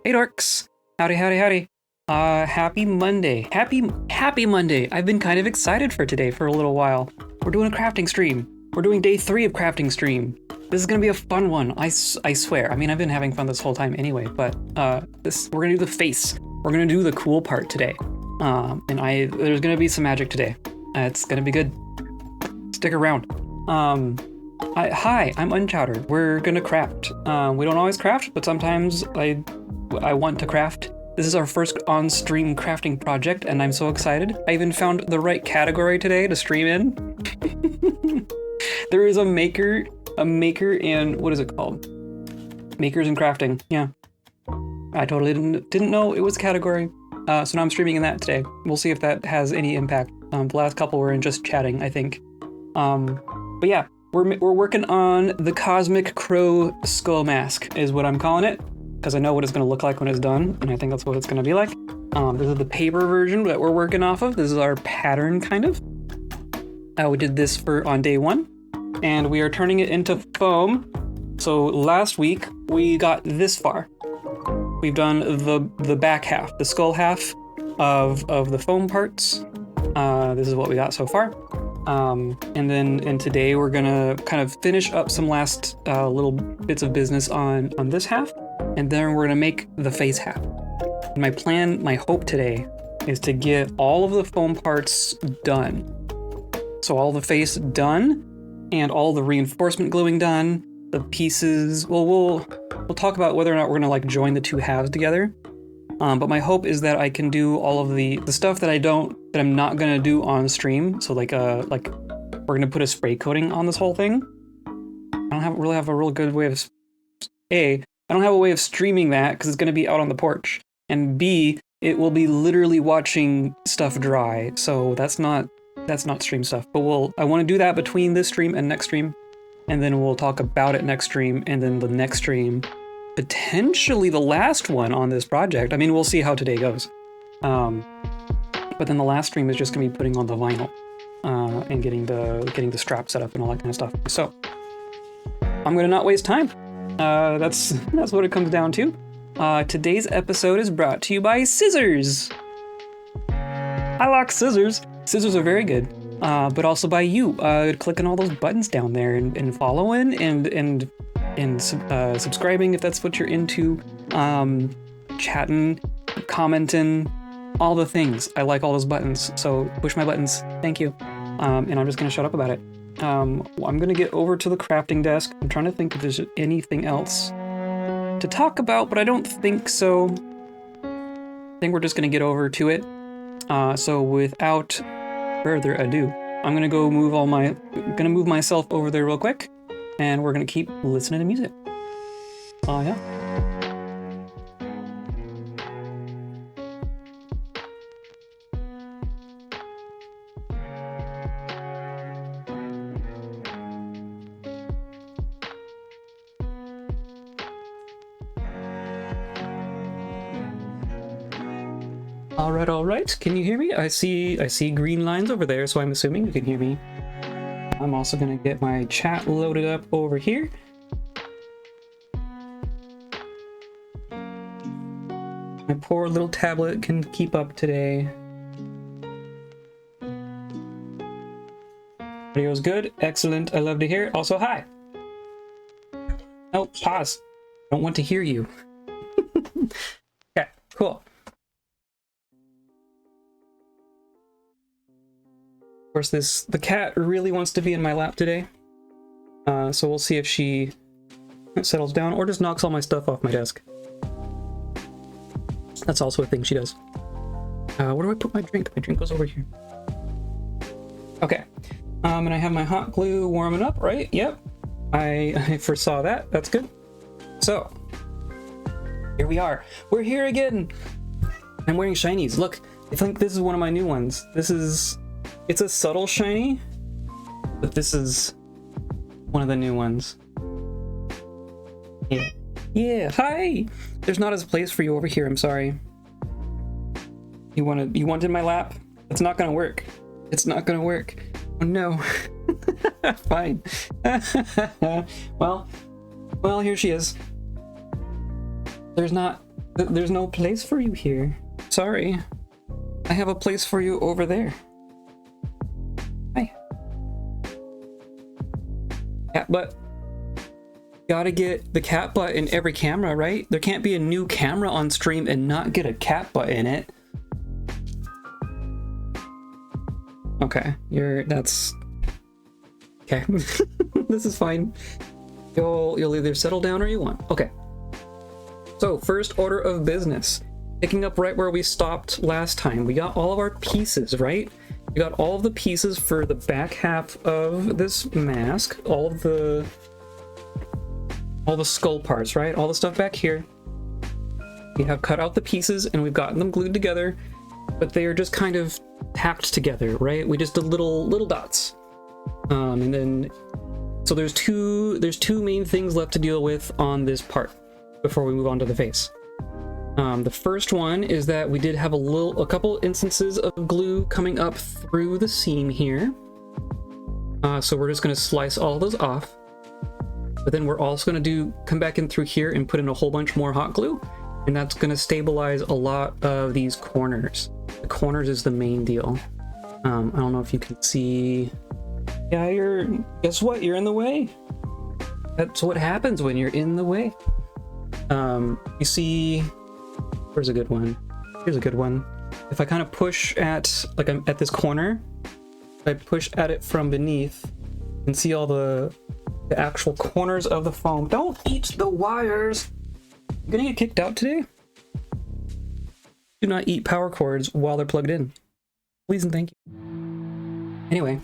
Hey dorks! Howdy, howdy, howdy. Happy Monday. Happy Monday. I've been kind of excited for today for a little while. We're doing a crafting stream. We're doing day 3 of crafting stream. This is gonna be a fun one, I swear. I mean, I've been having fun this whole time anyway, but we're gonna do the face. We're gonna do the cool part today. There's gonna be some magic today. It's gonna be good. Stick around. Hi, I'm Unchowder. We're gonna craft. We don't always craft, but sometimes I want to craft. This is our first on-stream crafting project, and I'm so excited. I even found the right category today to stream in. There is a maker and what is it called? Makers and crafting. Yeah, I totally didn't know it was a category. So now I'm streaming in that today. We'll see if that has any impact. The last couple were in just chatting, I think. But yeah, we're working on the Cosmic Crow Skull Mask, is what I'm calling it, because I know what it's going to look like when it's done, and I think that's what it's going to be like. This is the paper version that we're working off of. This is our pattern, kind of. We did this on day 1, and we are turning it into foam. So last week we got this far. We've done the back half, the skull half of the foam parts. This is what we got so far. And today we're gonna kind of finish up some last little bits of business on this half, and then we're gonna make the face half. My plan, my hope today, is to get all of the foam parts done. So all the face done, and all the reinforcement gluing done. The pieces, well, we'll talk about whether or not we're gonna like join the two halves together. But my hope is that I can do all of the stuff that I'm not gonna do on stream. So like we're gonna put a spray coating on this whole thing. I don't really have a real good way of I don't have a way of streaming that because it's gonna be out on the porch. And B, it will be literally watching stuff dry. So that's not stream stuff. But I want to do that between this stream and next stream, and then we'll talk about it next stream, and then the next stream. Potentially the last one on this project. I mean, we'll see how today goes. But then the last stream is just gonna be putting on the vinyl and getting the strap set up and all that kind of stuff. So I'm gonna not waste time. That's what it comes down to. Today's episode is brought to you by scissors. I like scissors. Scissors are very good. But also by you clicking all those buttons down there and following and subscribing if that's what you're into, chatting, commenting, all the things. I like all those buttons, so push my buttons. Thank you. And I'm just gonna shut up about it. I'm gonna get over to the crafting desk. I'm trying to think if there's anything else to talk about, but I don't think so. I think we're just gonna get over to it. So without further ado, I'm gonna go move myself over there real quick. And we're gonna keep listening to music. Oh yeah. All right. Can you hear me? I see green lines over there, so I'm assuming you can hear me. I'm also gonna get my chat loaded up over here. My poor little tablet can keep up today. Video's good, excellent, I love to hear it. Also, hi. Oh, pause. I don't want to hear you. Okay, cool. Of course, the cat really wants to be in my lap today, so we'll see if she settles down or just knocks all my stuff off my desk. That's also a thing she does. Where do I put my drink? My drink goes over here. Okay, and I have my hot glue warming up, right? Yep, I foresaw that. That's good. So here we are. We're here again. I'm wearing shinies. Look, I think this is one of my new ones. It's a subtle shiny, but this is one of the new ones. Yeah. Yeah, hi! There's not a place for you over here, I'm sorry. You wanted my lap? It's not gonna work. It's not gonna work. Oh no. Fine. Well, here she is. There's not There's no place for you here. Sorry. I have a place for you over there. Hi. Cat butt. Gotta get the cat butt in every camera, right? There can't be a new camera on stream and not get a cat butt in it. Okay, that's... Okay. This is fine. You'll either settle down or you won't. Okay. So, first order of business. Picking up right where we stopped last time. We got all of our pieces, right? We got all of the pieces for the back half of this mask. All the skull parts, right? All the stuff back here. We have cut out the pieces and we've gotten them glued together, but they are just kind of tacked together, right? We just did little dots. And then, so there's two main things left to deal with on this part before we move on to the face. The first one is that we did have a couple instances of glue coming up through the seam here. So we're just going to slice all those off. But then we're also going to come back in through here and put in a whole bunch more hot glue. And that's going to stabilize a lot of these corners. The corners is the main deal. I don't know if you can see. Yeah, guess what? You're in the way. That's what happens when you're in the way. You see, where's a good one? Here's a good one. If I kind of push at, like I'm at this corner, if I push at it from beneath and see all the actual corners of the foam. Don't eat the wires. You gonna get kicked out today? Do not eat power cords while they're plugged in. Please and thank you. Anyway,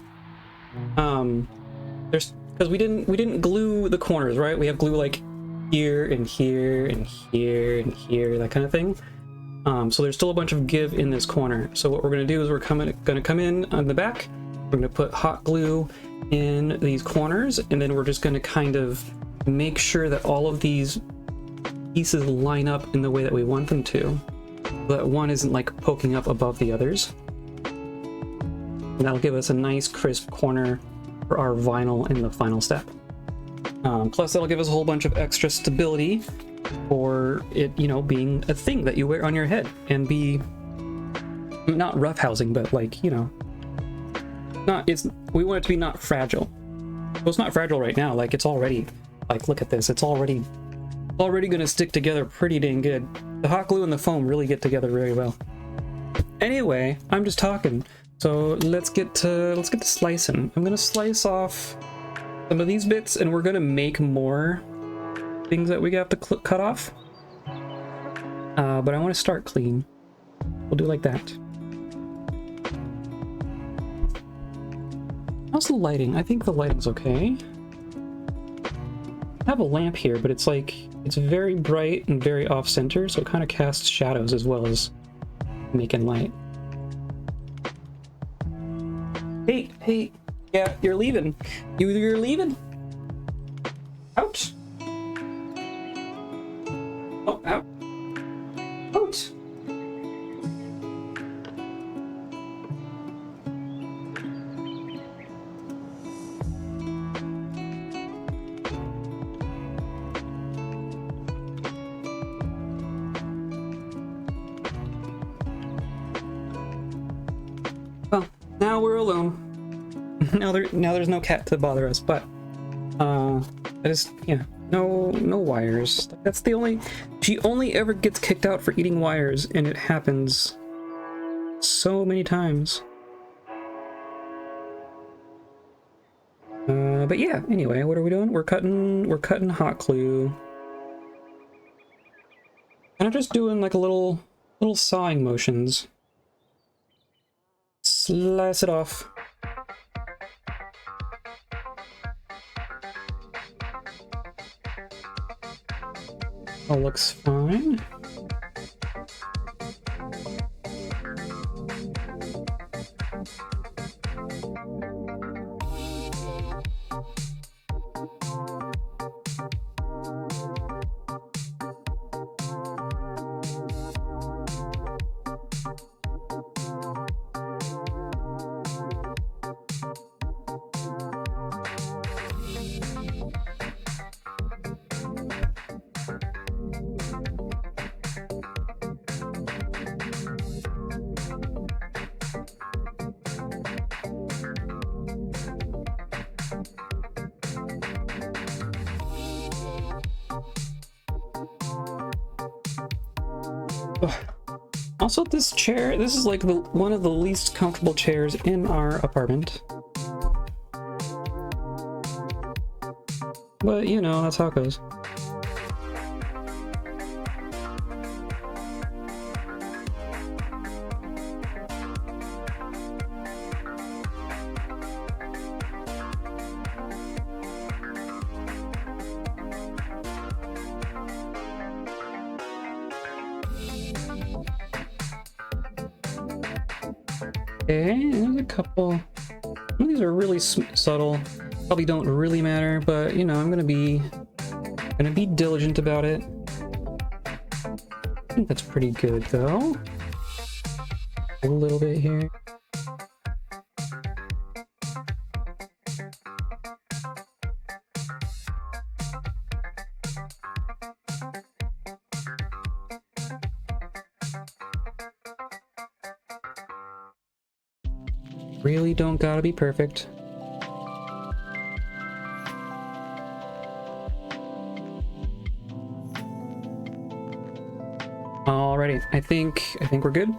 because we didn't glue the corners, right? We have glue like here and here and here and here, that kind of thing. So there's still a bunch of give in this corner. So what we're gonna do is we're gonna come in on the back. We're gonna put hot glue in these corners, and then we're just gonna kind of make sure that all of these pieces line up in the way that we want them to, so that one isn't like poking up above the others. And that'll give us a nice crisp corner for our vinyl in the final step. Plus that'll give us a whole bunch of extra stability for it, you know, being a thing that you wear on your head and be not roughhousing, but like, you know, we want it to be not fragile. Well, it's not fragile right now. Like, it's already, like, look at this. It's already gonna stick together pretty dang good. The hot glue and the foam really get together very well. Anyway, I'm just talking. So let's get to slicing. I'm gonna slice off some of these bits, and we're gonna make more things that we have to cut off. But I want to start clean. We'll do like that. How's the lighting? I think the lighting's okay. I have a lamp here, but it's like, it's very bright and very off-center, so it kind of casts shadows as well as making light. Hey, yeah, you're leaving. You're leaving. Ouch. Oh, out. Ouch. Well, now we're alone. now there's no cat to bother us, but no wires. That's the only, she only ever gets kicked out for eating wires, and it happens so many times. But yeah, anyway, what are we doing? We're cutting hot glue. And I'm just doing like a little sawing motions. Slice it off. All looks fine. Also, this chair, this is like one of the least comfortable chairs in our apartment. But, you know, that's how it goes. Okay, there's a couple. These are really subtle. Probably don't really matter, but you know, I'm gonna be diligent about it. I think that's pretty good though. A little bit here. Really don't gotta be perfect. Alrighty, I think we're good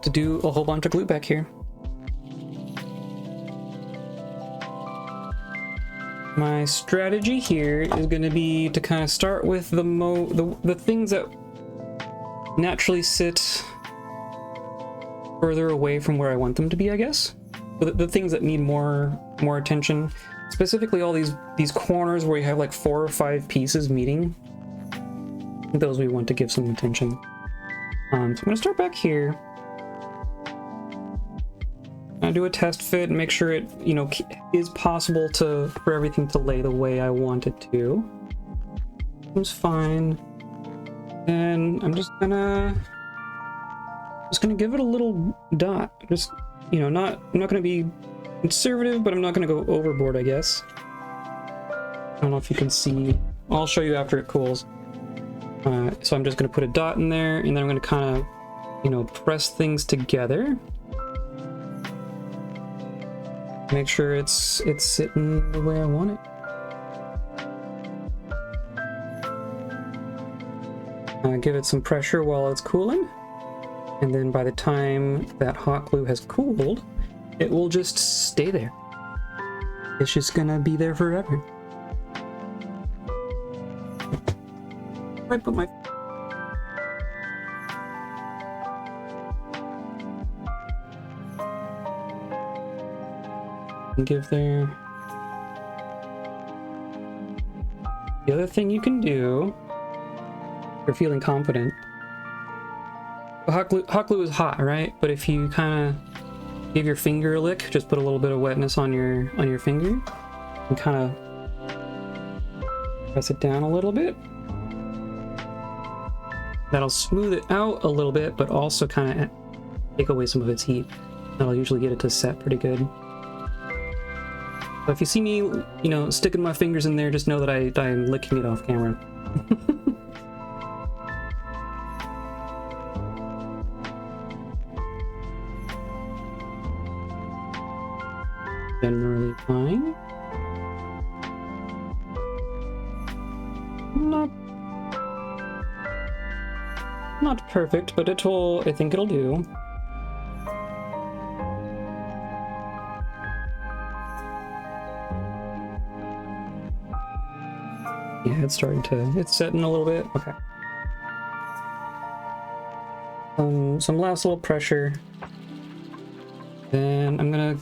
to do a whole bunch of glue back here. My strategy here is going to be to kind of start with the things that naturally sit further away from where I want them to be, I guess. The things that need more attention, specifically all these corners where you have like 4 or 5 pieces meeting. Those we want to give some attention. So I'm going to start back here. I do a test fit and make sure it, you know, is possible for everything to lay the way I want it to. Seems fine. And I'm just gonna give it a little dot. Just, you know, I'm not gonna be conservative, but I'm not gonna go overboard, I guess. I don't know if you can see. I'll show you after it cools. So I'm just gonna put a dot in there, and then I'm gonna kind of, you know, press things together. Make sure it's sitting the way I want it. Give it some pressure while it's cooling, and then by the time that hot glue has cooled, it will just stay there. It's just gonna be there forever. I put my give there. The other thing you can do, if you're feeling confident, hot glue is hot, right? But if you kind of give your finger a lick, just put a little bit of wetness on your finger and kind of press it down a little bit. That'll smooth it out a little bit, but also kind of take away some of its heat. That'll usually get it to set pretty good. So if you see me, you know, sticking my fingers in there, just know that I'm licking it off camera. Generally fine. Not perfect, but I think it'll do. Yeah, it's setting a little bit. Okay. Some last little pressure. Then I'm gonna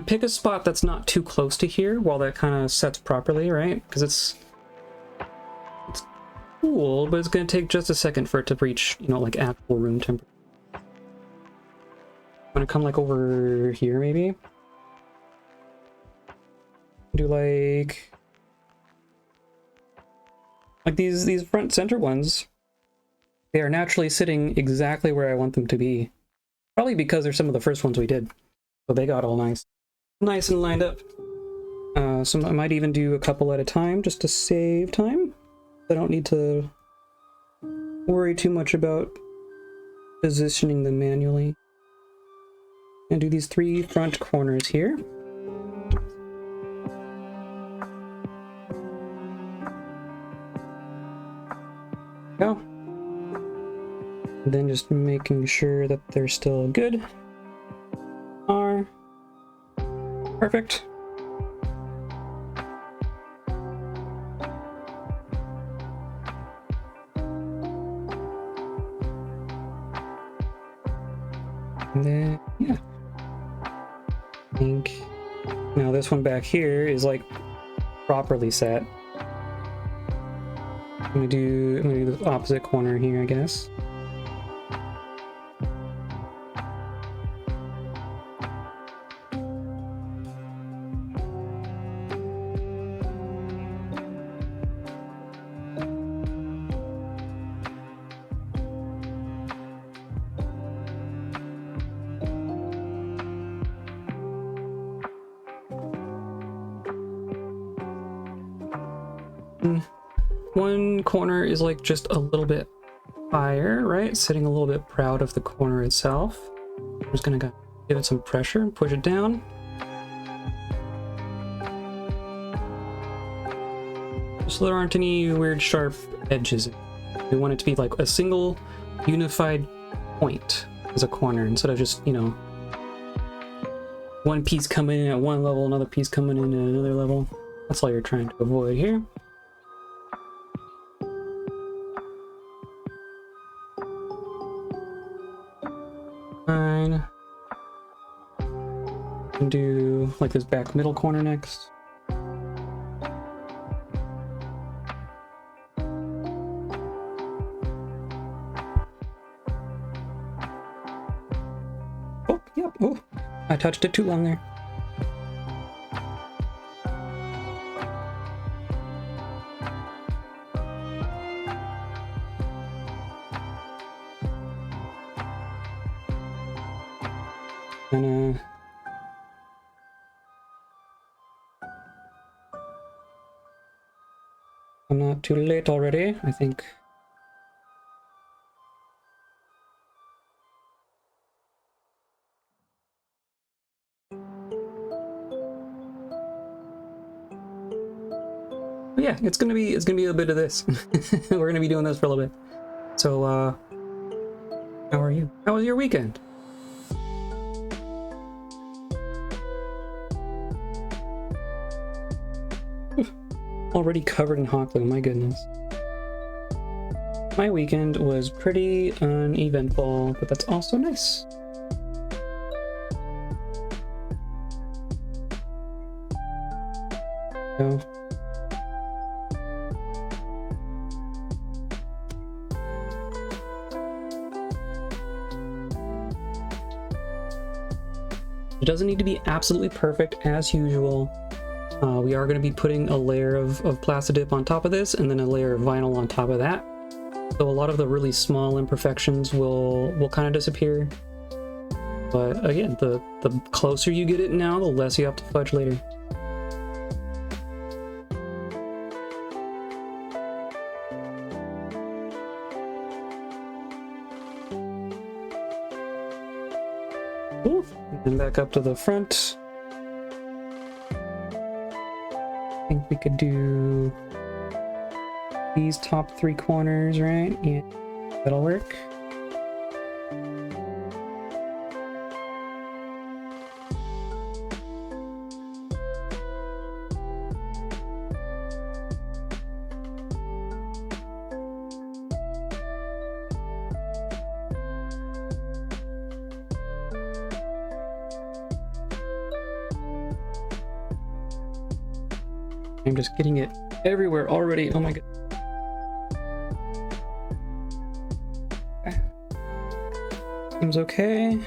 pick a spot that's not too close to here while that kind of sets properly, right? Because it's cool, but it's gonna take just a second for it to reach, you know, like actual room temperature. I'm gonna come like over here, maybe. Do like these front center ones. They are naturally sitting exactly where I want them to be. Probably because they're some of the first ones we did. So they got all nice and lined up. So I might even do a couple at a time just to save time. I don't need to worry too much about positioning them manually. And do these 3 front corners here. Go. Then just making sure that they're still good. Are perfect. And then, yeah. I think now this one back here is like properly set. I'm gonna do the opposite corner here, I guess. One corner is like just a little bit higher, right? Sitting a little bit proud of the corner itself. I'm just gonna give it some pressure and push it down. So there aren't any weird sharp edges. We want it to be like a single unified point as a corner instead of just, you know, one piece coming in at one level, another piece coming in at another level. That's all you're trying to avoid here. Fine. And do like this back middle corner next. Oh, yep. Oh, I touched it too long there. And I'm not too late already, I think. But yeah, it's gonna be a bit of this. We're gonna be doing this for a little bit. So how are you? How was your weekend? Already covered in hot glue, my goodness. My weekend was pretty uneventful, but that's also nice. So, it doesn't need to be absolutely perfect as usual. We are going to be putting a layer of Plasti-Dip on top of this, and then a layer of vinyl on top of that. So a lot of the really small imperfections will kind of disappear. But again, the closer you get it now, the less you have to fudge later. Cool. And back up to the front. I think we could do these top three corners, right? Yeah, that'll work. I'm just getting it everywhere already. Oh my god. Seems okay.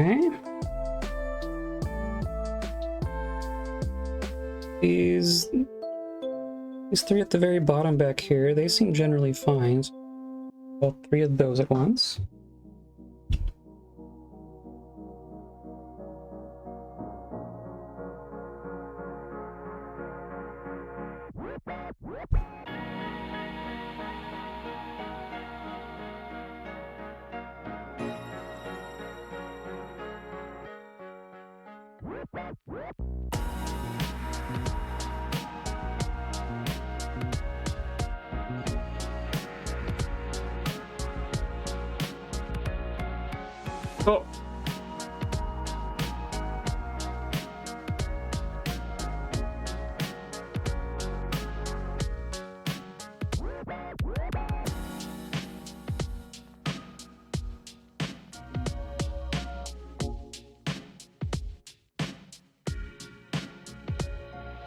Okay. These three at the very bottom back here, they seem generally fine. So all three of those at once. Oh.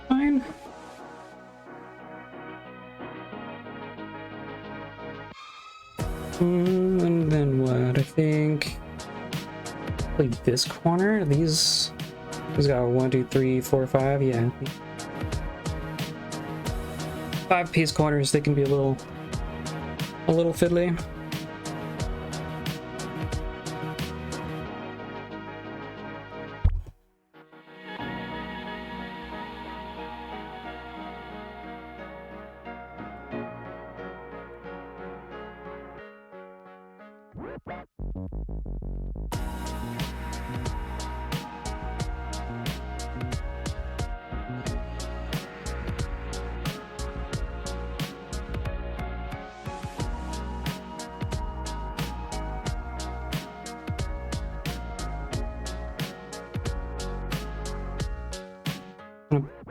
Fine. And then what? I think like this corner. These got 1, 2, 3, 4, 5. Yeah, 5-piece corners. They can be a little fiddly.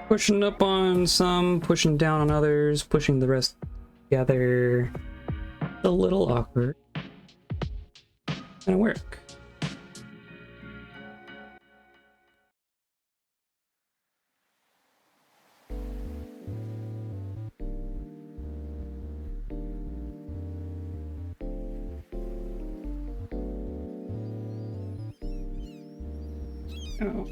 Pushing up on some, pushing down on others, pushing the rest together. A little awkward. Gonna work. Oh.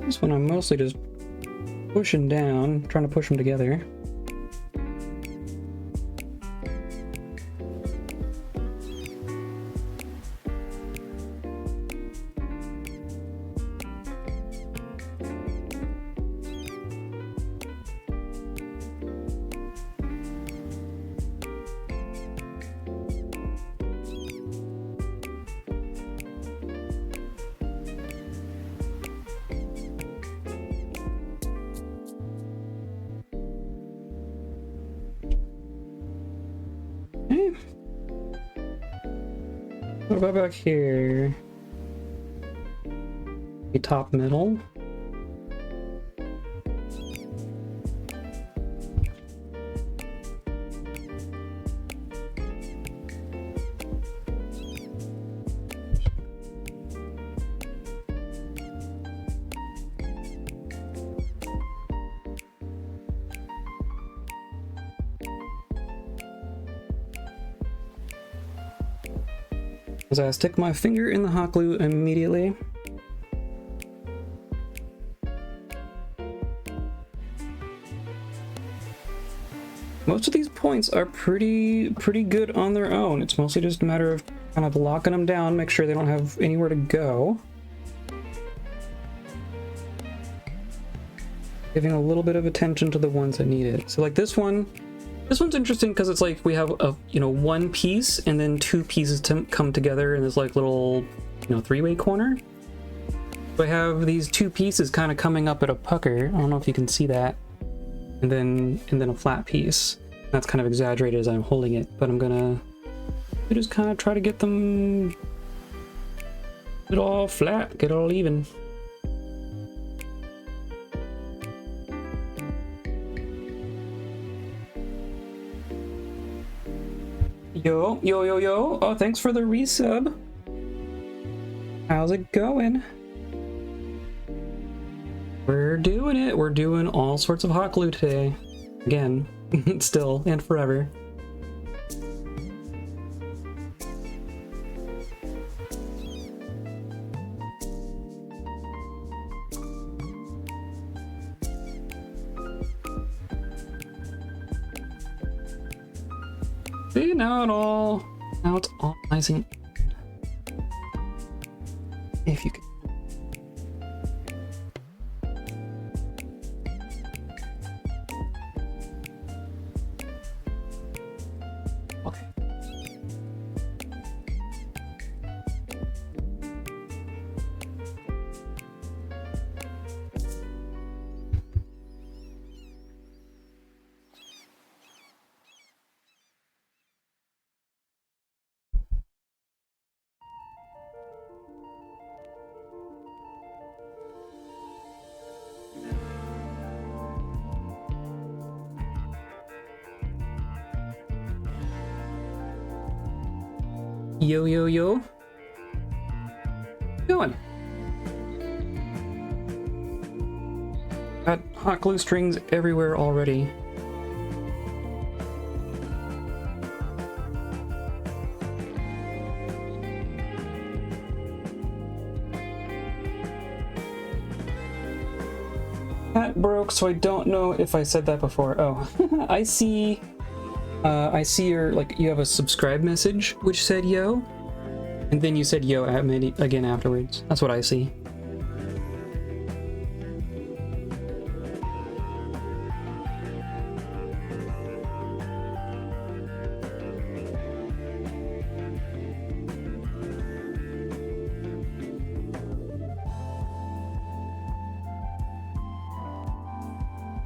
This one I'm mostly just pushing down, trying to push them together. Okay. What about back here? The top middle. As I stick my finger in the hot glue immediately. Most of these points are pretty good on their own. It's mostly just a matter of kind of locking them down, make sure they don't have anywhere to go. Giving a little bit of attention to the ones that need it. So like this one's interesting because it's like we have a, one piece and then two pieces to come together in this like little, three-way corner. So I have these two pieces kind of coming up at a pucker. I don't know if you can see that. And then a flat piece. That's kind of exaggerated as I'm holding it, but I'm gonna just kind of try to get them get all flat, get all even. Yo, yo, yo, yo. Oh, thanks for the resub. How's it going? We're doing it. We're doing all sorts of hot glue today. Again, still and forever. See, now it's all nice and if you could. Okay. Yo, yo, yo. Doing? Got hot glue strings everywhere already. That broke, so I don't know if I said that before. Oh, I see your, like, you have a subscribe message which said yo, and then you said yo at me again afterwards. That's what I see.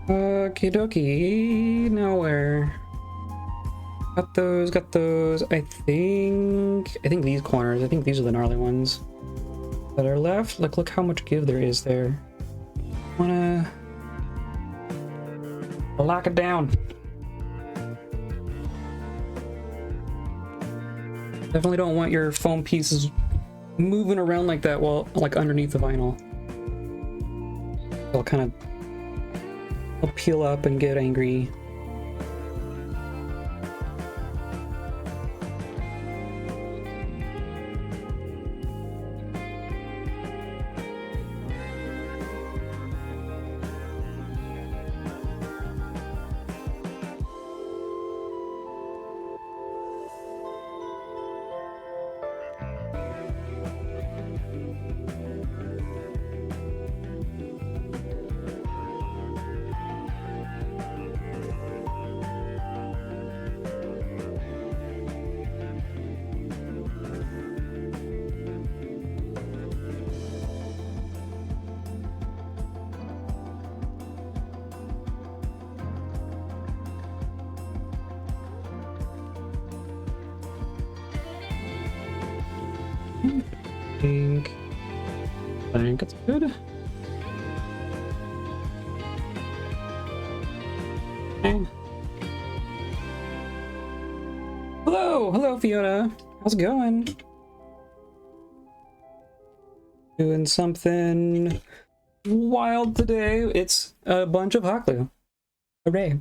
Okie dokie, now where? Got those. I think these corners, I think these are the gnarly ones that are left. Like, look how much give there is there. Wanna lock it down. Definitely don't want your foam pieces moving around like that while, like, underneath the vinyl. They'll kind of peel up and get angry. I think it's good. Okay. Hello Fiona. How's it going? Doing something wild today. It's a bunch of hot glue. Hooray.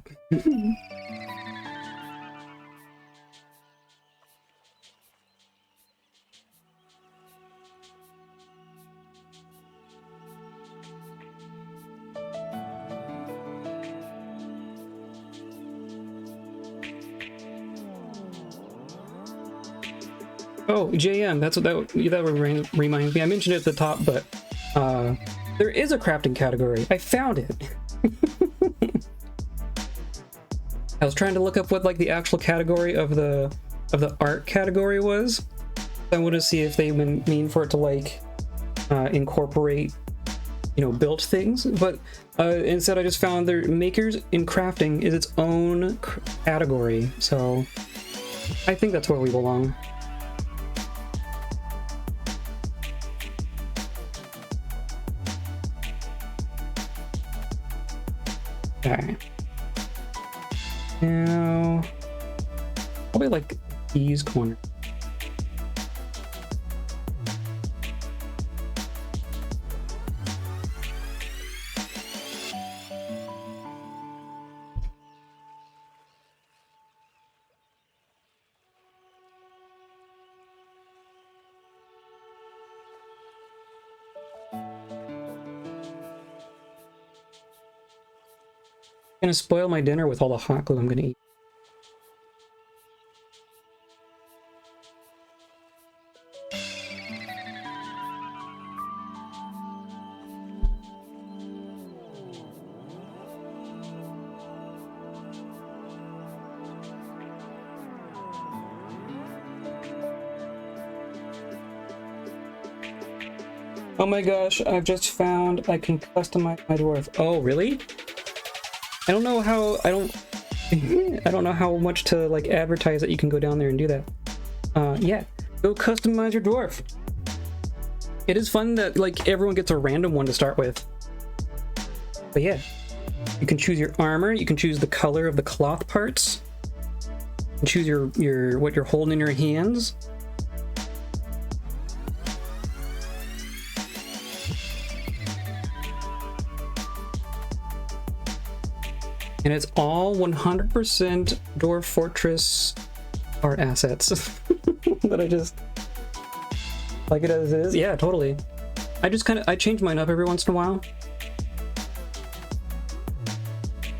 Oh, JM, that's what that reminds me. I mentioned it at the top, but there is a crafting category. I found it. I was trying to look up what, like, the actual category of the art category was. I want to see if they mean for it to, like, incorporate, you know, built things, but instead I just found their makers in crafting is its own category, so I think that's where we belong. Okay. Now, probably like these corners. I'm gonna spoil my dinner with all the hot glue I'm gonna eat. Oh my gosh, I've just found I can customize my dwarf. Oh, really? I don't know how, I don't know how much to like advertise that you can go down there and do that. Yeah, go customize your dwarf. It is fun that like everyone gets a random one to start with. But yeah, you can choose your armor, you can choose the color of the cloth parts, you can choose your what you're holding in your hands. And it's all 100% Dwarf Fortress art assets that I just like it as it is. Yeah, totally. I change mine up every once in a while.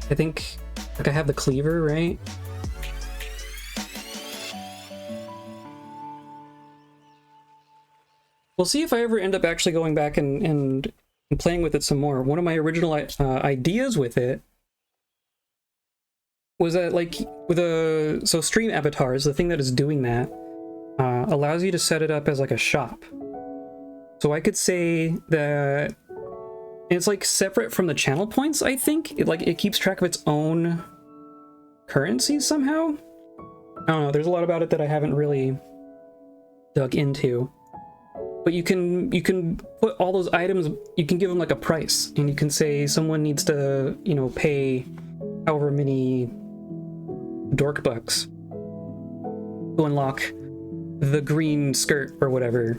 I think like I have the cleaver, right? We'll see if I ever end up actually going back and playing with it some more. One of my original ideas with it was that like with so stream avatars, the thing that is doing that allows you to set it up as like a shop. So I could say that it's like separate from the channel points. I think it keeps track of its own currency somehow. I don't know. There's a lot about it that I haven't really dug into. But you can put all those items. You can give them like a price, and you can say someone needs to, you know, pay however many dork bucks to unlock the green skirt or whatever.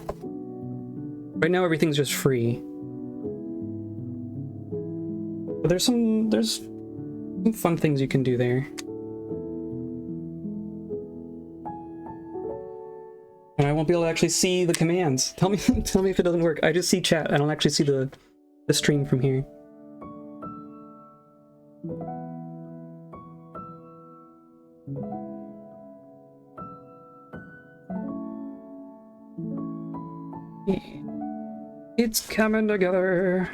Right now everything's just free. But there's some fun things you can do there. And I won't be able to actually see the commands. Tell me if it doesn't work. I just see chat. I don't actually see the stream from here. It's coming together.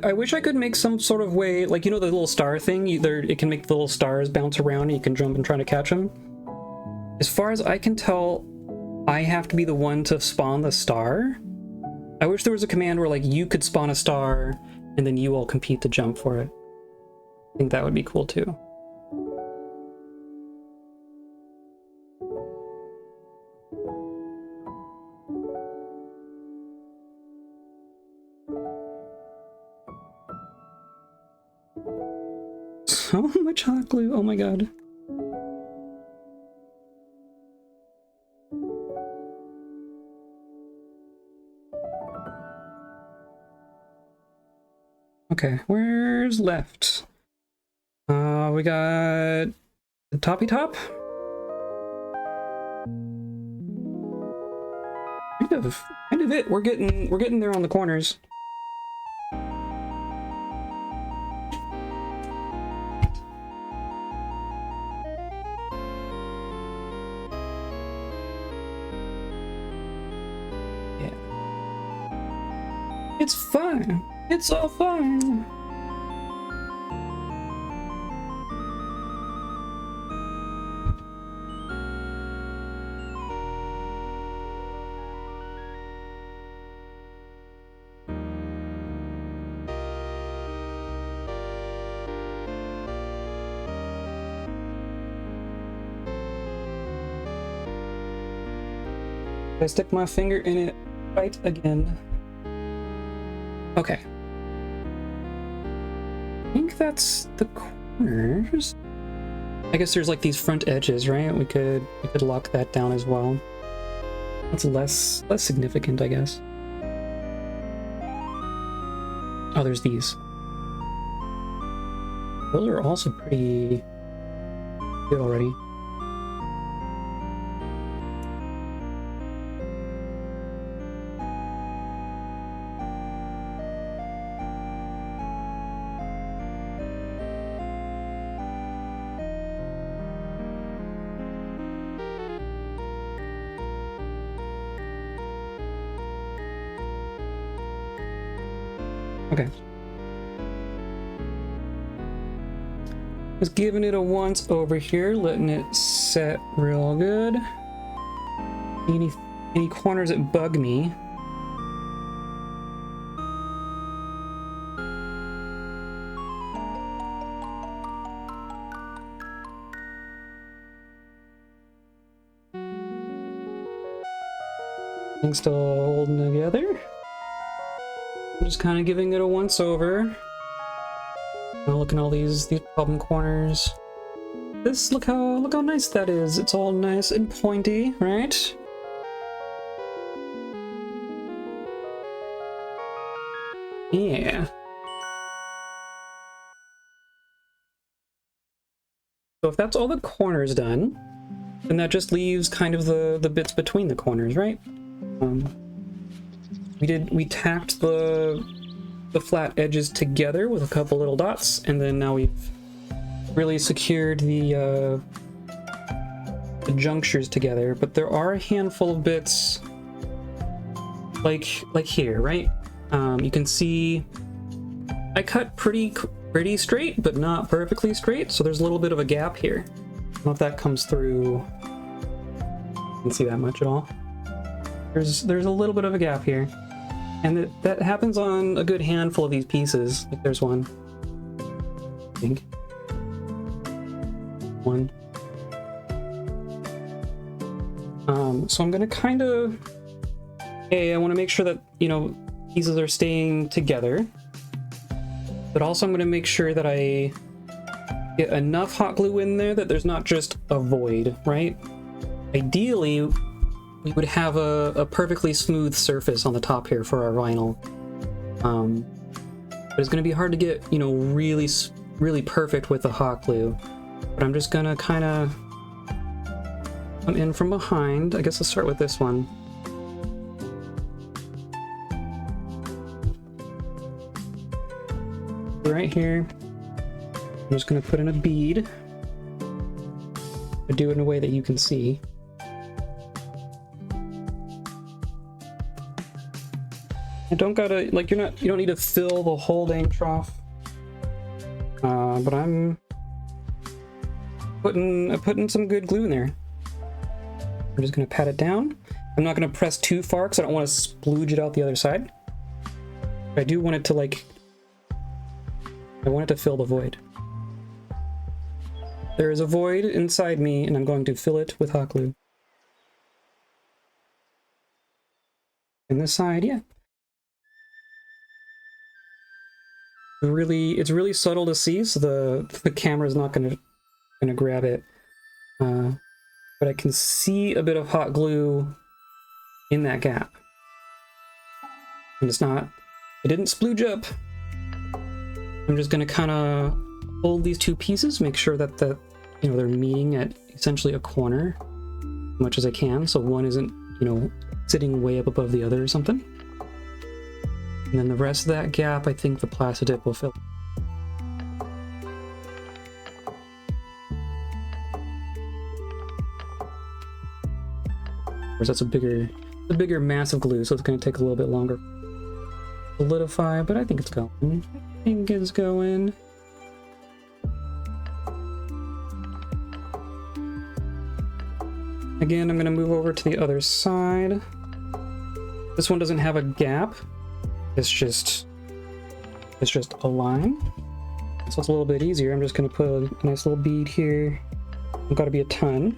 I wish I could make some sort of way, like, you know, the little star thing, it can make the little stars bounce around and you can jump and try to catch them. As far as I can tell, I have to be the one to spawn the star. I wish there was a command where like you could spawn a star and then you all compete to jump for it. I think that would be cool too. So much hot glue, oh my god. Okay, where's left? We got the toppy top. Kind of it. We're getting there on the corners. Yeah. It's fine. It's all fine. I stick my finger in it right again. Okay. I think that's the corners. I guess there's like these front edges, right? We could lock that down as well. That's less significant, I guess. Oh, there's these. Those are also pretty good already. Okay. Just giving it a once over here, letting it set real good. Any corners that bug me. Things still holding together. I'm just kind of giving it a once over. Now look at all these problem corners. This, look how nice that is. It's all nice and pointy, right? Yeah. So if that's all the corners done, then that just leaves kind of the bits between the corners, right? We tacked the flat edges together with a couple little dots, and then now we've really secured the junctures together. But there are a handful of bits like here, right? You can see I cut pretty straight, but not perfectly straight, so there's a little bit of a gap here. I don't know if that comes through. You can see that much at all. There's a little bit of a gap here. And that happens on a good handful of these pieces. Like there's one, I think. One. So I'm gonna kind of, I want to make sure that, you know, pieces are staying together. But also I'm gonna make sure that I get enough hot glue in there that there's not just a void, right? Ideally, we would have a perfectly smooth surface on the top here for our vinyl. But it's going to be hard to get, you know, really perfect with the hot glue. But I'm just going to kind of come in from behind. I guess let's start with this one. Right here, I'm just going to put in a bead. I do it in a way that you can see. I don't gotta, like, you don't need to fill the whole dang trough. But I'm putting some good glue in there. I'm just gonna pat it down. I'm not gonna press too far because I don't want to splooge it out the other side. But I do want it to, like, I want it to fill the void. There is a void inside me, and I'm going to fill it with hot glue. And this side, yeah. It's really subtle to see, so the camera's not gonna grab it. But I can see a bit of hot glue in that gap. And it didn't splooge up. I'm just gonna kind of hold these two pieces, make sure that you know, they're meeting at essentially a corner as much as I can, so one isn't, you know, sitting way up above the other or something. And then the rest of that gap, I think the Plasti-Dip will fill. Of course, that's a bigger mass of glue, so it's going to take a little bit longer to solidify, but I think it's going. I think it's going. Again, I'm going to move over to the other side. This one doesn't have a gap. It's just a line. So it's a little bit easier. I'm just going to put a nice little bead here. It's got to be a ton.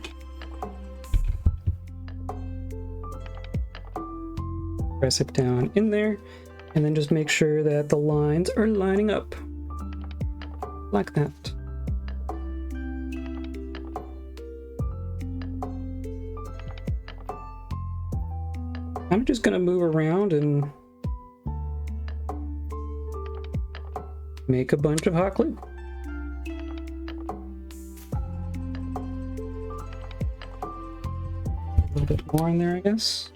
Press it down in there, and then just make sure that the lines are lining up like that. I'm just gonna move around and make a bunch of hot glue. A little bit more in there, I guess.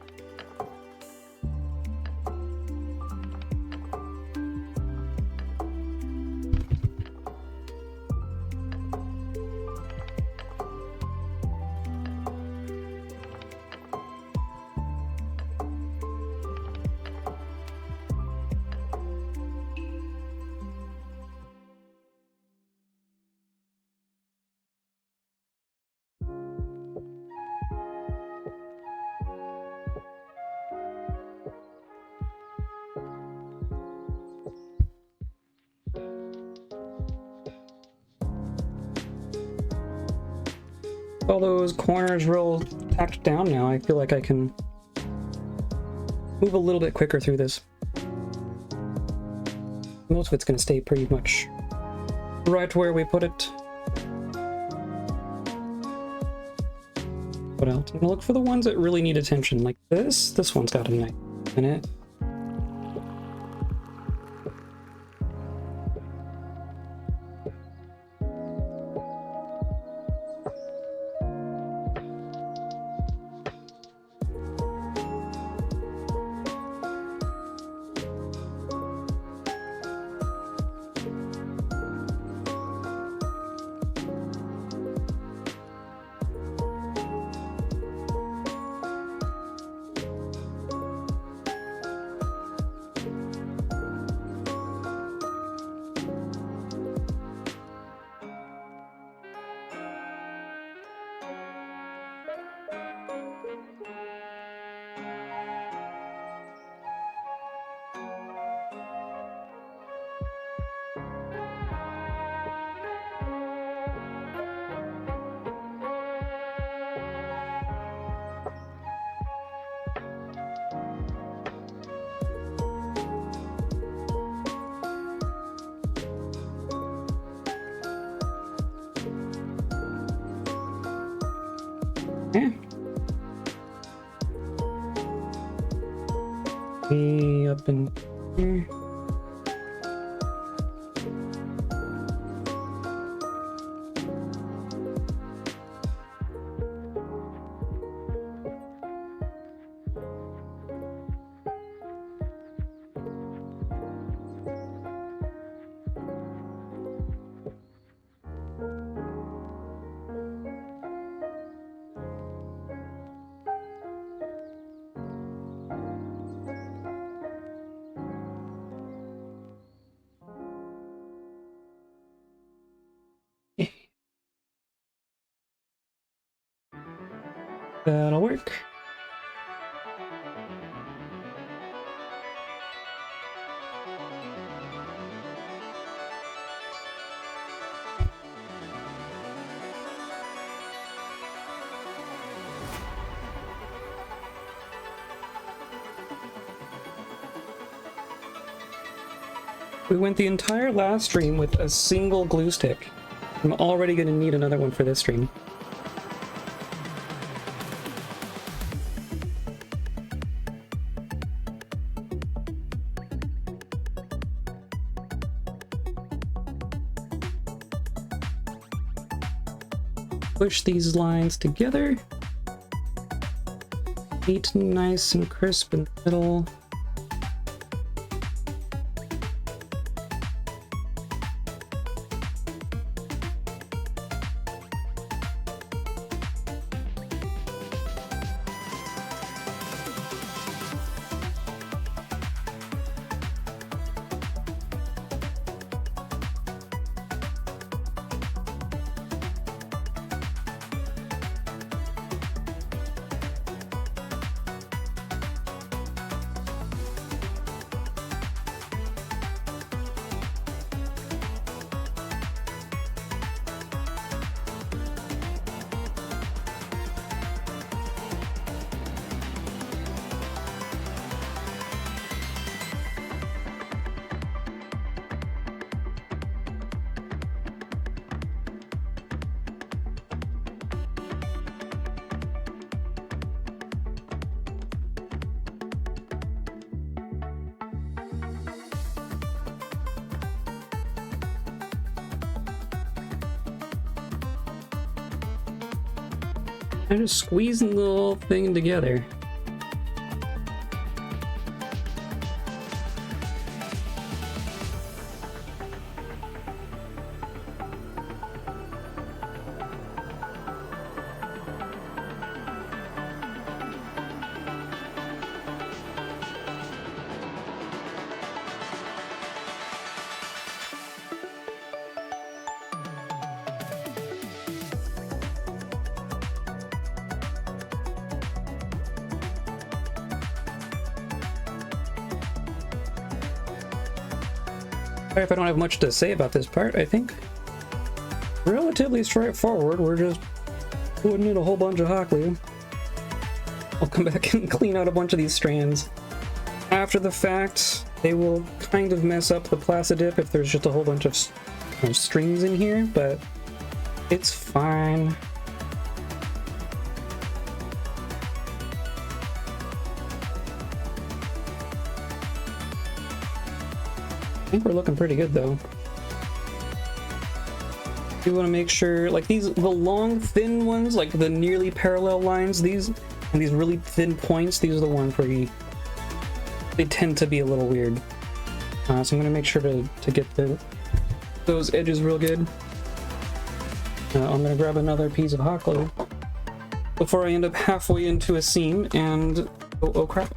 All those corners real tacked down now, I feel like I can move a little bit quicker through this. Most of it's going to stay pretty much right where we put it. What else? I'm going to look for the ones that really need attention, like this. This one's got a knife in it. Yeah. Me up in here. That'll work. We went the entire last stream with a single glue stick. I'm already going to need another one for this stream. Push these lines together. Neat, nice, and crisp in the middle. I'm just squeezing the whole thing together. If I don't have much to say about this part, I think relatively straightforward. We're just putting in a whole bunch of hot glue. I'll come back and clean out a bunch of these strands. After the fact, they will kind of mess up the Plasti-Dip if there's just a whole bunch of strings in here, but it's fine. I think we're looking pretty good though. You want to make sure, like the long thin ones, like the nearly parallel lines, these really thin points, these are the ones where they tend to be a little weird. So I'm going to make sure to get those edges real good. I'm going to grab another piece of hot glue before I end up halfway into a seam and oh crap.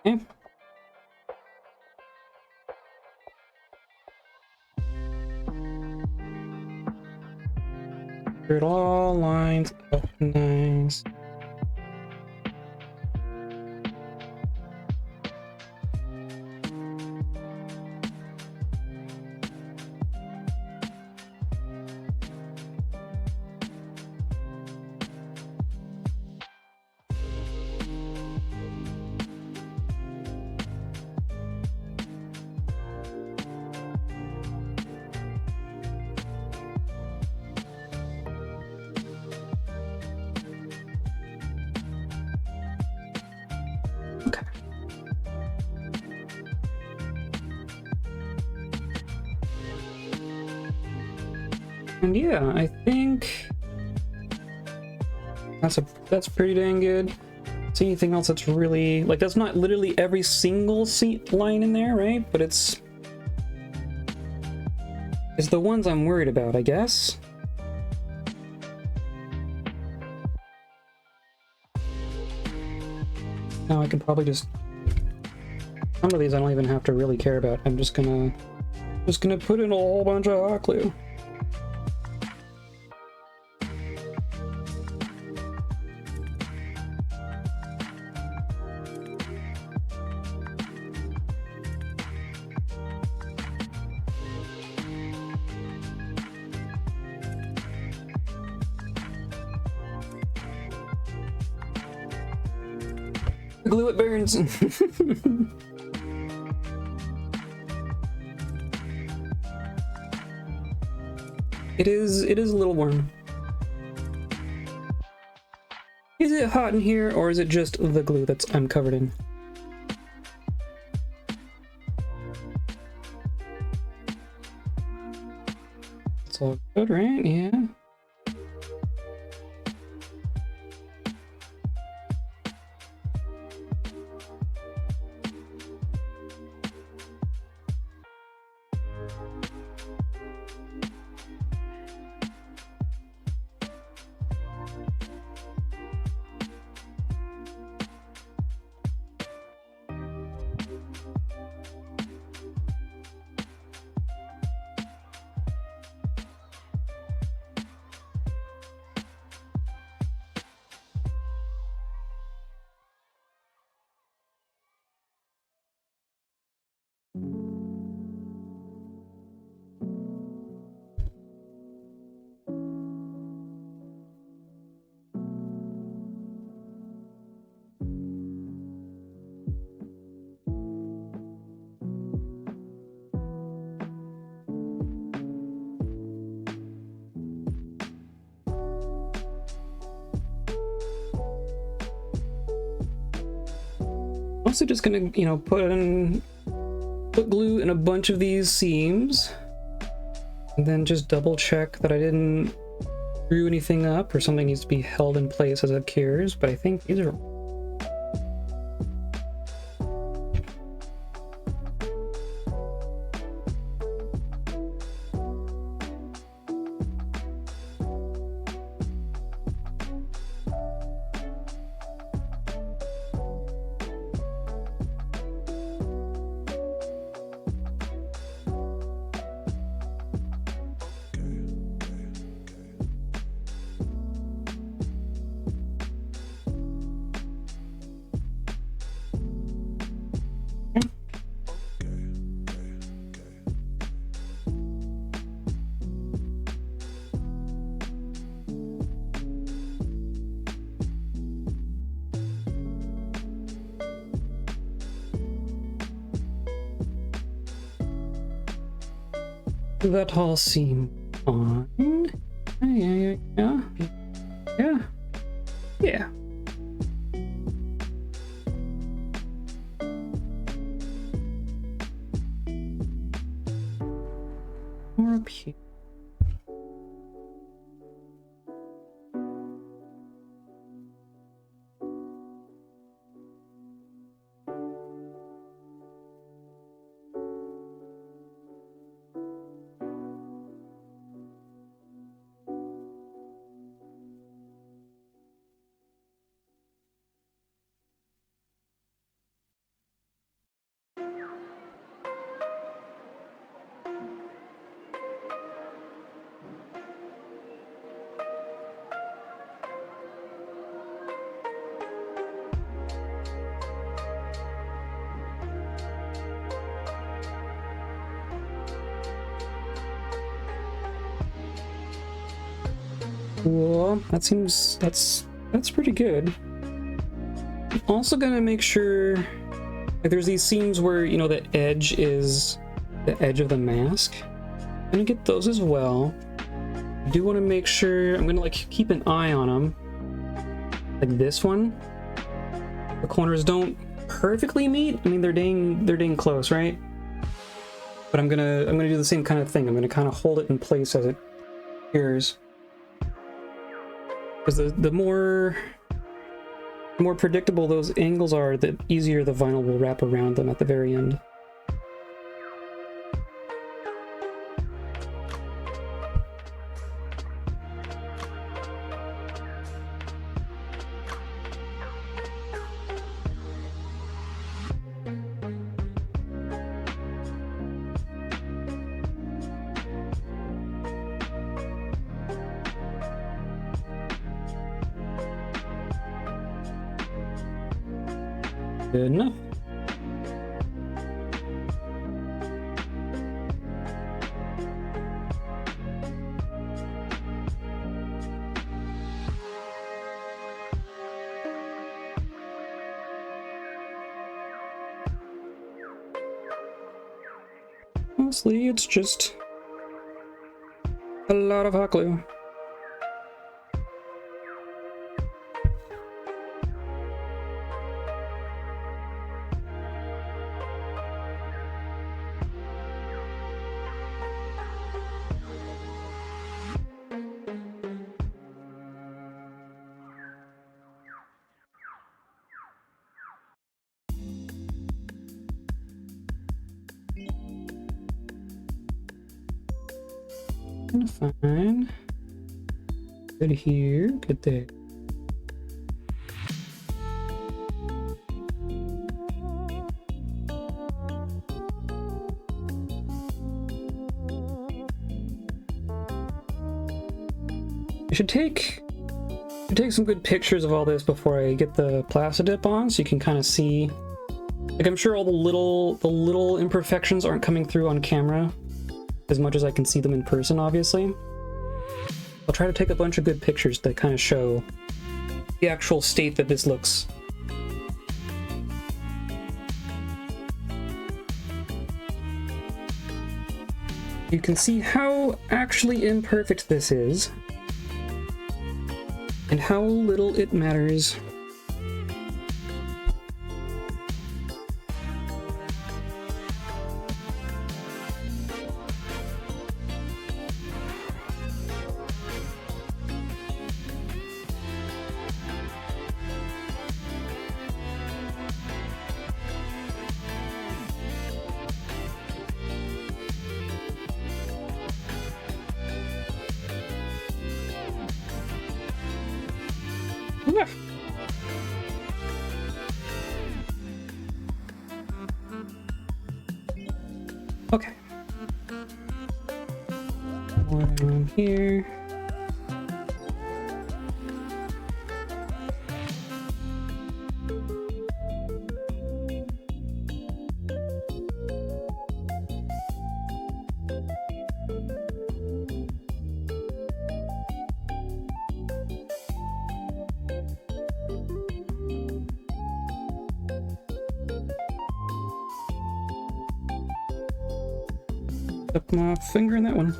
Okay. It all lines up nice. Okay. And yeah, I think that's pretty dang good. See anything else that's really like that's not literally every single seat line in there, right? But it's the ones I'm worried about, I guess. Now I could probably just some of these I don't even have to really care about. I'm just gonna put in a whole bunch of hot glue. Glue it burns. It is a little warm. Is it hot in here or is it just the glue I'm covered in? It's all good, right? Yeah. Also just gonna, you know, put glue in a bunch of these seams, and then just double check that I didn't screw anything up or something needs to be held in place as it cures, but I think these are... That all seem fine. Yeah. More up here. Cool. That's pretty good. I'm also gonna make sure, like, there's these seams where, you know, the edge is the edge of the mask. I'm gonna get those as well. I do want to make sure, I'm gonna like keep an eye on them. Like this one, the corners don't perfectly meet. I mean, they're dang close, right? But I'm gonna do the same kind of thing. I'm gonna kind of hold it in place as it cures. Because the more predictable those angles are, the easier the vinyl will wrap around them at the very end. Good enough. Mostly, it's just a lot of hot glue. Fine. Good here, good there. I should take some good pictures of all this before I get the Plasti-Dip on, so you can kind of see. Like, I'm sure all the little imperfections aren't coming through on camera as much as I can see them in person, obviously. I'll try to take a bunch of good pictures that kind of show the actual state that this looks. You can see how actually imperfect this is, and how little it matters. More down here. Stuck my finger in that one.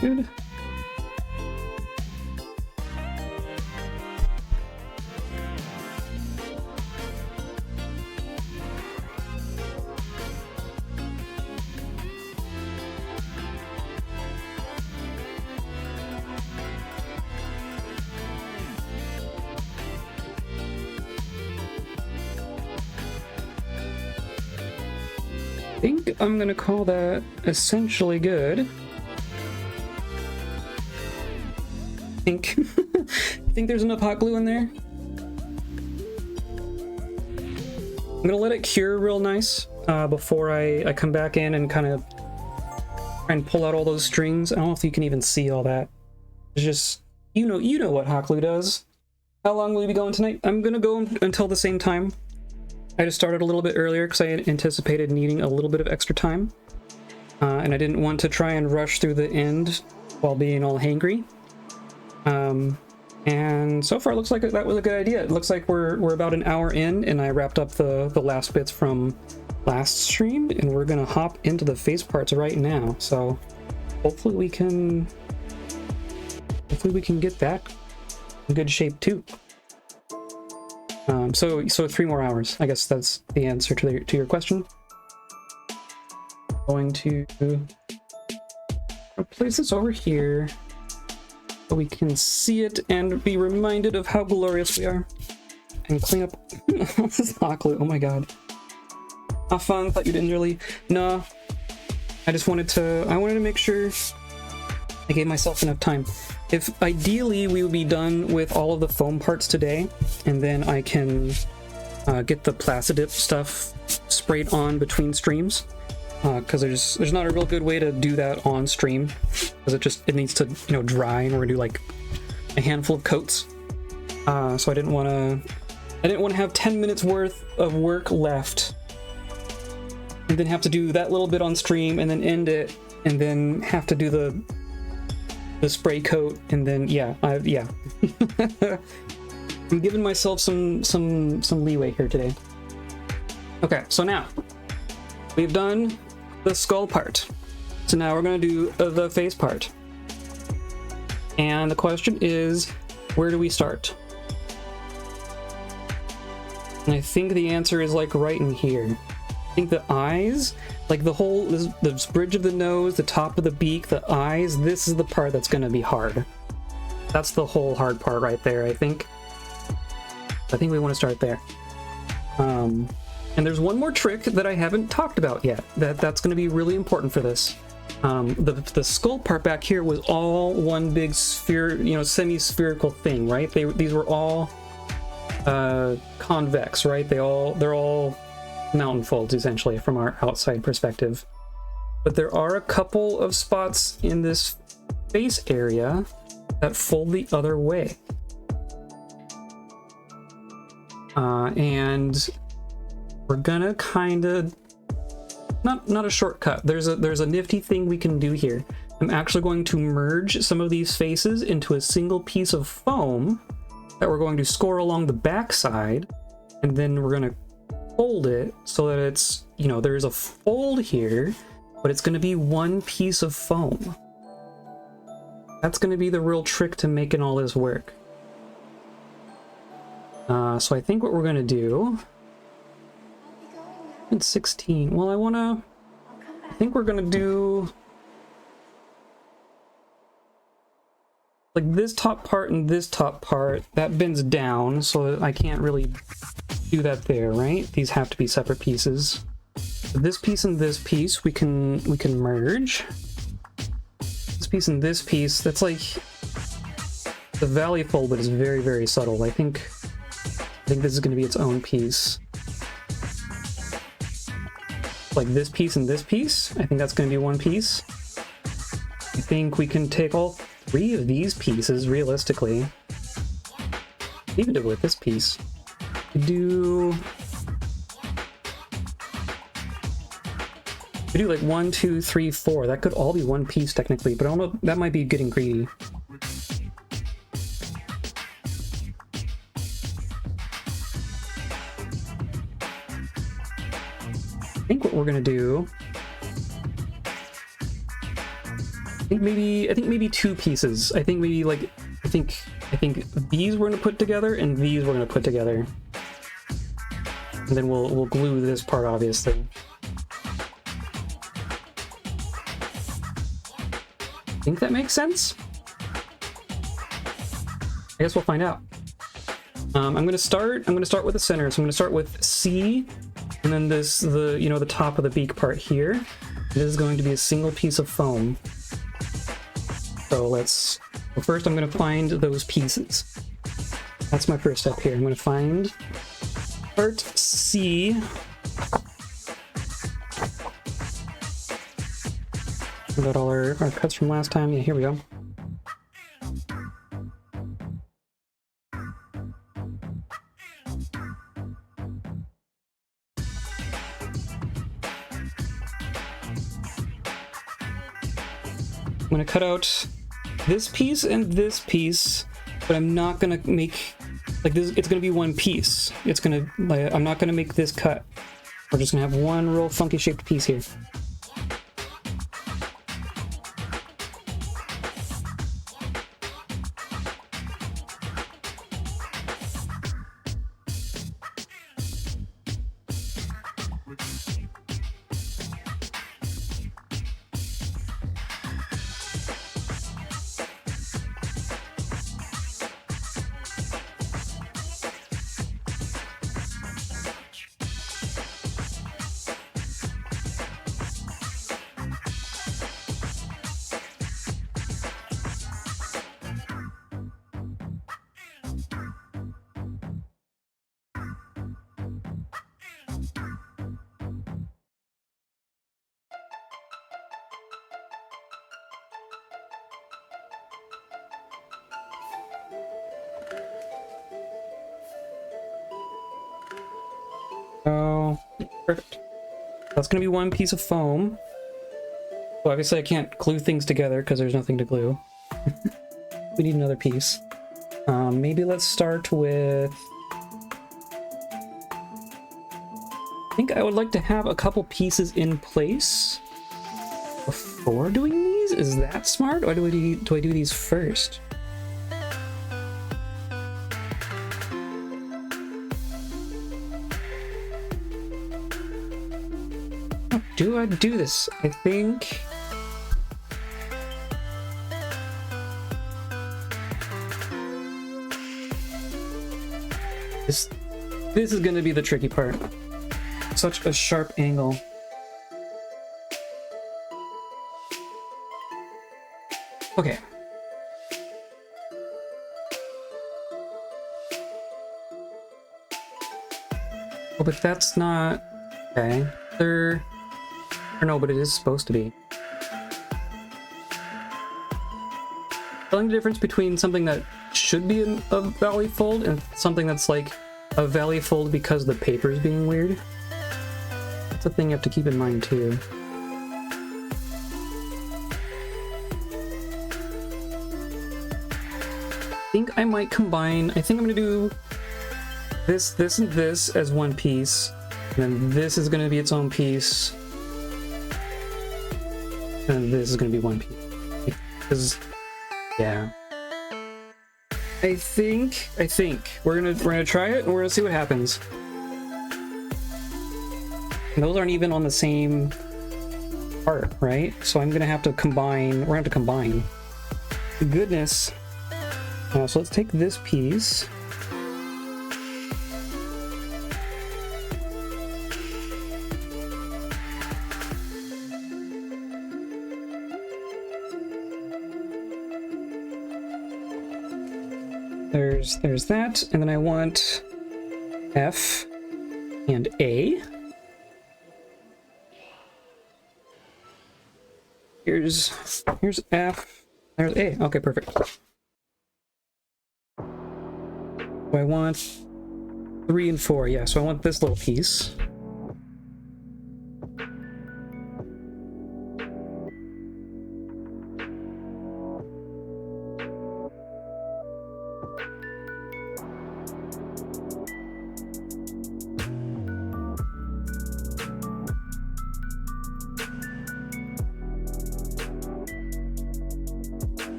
Good. I think I'm gonna call that essentially good. Think think there's enough hot glue in there. I'm gonna let it cure real nice before I come back in and kind of try and pull out all those strings. I don't know if you can even see all that. It's just, you know what hot glue does. How long will we be going tonight? I'm gonna go until the same time. I just started a little bit earlier because I had anticipated needing a little bit of extra time. And I didn't want to try and rush through the end while being all hangry. And so far it looks like that was a good idea. It looks like we're about an hour in, and I wrapped up the last bits from last stream, and we're gonna hop into the face parts right now. So hopefully we can get that in good shape too. So 3 more hours. I guess that's the answer to your question. Going to place this over here so we can see it and be reminded of how glorious we are. And clean up all this hot glue. Oh my god. Have fun. Thought you didn't really. No. I just wanted to make sure I gave myself enough time. If ideally we would be done with all of the foam parts today, and then I can get the Plasti-Dip stuff sprayed on between streams, because there's not a real good way to do that on stream, because it needs to dry, and we're gonna do like a handful of coats. So I didn't want to have 10 minutes worth of work left, and then have to do that little bit on stream, and then end it, and then have to do the spray coat, and then yeah. I'm giving myself some leeway here today. Okay, so now we've done the skull part. So now we're going to do the face part. And the question is, where do we start? And I think the answer is like right in here. I think the eyes, like the bridge of the nose, the top of the beak, the eyes, this is the part that's going to be hard. That's the whole hard part right there, I think. I think we want to start there. And there's one more trick that I haven't talked about yet. That's going to be really important for this. The skull part back here was all one big sphere, semi-spherical thing, right? These were all convex, right? They're all mountain folds essentially from our outside perspective. But there are a couple of spots in this face area that fold the other way. And we're gonna kind of not a shortcut. There's a nifty thing we can do here. I'm actually going to merge some of these faces into a single piece of foam that we're going to score along the back side, and then we're gonna fold it so that it's, there's a fold here, but it's going to be one piece of foam. That's going to be the real trick to making all this work. So I think what we're going to do, it's 16. Well, I think we're going to do like this top part and this top part. That bends down, so I can't really do that there, right? These have to be separate pieces. This piece and this piece we can merge. This piece and this piece, that's like the valley fold, but it's very, very subtle. I think this is going to be its own piece. Like this piece and this piece, I think that's going to be one piece. I think we can take all three of these pieces realistically. Even do it with this piece. We do like 1, 2, 3, 4. That could all be one piece technically, but I don't know, that might be getting greedy. I think what we're gonna do, I think maybe two pieces. I think maybe like I think these we're gonna put together and these we're gonna put together. And then we'll glue this part, obviously. I think that makes sense. I guess we'll find out. I'm gonna start with the center. So I'm gonna start with C, and then the top of the beak part here. This is going to be a single piece of foam. So well, first I'm gonna find those pieces. That's my first step here. I'm gonna find part C. We got all our cuts from last time. Yeah, here we go. I'm gonna cut out this piece and this piece, but I'm not gonna make like this. It's gonna be one piece. It's gonna like, I'm not gonna make this cut. We're just gonna have one real funky shaped piece here. Oh, perfect. That's gonna be one piece of foam. Well, obviously I can't glue things together because there's nothing to glue. We need another piece. Maybe let's start with... I think I would like to have a couple pieces in place before doing these? Is that smart? Or do I do these first? Do I do this? I think... This is gonna be the tricky part. Such a sharp angle. Okay. Oh, but that's not... Okay. Or no, but it is supposed to be. Telling the difference between something that should be a valley fold and something that's like a valley fold because the paper is being weird. That's a thing you have to keep in mind too. I think I might combine, I think I'm gonna do this, this, and this as one piece, and then this is gonna be its own piece, and this is gonna be one piece. Because, yeah. I think we're gonna try it and we're gonna see what happens. And those aren't even on the same part, right? So I'm gonna have to combine. We're gonna have to combine. Goodness. So let's take this piece. there's that, and then I want F and A. Here's F, there's A. Okay, perfect. So I want 3 and 4, yeah, so I want this little piece.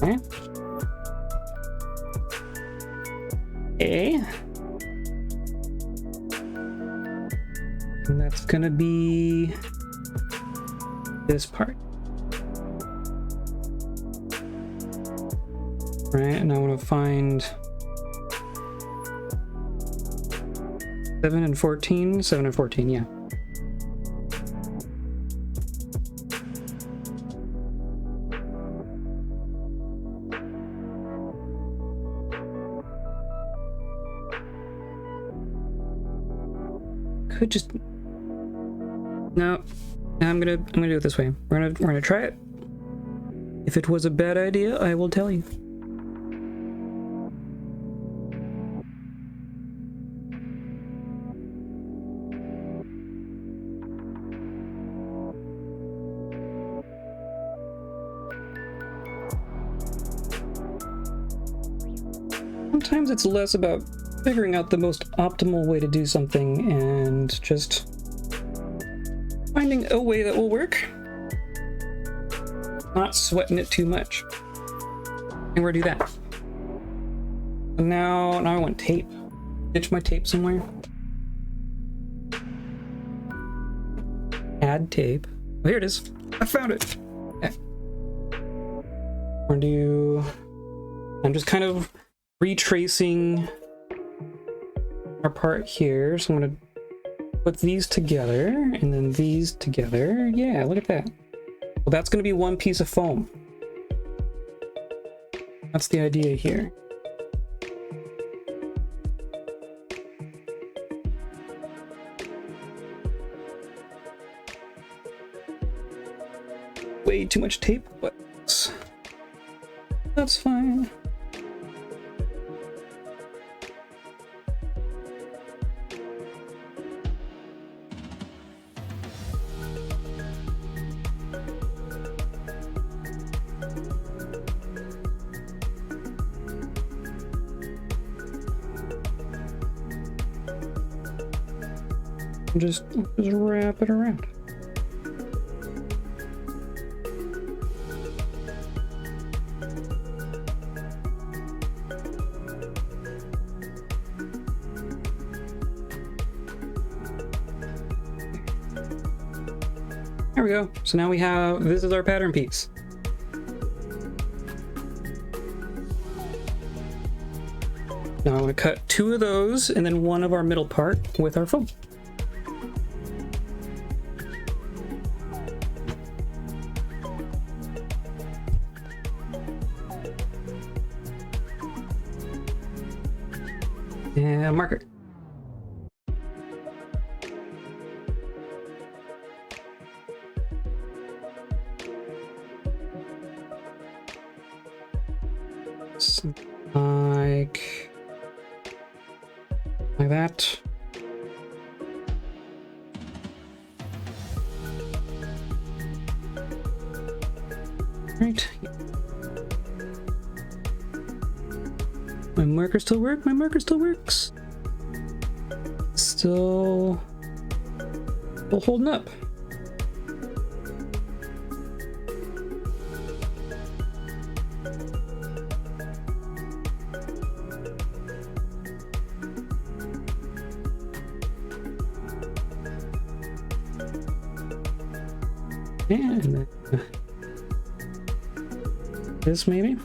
Okay. A. And that's gonna be this part. Right, and I want to find 7 and 14. 7 and 14, yeah. Could just no. I'm gonna do it this way. We're gonna try it. If it was a bad idea, I will tell you. Sometimes it's less about figuring out the most optimal way to do something and just finding a way that will work. Not sweating it too much. And we're gonna do that. Now I want tape. Ditch my tape somewhere. Add tape. Oh, here it is. I found it. Okay. I'm just kind of retracing our part here, so I'm gonna put these together and then these together. Yeah, look at that. Well, that's gonna be one piece of foam. That's the idea here. Way too much tape, but that's fine. Just wrap it around. There we go. So now we have, this is our pattern piece. Now I'm going to cut 2 of those and then 1 of our middle part with our foam. And marker. Like that. Right. My marker still works? My marker still works. Still holding up. And this maybe.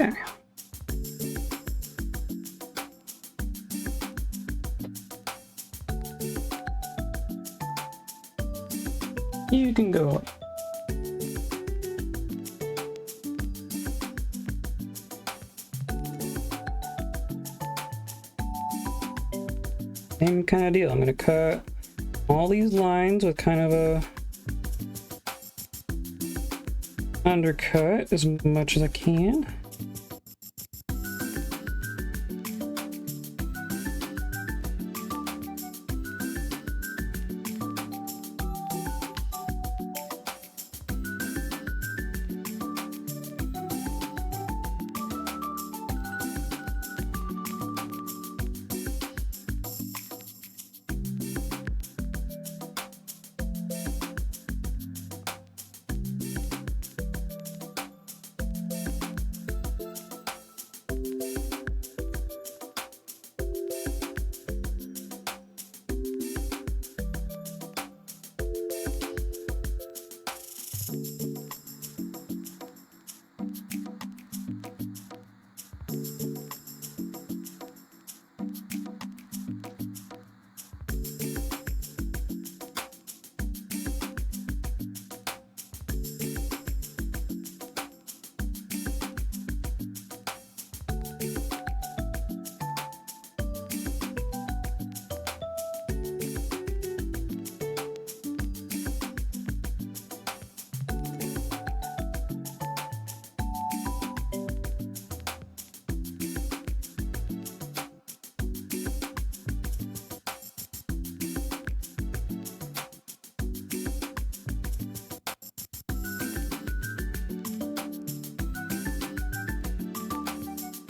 Okay. You can go. Same kind of deal. I'm gonna cut all these lines with kind of a undercut as much as I can.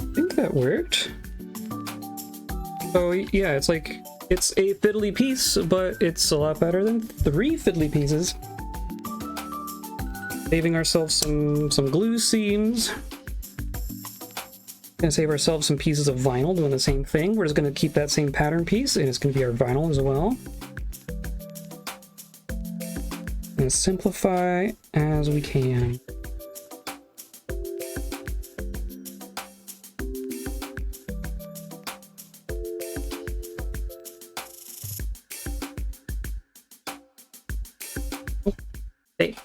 I think that worked. So yeah, it's like, it's a fiddly piece, but it's a lot better than 3 fiddly pieces. Saving ourselves some glue seams. Gonna save ourselves some pieces of vinyl doing the same thing. We're just gonna keep that same pattern piece, and it's gonna be our vinyl as well. Gonna simplify as we can. Hey.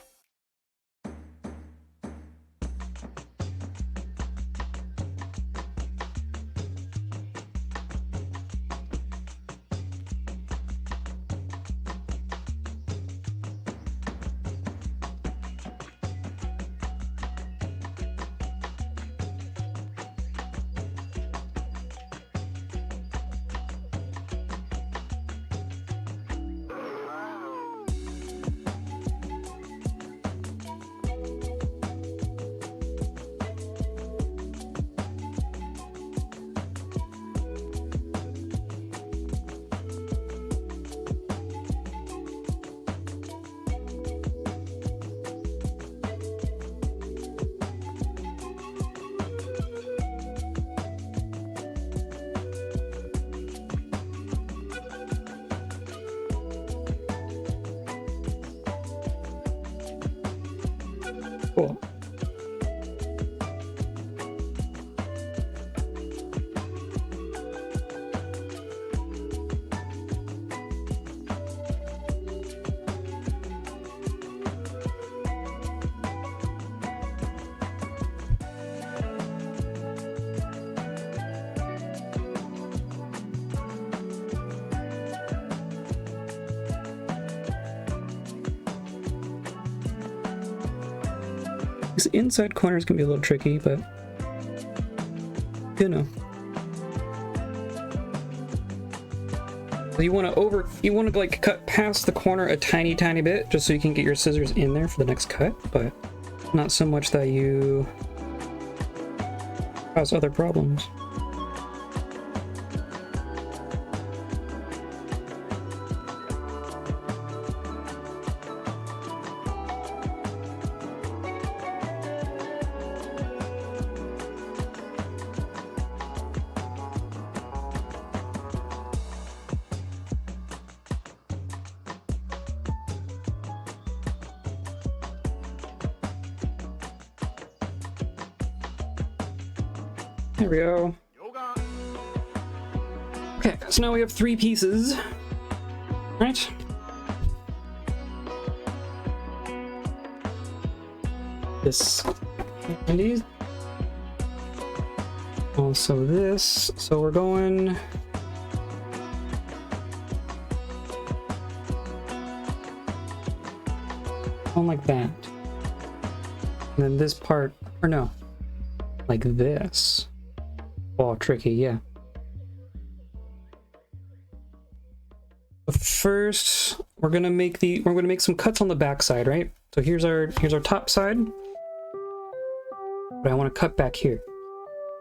Cool. These inside corners can be a little tricky, but you know. You want to like cut past the corner a tiny bit just so you can get your scissors in there for the next cut, but not so much that you cause other problems. There we go. Okay, so now we have 3 pieces. Right? This candy. Also this. So we're going on like that. And then this part, or no, like this. Oh, tricky, yeah. But first, we're gonna make some cuts on the back side, right? So here's our top side. But I want to cut back here.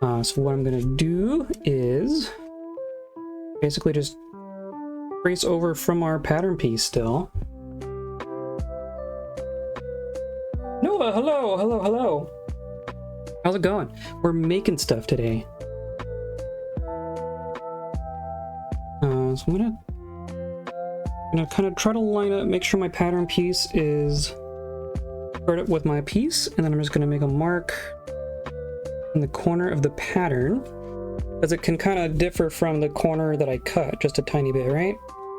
So what I'm gonna do is basically just trace over from our pattern piece still. Noah, hello. How's it going? We're making stuff today. So I'm gonna kind of try to line up, make sure my pattern piece is start it with my piece, and then I'm just gonna make a mark in the corner of the pattern, because it can kind of differ from the corner that I cut just a tiny bit, right?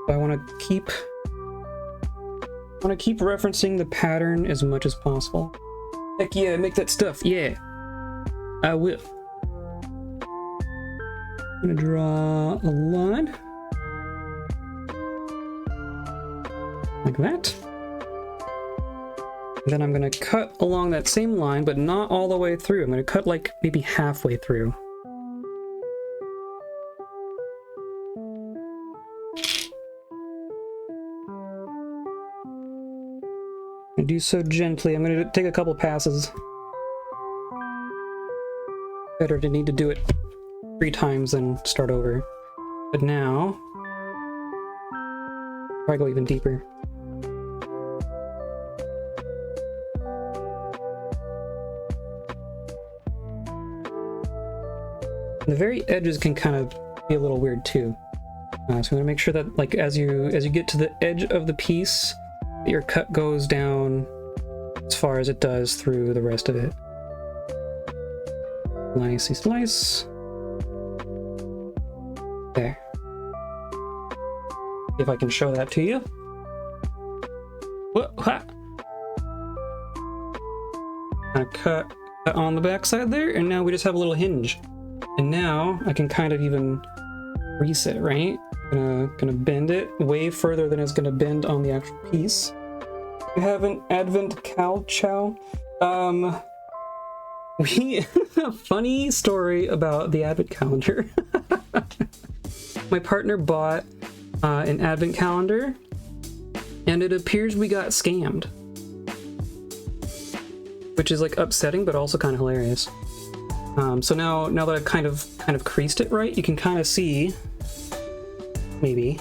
So I want to keep referencing the pattern as much as possible. Heck yeah, make that stuff. Yeah, I will. I'm gonna draw a line like that. And then I'm gonna cut along that same line, but not all the way through. I'm gonna cut like maybe halfway through. I do so gently. I'm gonna take a couple passes. Better to need to do it 3 times than start over. But now, probably go even deeper. The very edges can kind of be a little weird too. So I'm gonna make sure that, like, as you get to the edge of the piece, your cut goes down as far as it does through the rest of it. Slicey slice. There. If I can show that to you. Whoa, ha! Gonna cut on the back side there, and now we just have a little hinge. And now I can kind of even reset, right? Gonna bend it way further than it's gonna bend on the actual piece. We have an advent cow chow. A funny story about the advent calendar. My partner bought an advent calendar, and it appears we got scammed, which is like upsetting, but also kind of hilarious. So now that I've kind of creased it right, you can kind of see, maybe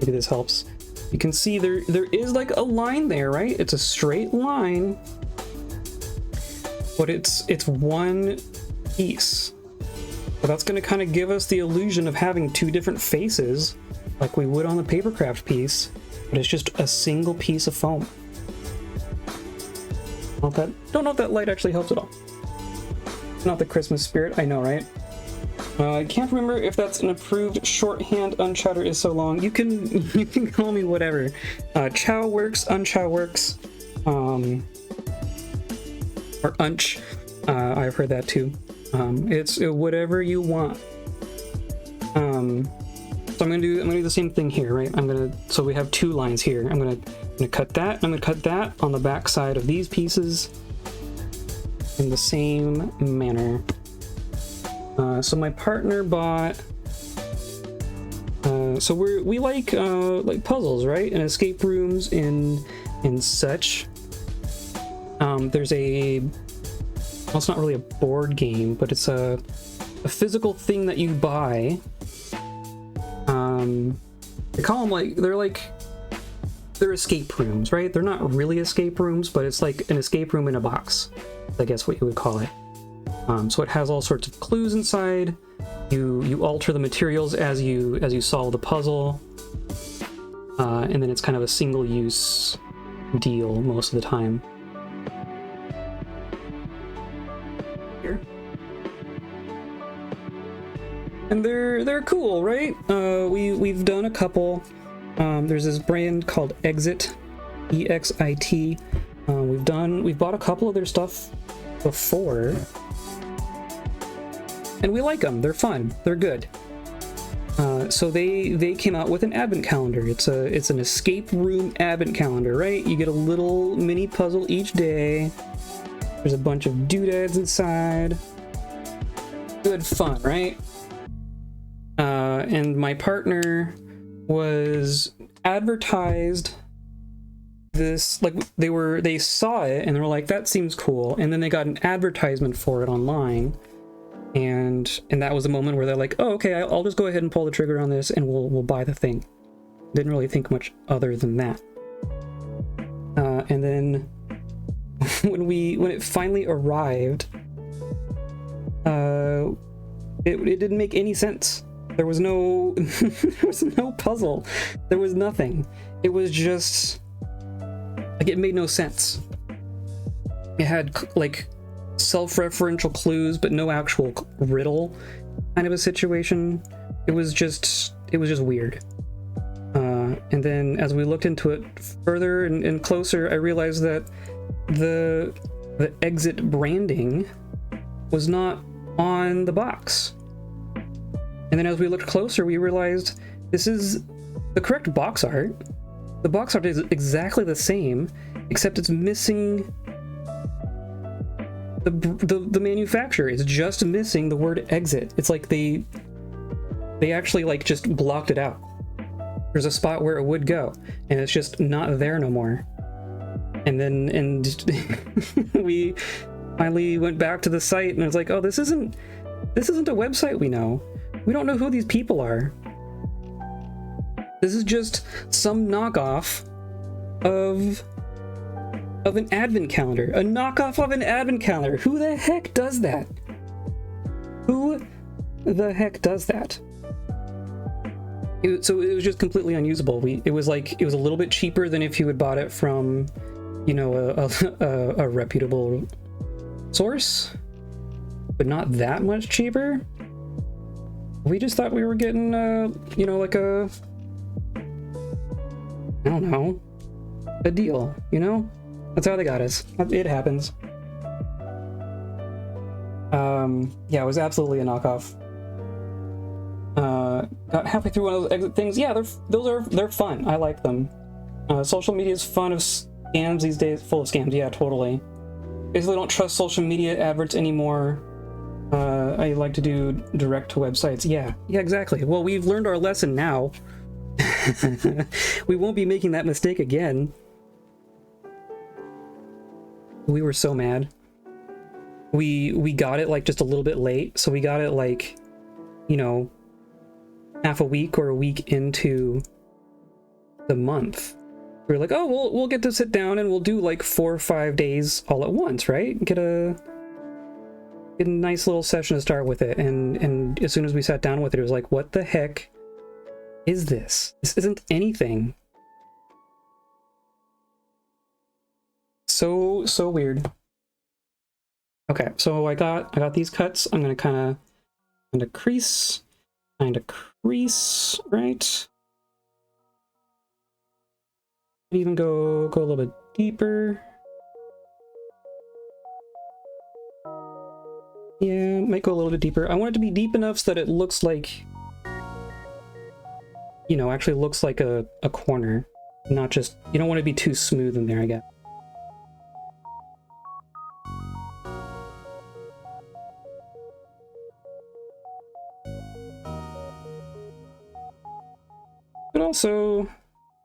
this helps. You can see there is like a line there, right? It's a straight line, but it's one piece. So that's going to kind of give us the illusion of having 2 different faces, like we would on the papercraft piece, but it's just a single piece of foam. Don't know if that light actually helps at all. Not the Christmas spirit, I know, right? I can't remember if that's an approved shorthand. Unchowder is so long. You can call me whatever. Chow works, unchow works, or unch. I've heard that too. It's whatever you want. So I'm gonna do the same thing here, right? So we have 2 lines here. I'm gonna cut that. I'm gonna cut that on the back side of these pieces in the same manner. So my partner bought. So we like puzzles, right? And escape rooms and such. There's well, it's not really a board game, but it's a physical thing that you buy. They call them they're escape rooms, right? They're not really escape rooms, but it's like an escape room in a box, I guess what you would call it. So it has all sorts of clues inside. You alter the materials as you solve the puzzle, and then it's kind of a single-use deal most of the time. Here, And they're cool, right? We've done a couple. There's this brand called Exit, EXIT. We've bought a couple of their stuff before, and we like them. They're fun. They're good. So they came out with an advent calendar. It's an escape room advent calendar, right? You get a little mini puzzle each day. There's a bunch of doodads inside. Good fun, right? And my partner was advertised this, like, they saw it and they were like, that seems cool, and then they got an advertisement for it online, and that was the moment where they're like, oh, okay, I'll just go ahead and pull the trigger on this and we'll buy the thing. Didn't really think much other than that. And then when it finally arrived, it didn't make any sense. There was no puzzle. There was nothing. It was just like, it made no sense. It had like self-referential clues, but no actual riddle kind of a situation. It was just weird. And then as we looked into it further and closer, I realized that the Exit branding was not on the box. And then as we looked closer, we realized this is the correct box art. The box art is exactly the same, except it's missing the manufacturer. It's just missing the word exit. It's like they actually like just blocked it out. There's a spot where it would go, and it's just not there no more. And we finally went back to the site, and it's like, oh, this isn't a website we know. We don't know who these people are. This is just some knockoff of an advent calendar. A knockoff of an advent calendar. Who the heck does that? Who the heck does that? So it was just completely unusable. It was a little bit cheaper than if you had bought it from, you know, a reputable source, but not that much cheaper. We just thought we were getting, you know, like I don't know, a deal, you know? That's how they got us. It happens. Yeah, it was absolutely a knockoff. Got halfway through one of those exit things. Yeah, they're fun. I like them. Social media is fun of scams these days, full of scams. Yeah, totally. Basically, don't trust social media adverts anymore. I like to do direct to websites. Yeah, exactly. Well, we've learned our lesson now. We won't be making that mistake again. We were so mad. We got it like just a little bit late, so we got it like, you know, half a week or a week into the month. We were like, oh, we'll get to sit down and we'll do like 4 or 5 days all at once, right? Get a nice little session to start with it. And as soon as we sat down with it, it was like, what the heck is this? This isn't anything. So weird. Okay, so I got these cuts. I'm gonna kind of crease, right? Even go a little bit deeper. Yeah, might go a little bit deeper. I want it to be deep enough so that it looks like, you know, actually looks like a corner, not just, you don't want it to be too smooth in there, I guess. But also,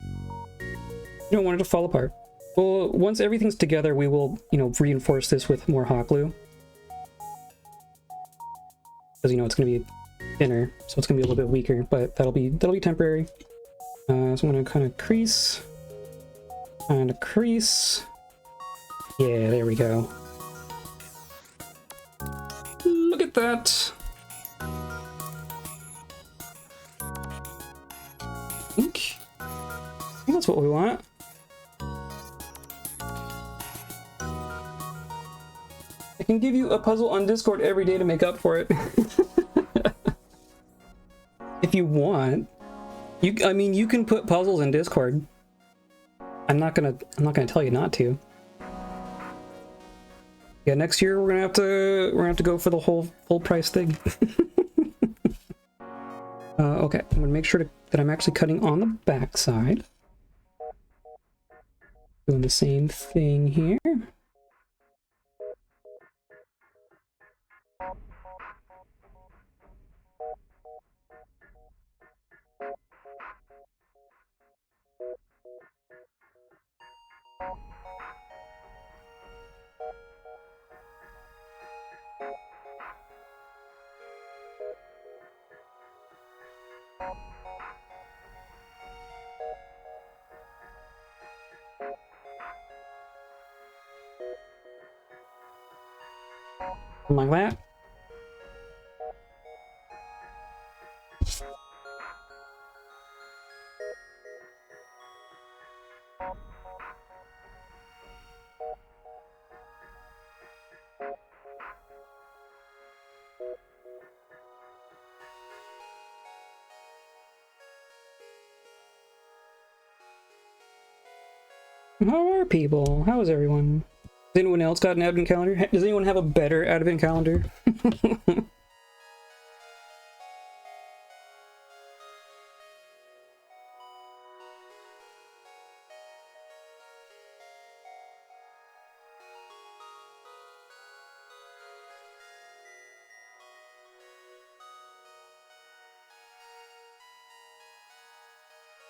you don't want it to fall apart. Well, once everything's together, we will, you know, reinforce this with more hot glue. Because, you know, it's going to be thinner, so it's going to be a little bit weaker, but that'll be temporary. So I'm going to kind of crease. Yeah, there we go. Look at that. I think that's what we want. I can give you a puzzle on Discord every day to make up for it. If you want, I mean, you can put puzzles in Discord. I'm not gonna tell you not to. Yeah, next year we're gonna have to go for the whole full price thing. Okay, I'm gonna make sure that I'm actually cutting on the back side. Doing the same thing here. Like that. How are people? How is everyone? Has anyone else got an advent calendar? Does anyone have a better advent calendar?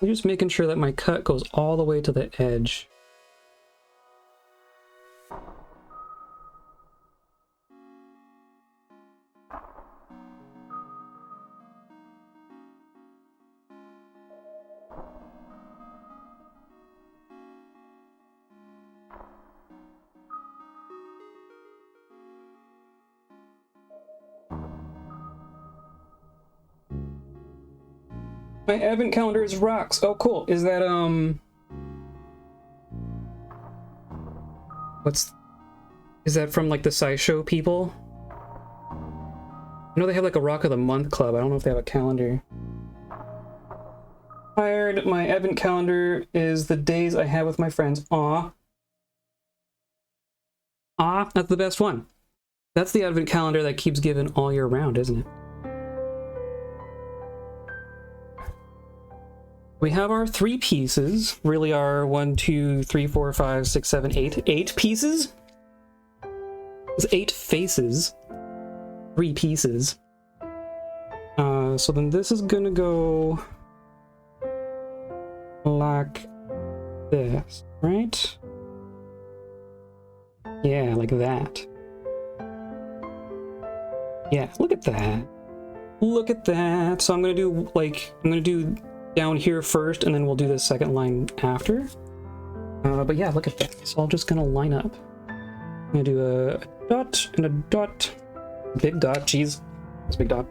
I'm just making sure that my cut goes all the way to the edge. My advent calendar is rocks. Oh, cool. Is that, is that from, like, the SciShow people? I know they have, like, a Rock of the Month club. I don't know if they have a calendar. Hired. My advent calendar is the days I have with my friends. Aw. Aw, that's the best one. That's the advent calendar that keeps giving all year round, isn't it? We have our 3 pieces, really our 1, 2, 3, 4, 5, 6, 7, 8. 8 pieces? It's 8 faces. 3 pieces. So then this is gonna go like this, right? Yeah, like that. Yeah, look at that. Look at that. So I'm gonna do down here first, and then we'll do the second line after. But yeah, look at that. It's all just gonna line up. I'm gonna do a dot and a dot. Big dot, jeez. That's a big dot.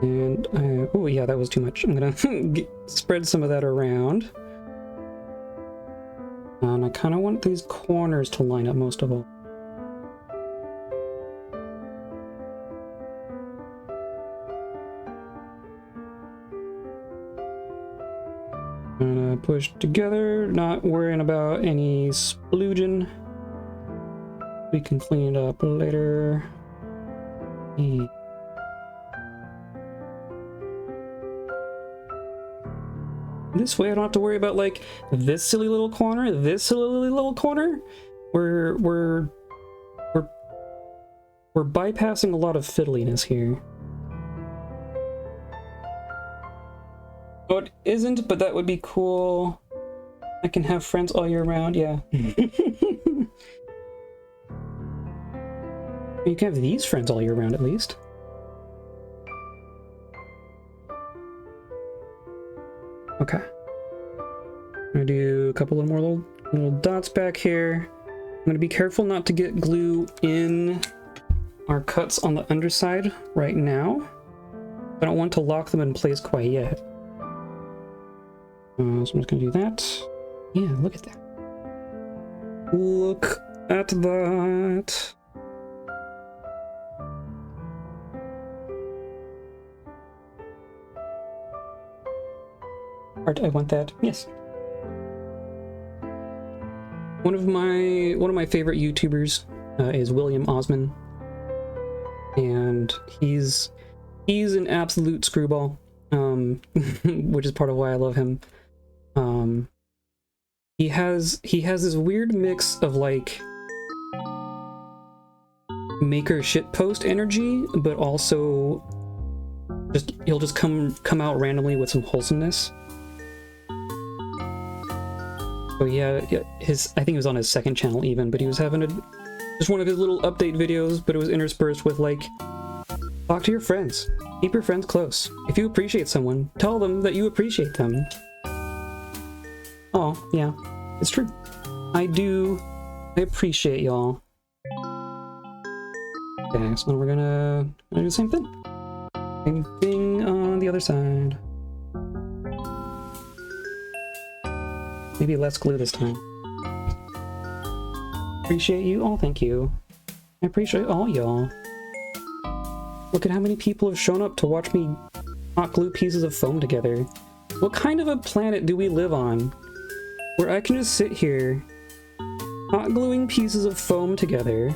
And, oh yeah, that was too much. I'm gonna spread some of that around. And I kind of want these corners to line up most of all. Push together, not worrying about any splooging. We can clean it up later. Yeah. This way I don't have to worry about like this silly little corner, this silly little corner. We're bypassing a lot of fiddliness here. Oh, it isn't, but that would be cool. I can have friends all year round, yeah. You can have these friends all year round, at least. Okay. I'm gonna do a couple of more little dots back here. I'm gonna be careful not to get glue in our cuts on the underside right now. I don't want to lock them in place quite yet. So I'm just gonna do that. Yeah, look at that. Look at that. Art, I want that. Yes. One of my favorite YouTubers is William Osman, and he's an absolute screwball, which is part of why I love him. He has this weird mix of like maker shitpost energy, but also he'll just come out randomly with some wholesomeness. So yeah, I think it was on his second channel even, but he was having just one of his little update videos, but it was interspersed with like, talk to your friends, keep your friends close. If you appreciate someone, tell them that you appreciate them. Oh yeah, it's true. I appreciate y'all. Okay, so then we're gonna do the same thing. Same thing on the other side. Maybe less glue this time. Appreciate you. Oh, thank you. I appreciate all y'all. Look at how many people have shown up to watch me hot glue pieces of foam together. What kind of a planet do we live on where I can just sit here hot gluing pieces of foam together,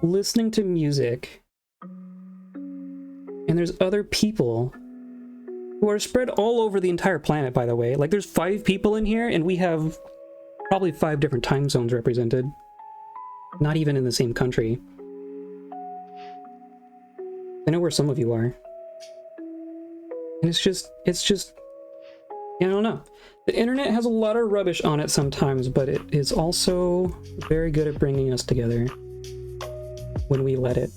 listening to music, and there's other people who are spread all over the entire planet, by the way. Like, there's 5 people in here, and we have probably 5 different time zones represented. Not even in the same country. I know where some of you are. And it's just, I don't know. The internet has a lot of rubbish on it sometimes, but it is also very good at bringing us together when we let it.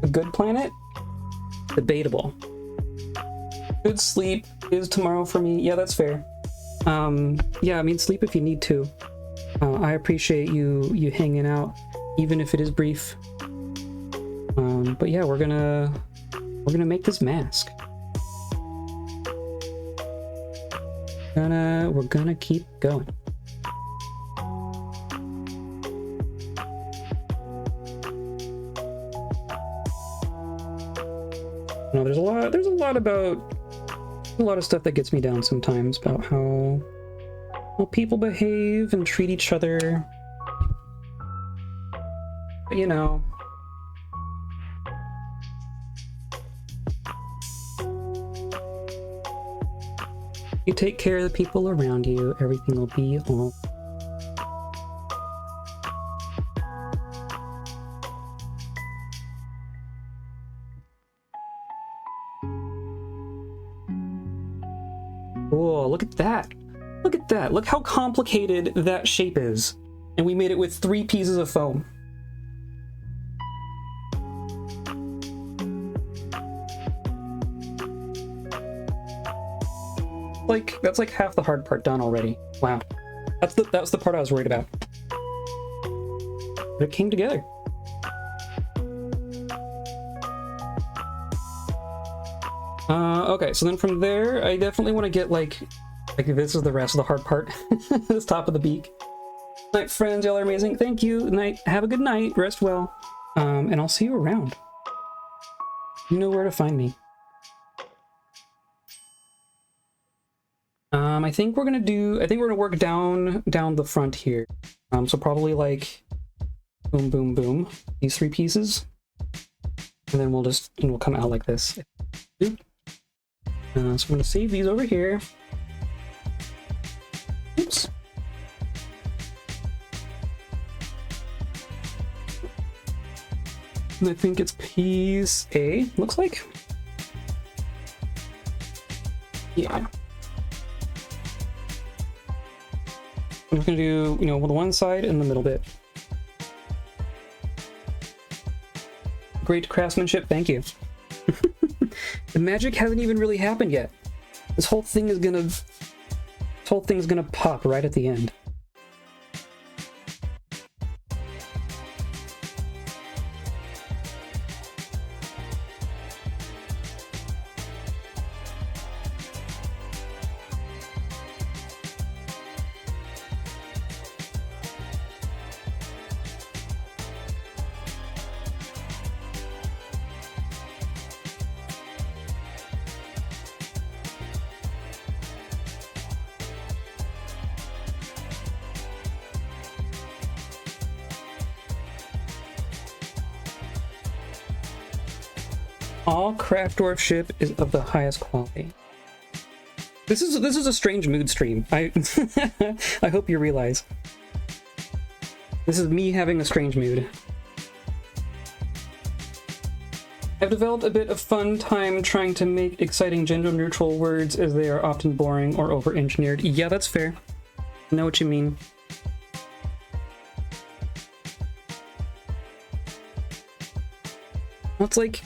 A good planet? Debatable. Good sleep is tomorrow for me. Yeah, that's fair. Yeah, I mean, sleep if you need to. I appreciate you hanging out, even if it is brief. But yeah, we're gonna make this mask. We're gonna keep going. No, there's a lot of stuff that gets me down sometimes about how people behave and treat each other. But you know, you take care of the people around you, everything will be all. Whoa, look at that. Look at that. Look how complicated that shape is. And we made it with 3 pieces of foam. That's like half the hard part done already. Wow. That's the part I was worried about. But it came together. Okay, so then from there, I definitely want to get like this is the rest of the hard part. This top of the beak. Night, friends, y'all are amazing. Thank you. Night. Have a good night. Rest well. And I'll see you around. You know where to find me. I think we're gonna work down the front here. So probably like boom, boom, boom. These 3 pieces, and then we'll come out like this. So I'm gonna save these over here. Oops. And I think it's piece A, looks like. Yeah. I'm just gonna do, the one side and the middle bit. Great craftsmanship, thank you. The magic hasn't even really happened yet. This whole thing is gonna pop right at the end. All craft dwarfship is of the highest quality. This is a strange mood stream. I I hope you realize. This is me having a strange mood. I've developed a bit of fun time trying to make exciting gender-neutral words as they are often boring or over-engineered. Yeah, that's fair. I know what you mean. Well, it's like...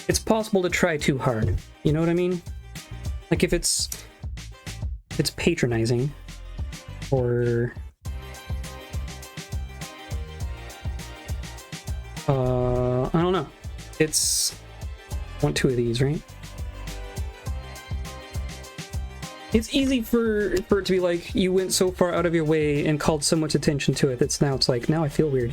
it's possible to try too hard. You know what I mean? Like if it's patronizing or I don't know. It's I want two of these, right? It's easy for it to be like you went so far out of your way and called so much attention to it that's now it's like now I feel weird.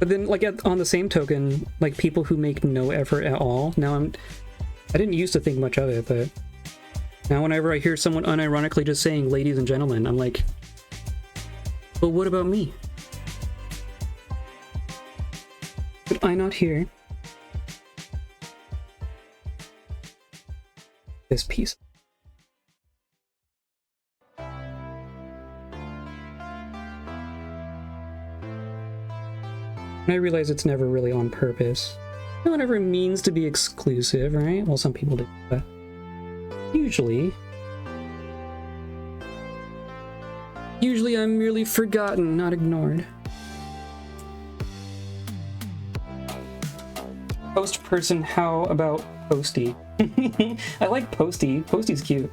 But then, like, on the same token, like, people who make no effort at all, now I didn't used to think much of it, but now whenever I hear someone unironically just saying, ladies and gentlemen, I'm like, well, what about me? Could I not hear this piece? And I realize it's never really on purpose. No one ever means to be exclusive, right? Well, some people do, but usually I'm merely forgotten, not ignored. Post person, how about Posty? I like Posty. Posty's cute.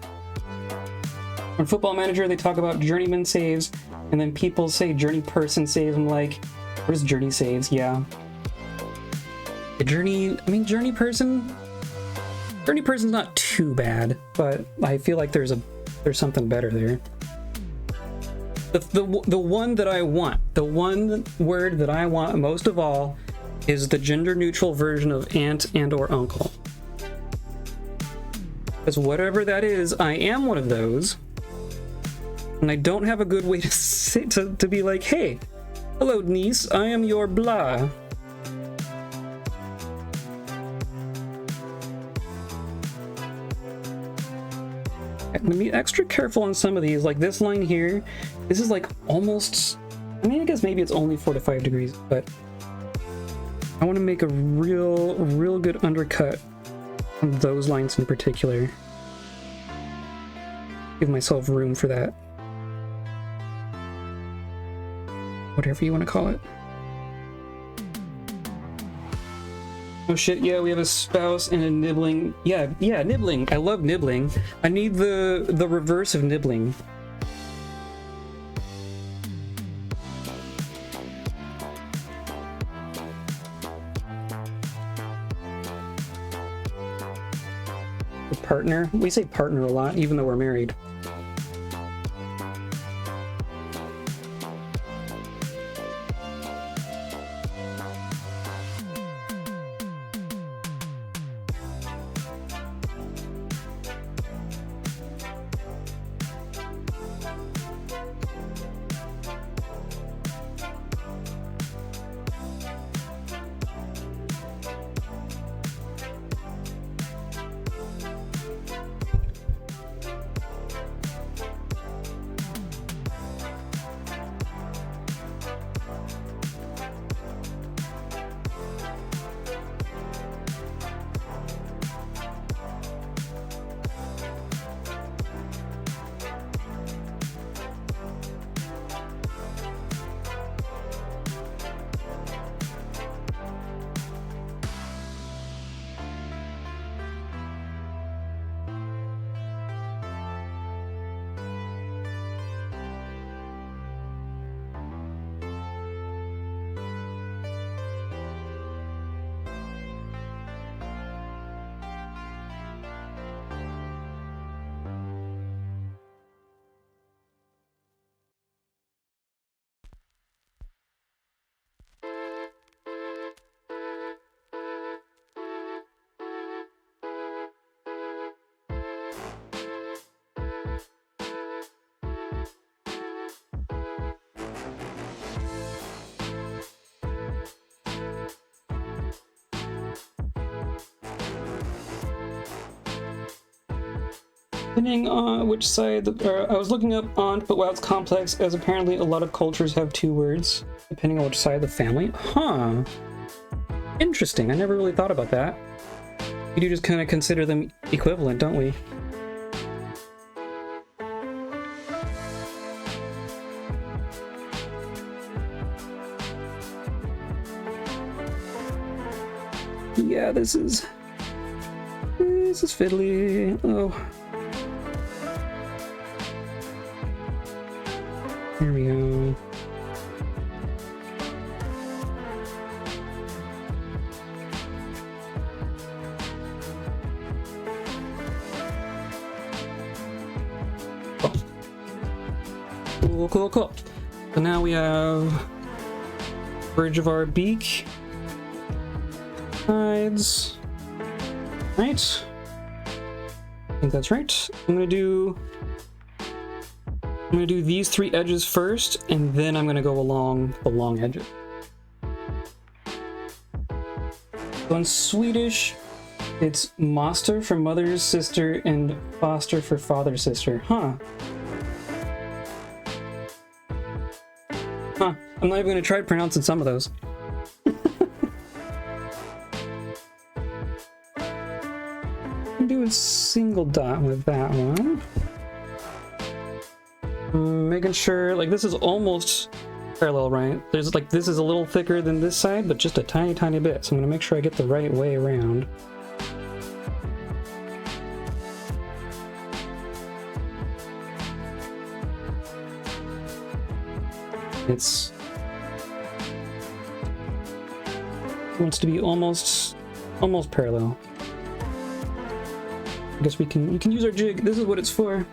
On Football Manager, they talk about journeyman saves, and then people say journey person saves. I'm like, where's journey saves? Yeah. Journey person's not too bad, but I feel like there's something better there. The one that I want, the one word that I want most of all is the gender neutral version of aunt and or uncle. Because whatever that is, I am one of those, and I don't have a good way to say to be like, hey, hello niece, I am your blah. I'm gonna be extra careful on some of these, like this line here. This is like almost, I mean, I guess maybe it's only 4 to 5 degrees, but I want to make a real good undercut on those lines in particular. Give myself room for that. Whatever you want to call it. Oh shit, yeah, we have a spouse and a nibbling. Yeah, nibbling. I love nibbling. I need the reverse of nibbling. A partner? We say partner a lot, even though we're married. Depending on which side, I was looking up on, but wow, it's complex, as apparently a lot of cultures have two words, depending on which side of the family. Huh. Interesting, I never really thought about that. We do just kind of consider them equivalent, don't we? Yeah, this is fiddly. Oh. Here we go. Cool, cool, cool. So now we have bridge of our beak. Sides. Right. I think that's right. I'm gonna do these three edges first, and then I'm gonna go along the long edges. So in Swedish, it's moster for mother's sister and foster for father's sister. Huh. Huh. I'm not even gonna try pronouncing some of those. Do a single dot with that one. Making sure, like, this is almost parallel, right? There's like, this is a little thicker than this side, but just a tiny, tiny bit. So I'm gonna make sure I get the right way around. It wants to be almost parallel. I guess we can use our jig. This is what it's for.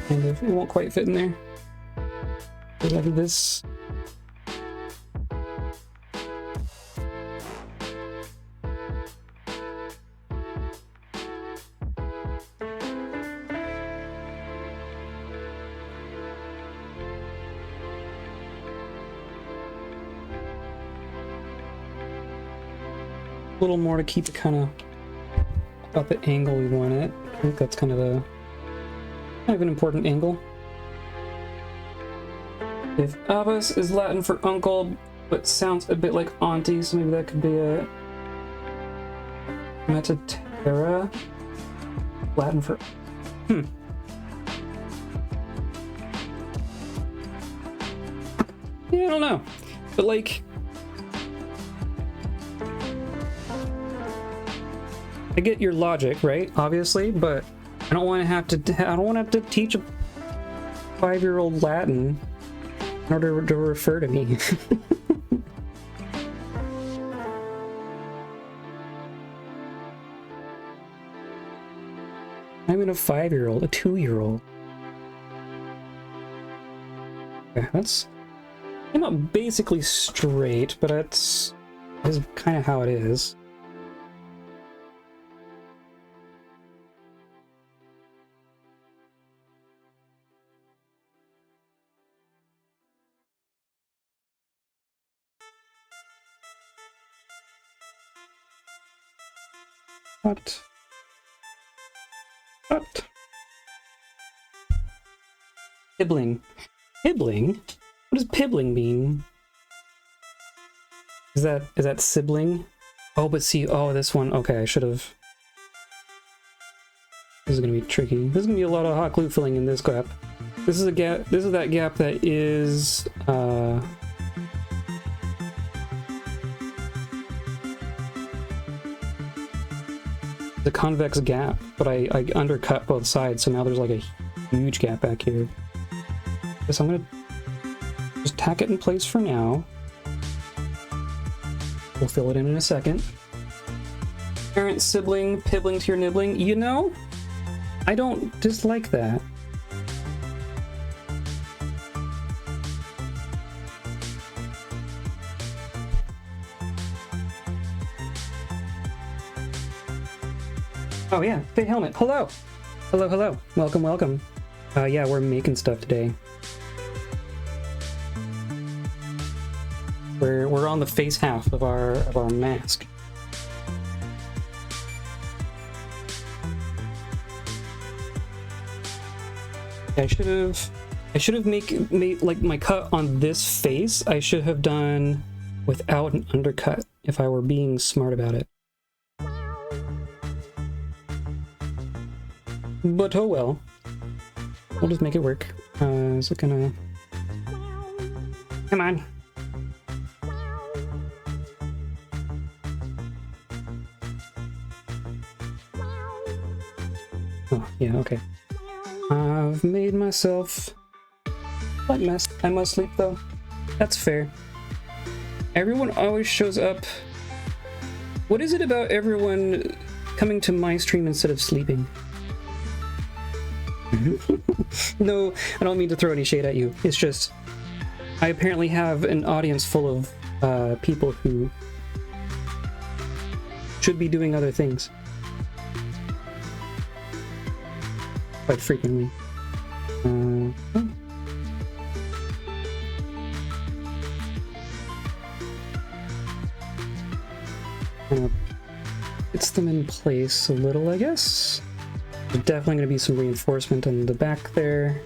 And if it won't quite fit in there. But after this. A little more to keep it kind of about the angle we want it. I think that's kind of an important angle. If Abbas is Latin for uncle, but sounds a bit like auntie, so maybe that could be a Metaterra, Latin for Yeah, I don't know, but like, I get your logic, right? Obviously, but I don't want to have to teach a 5-year-old Latin in order to refer to me. I'm in a 5-year-old, a 2-year-old. Okay, that's not basically straight, but that's kind of how it is. What? Pibbling. Pibbling? What does pibbling mean? Is that sibling? Oh, but see, oh, this one. Okay, I should have. This is gonna be tricky. This is gonna be a lot of hot glue filling in this gap. This is a gap. This is that gap that is. The convex gap, but I undercut both sides, so now there's like a huge gap back here. Guess I'm gonna just tack it in place for now. We'll fill it in a second. Parent, sibling, pibbling to your nibbling. You know, I don't dislike that. Oh yeah, Big Helmet, hello! Hello, hello, welcome, welcome. Yeah, we're making stuff today. We're on the face half of our mask. I should have made like my cut on this face. I should have done without an undercut if I were being smart about it. But oh well. We'll just make it work. Is it gonna... Come on. Oh, yeah, okay. I've made myself a slight mess. I must sleep though. That's fair. Everyone always shows up. What is it about everyone coming to my stream instead of sleeping? No, I don't mean to throw any shade at you. It's just, I apparently have an audience full of people who should be doing other things. Quite frequently. It's them in place a little, I guess. There's definitely going to be some reinforcement on the back there.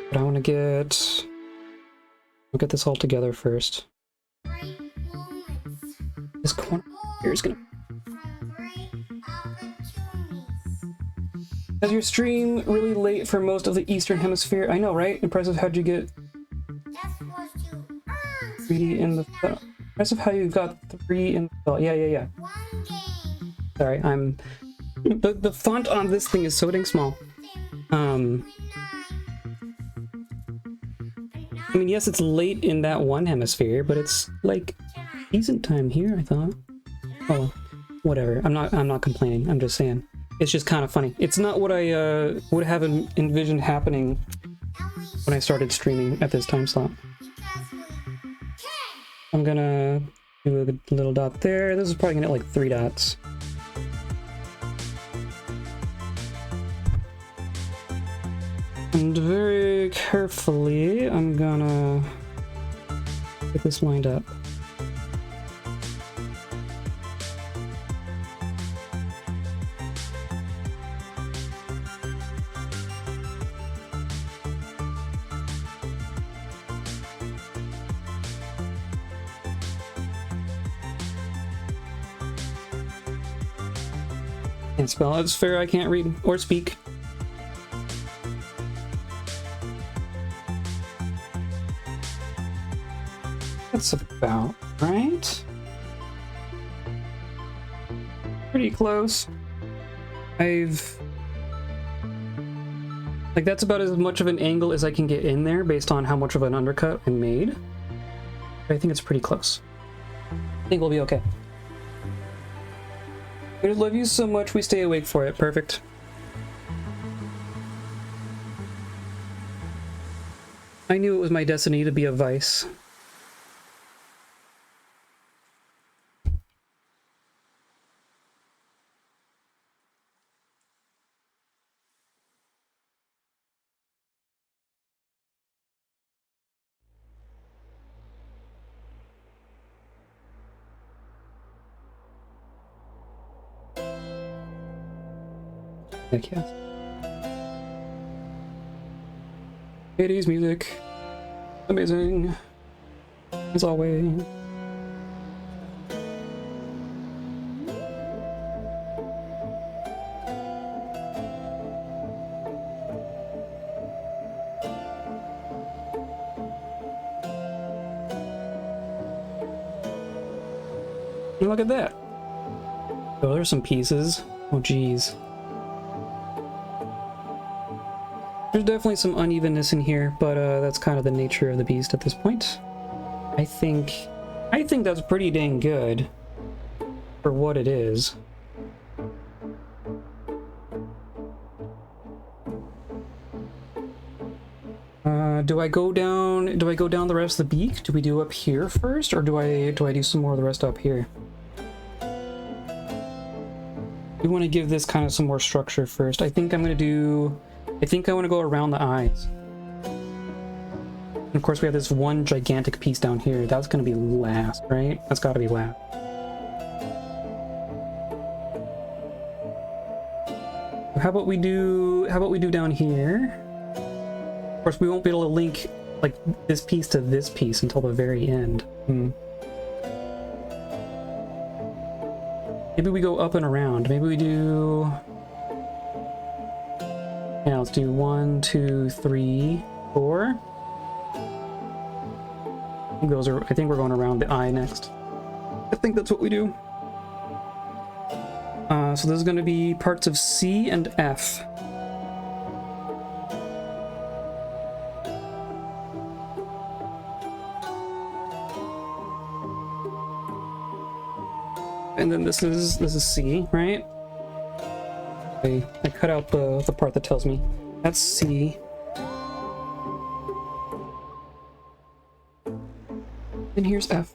But I want to I'll get this all together first. This corner here is going to... Is your stream really late for most of the Eastern Hemisphere? I know, right? Impressive. How'd you get 3 in the... Impressive how you got 3 in... Oh, yeah. Sorry, I'm... The font on this thing is so dang small. I mean, yes, it's late in that one hemisphere, but it's like decent time here, I thought. Oh, whatever. I'm not complaining. I'm just saying. It's just kind of funny. It's not what I would have envisioned happening when I started streaming at this time slot. I'm gonna do a little dot there. This is probably gonna get like 3 dots. And very carefully, I'm gonna get this lined up. Can't spell. It's fair, I can't read or speak. That's about right. Pretty close. Like, that's about as much of an angle as I can get in there based on how much of an undercut I made. But I think it's pretty close. I think we'll be okay. I love you so much, we stay awake for it. Perfect. I knew it was my destiny to be a vice. Heck yes. 80s music. Amazing. As always. Look at that. Oh, there's some pieces. Oh, geez. There's definitely some unevenness in here, but that's kind of the nature of the beast at this point. I think that's pretty dang good for what it is. Do I go down the rest of the beak? Do we do up here first, or do I do some more of the rest up here? We want to give this kind of some more structure first. I think I want to go around the eyes. And of course we have this one gigantic piece down here. That's going to be last, right? That's got to be last. How about we do down here? Of course, we won't be able to link like this piece to this piece until the very end. Maybe we go up and around. Maybe we do... Yeah, let's do 1, 2, 3, 4. I think we're going around the eye next. I think that's what we do. So this is going to be parts of C and F. And then this is C, right? I cut out the part that tells me that's C. And here's F.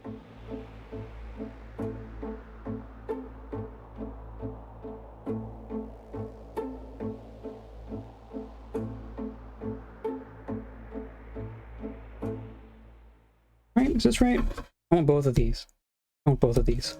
Right? Is this right? I want both of these. I want both of these.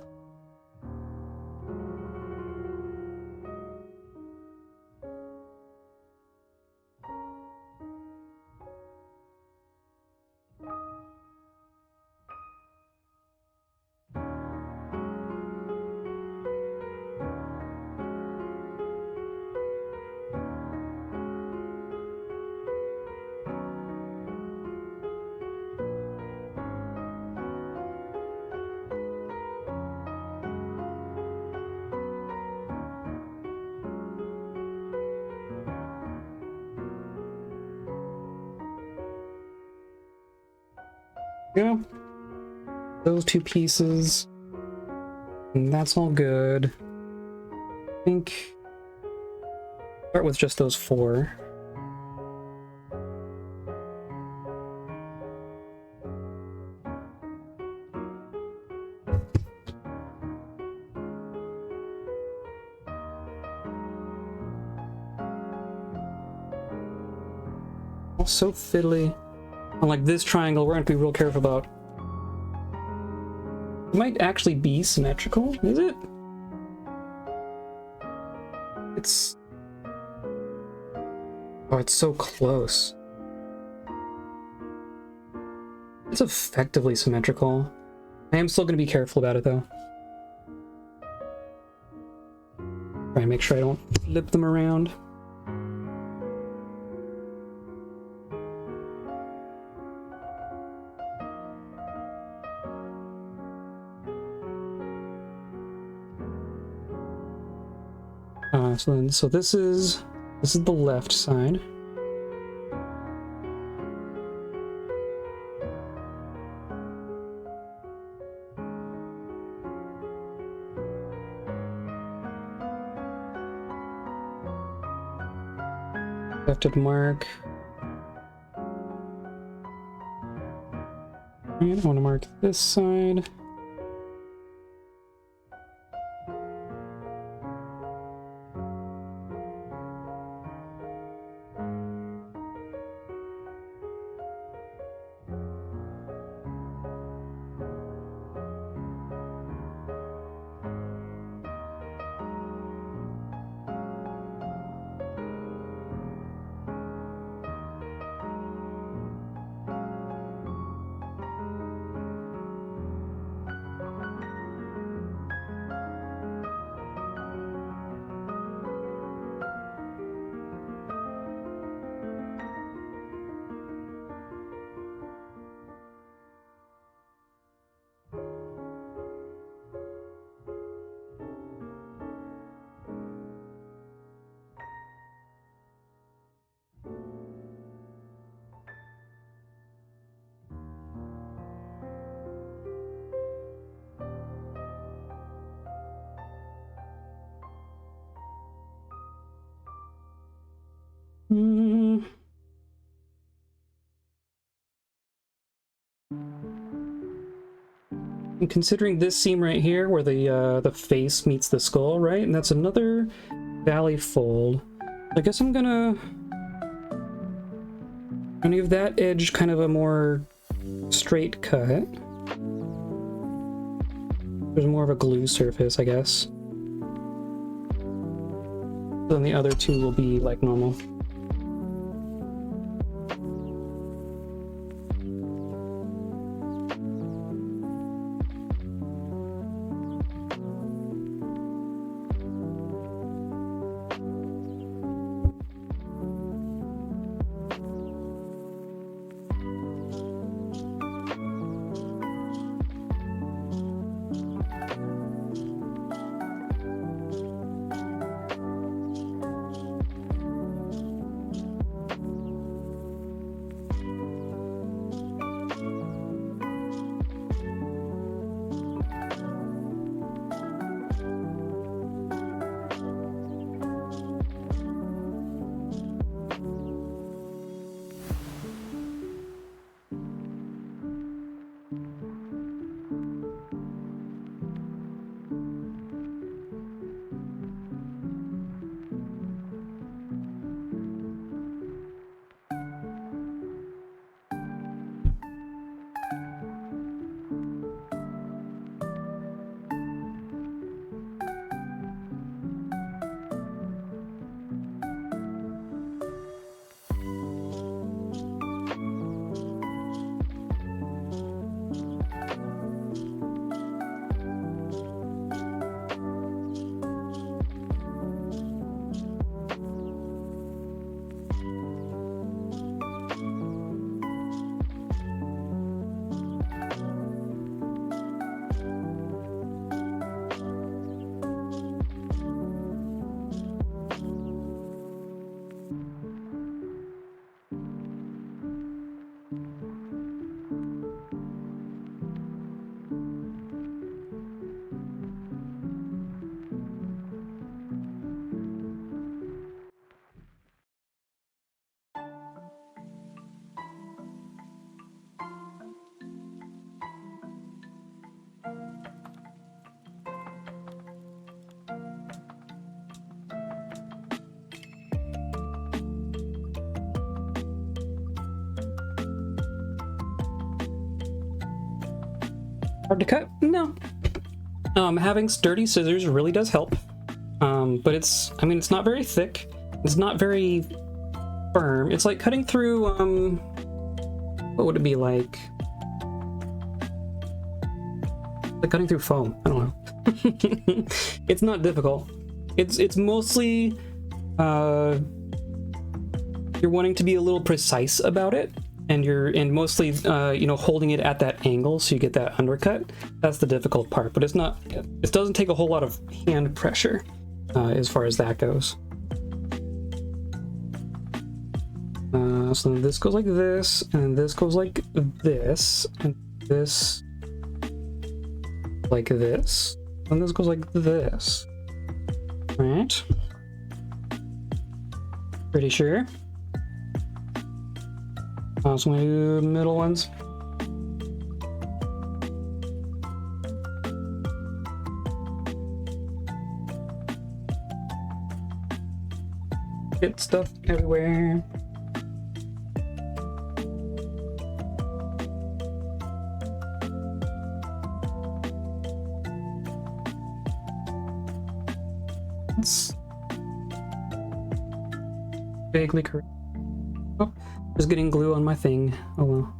Yeah, those two pieces, and that's all good. I think start with just those 4. Oh, so fiddly. Unlike this triangle, we're going to be real careful about. It might actually be symmetrical, is it? It's... Oh, it's so close. It's effectively symmetrical. I am still going to be careful about it, though. Try and make sure I don't flip them around. So this is the left side. Lefted mark. And I want to mark this side. And considering this seam right here, where the face meets the skull, right? And that's another valley fold. I guess I'm gonna give that edge kind of a more straight cut. There's more of a glue surface, I guess. Then the other two will be like normal. Hard to cut? No. Having sturdy scissors really does help. But it's, I mean, it's not very thick. It's not very firm. It's like cutting through, what would it be like? Like cutting through foam. I don't know. It's not difficult. It's mostly, you're wanting to be a little precise about it. And mostly, you know, holding it at that angle so you get that undercut. That's the difficult part, but it's not, it doesn't take a whole lot of hand pressure as far as that goes. So this goes like this, and this goes like this, and this like this, and this goes like this. All right. Pretty sure. So I'm gonna do the middle ones. Get stuff everywhere. It's vaguely correct. Oh. Just getting glue on my thing. Oh well.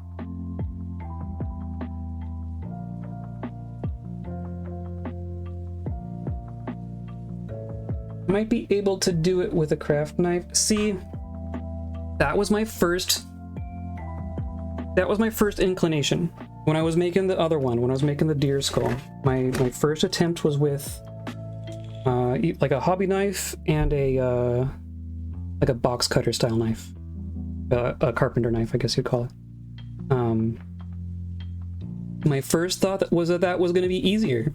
I might be able to do it with a craft knife. See, that was my first inclination when I was making the other one, when I was making the deer skull. My first attempt was with like a hobby knife and a like a box cutter style knife. A carpenter knife, I guess you'd call it. My first thought was that was going to be easier.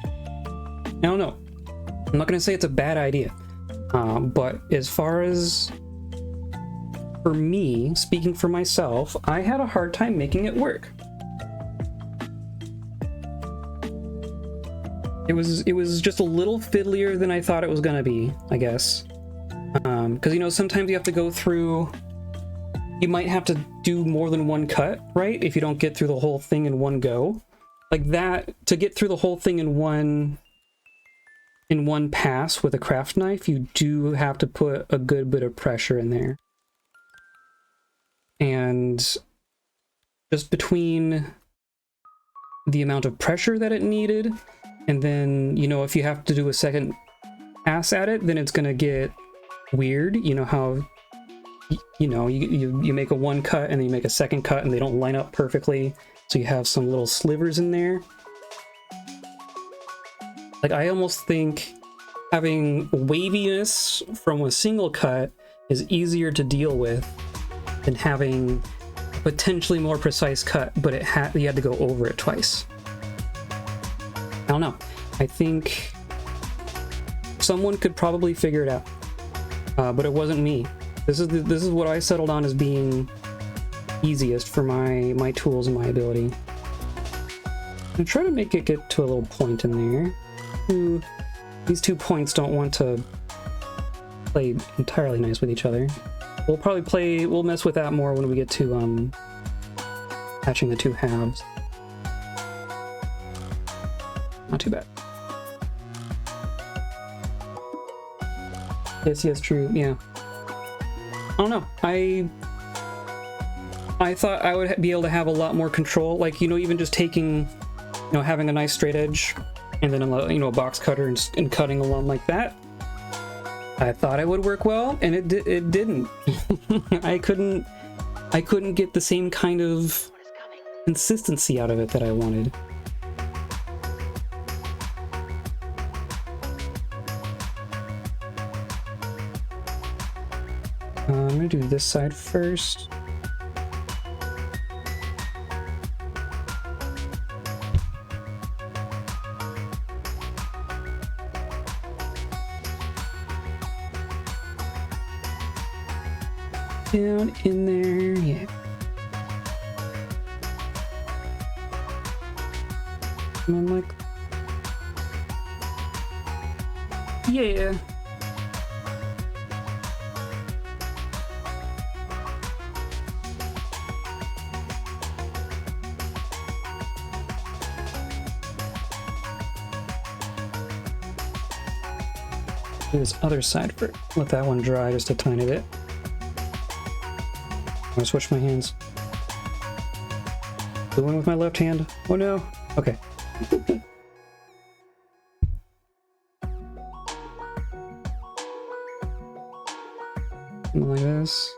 I don't know. I'm not going to say it's a bad idea. But as far as for me, speaking for myself, I had a hard time making it work. It was just a little fiddlier than I thought it was going to be, I guess. Because, you know, sometimes you have to go through... You might have to do more than one cut, right? If you don't get through the whole thing in one go. Like that, to get through the whole thing in one in one pass with a craft knife, you do have to put a good bit of pressure in there. And just between the amount of pressure that it needed, and then, you know, if you have to do a second pass at it, then it's gonna get weird. You know how, you know, you make a one cut and then you make a second cut and they don't line up perfectly, so you have some little slivers in there. Like, I almost think having waviness from a single cut is easier to deal with than having a potentially more precise cut, but you had to go over it twice. I don't know. I think someone could probably figure it out, but it wasn't me. This is what I settled on as being easiest for my tools and my ability. I'm trying to make it get to a little point in there. These 2 points don't want to play entirely nice with each other. We'll mess with that more when we get to patching the 2 halves. Not too bad. Yes, true, yeah. I don't know, I thought I would be able to have a lot more control, like, you know, even just taking, you know, having a nice straight edge, and then you know, a box cutter and cutting along like that. I thought it would work well, and it didn't. I couldn't get the same kind of consistency out of it that I wanted. I'm gonna do this side first. Down in there, yeah. And I'm like, yeah. Do this other side first. Let that one dry just a tiny bit. I'm gonna switch my hands. The one with my left hand. Oh no. Okay. Like this.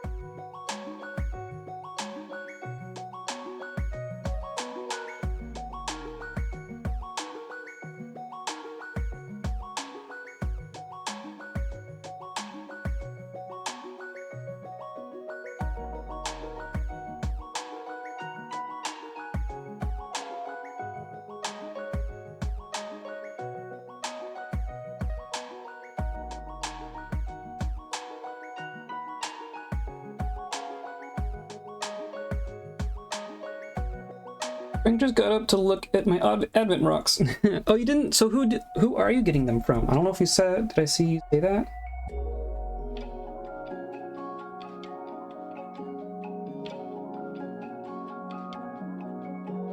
Frank just got up to look at my advent rocks. Oh, you didn't? So who are you getting them from? I don't know if you said, did I see you say that?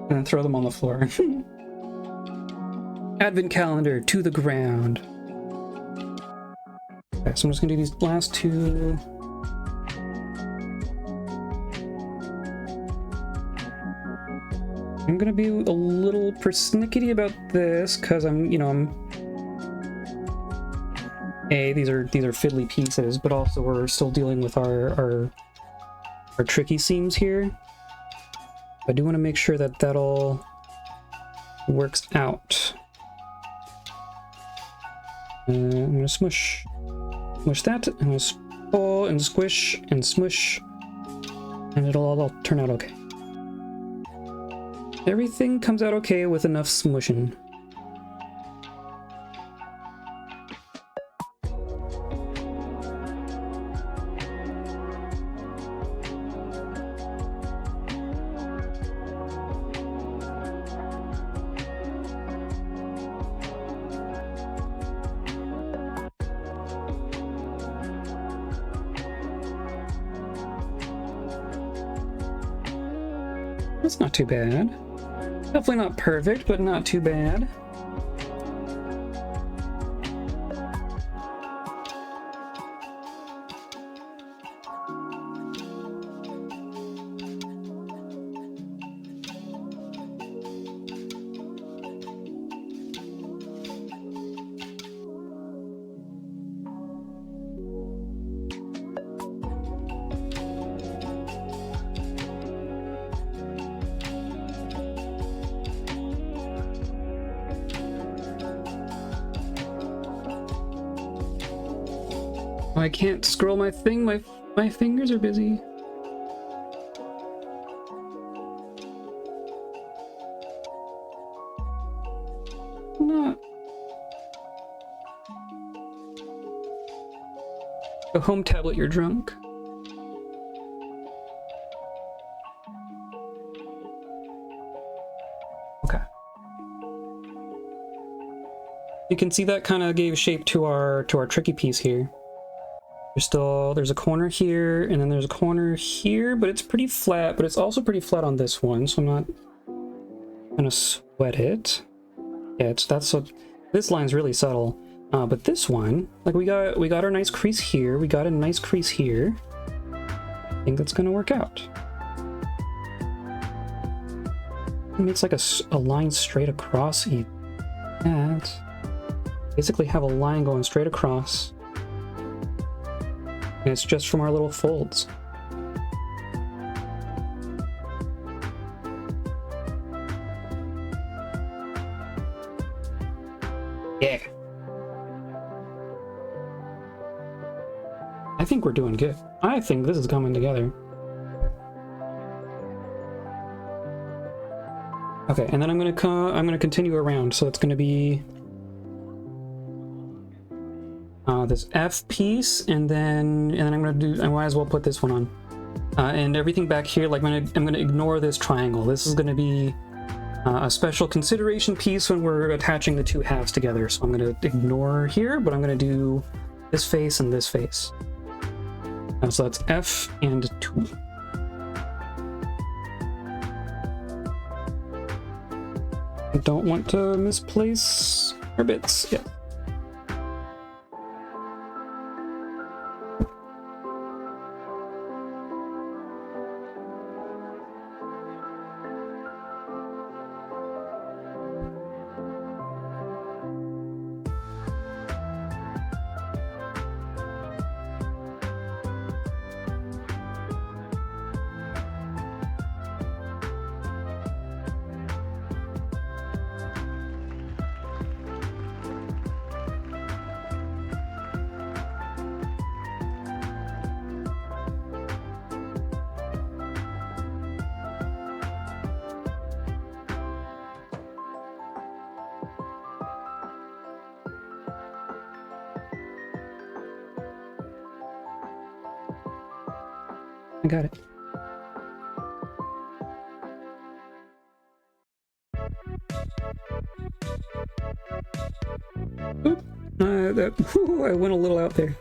And then throw them on the floor. Advent calendar to the ground. Okay, so I'm just gonna do these last 2. I'm gonna be a little persnickety about this because these are fiddly pieces, but also we're still dealing with our tricky seams here. I do want to make sure that all works out. I'm gonna smush that. I'm gonna pull and squish and smush, and it'll all turn out okay. Everything comes out okay with enough smushing. That's not too bad. Definitely not perfect, but not too bad. I can't scroll my thing. My fingers are busy. Not. Go home tablet, you're drunk. Okay. You can see that kind of gave shape to our tricky piece here. There's a corner here, and then there's a corner here, but it's pretty flat, but it's also pretty flat on this one, so I'm not gonna sweat it. Yeah, this line's really subtle. But this one, like we got our nice crease here, we got a nice crease here. I think that's gonna work out. It makes like a line straight across that. Basically have a line going straight across. And it's just from our little folds. Yeah. I think we're doing good. I think this is coming together. Okay, and then I'm gonna continue around, so it's gonna be this F piece, and then I'm gonna do. I might as well put this one on, and everything back here. Like I'm gonna ignore this triangle. This is gonna be a special consideration piece when we're attaching the two halves together. So I'm gonna ignore here, but I'm gonna do this face and this face. So that's F and 2. I don't want to misplace our bits. Yeah. I got it. Oop. I went a little out there.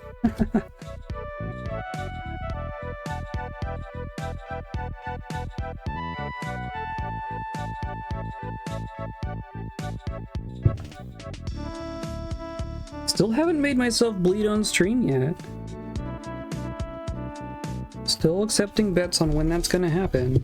Still haven't made myself bleed on stream yet. Still accepting bets on when that's gonna happen.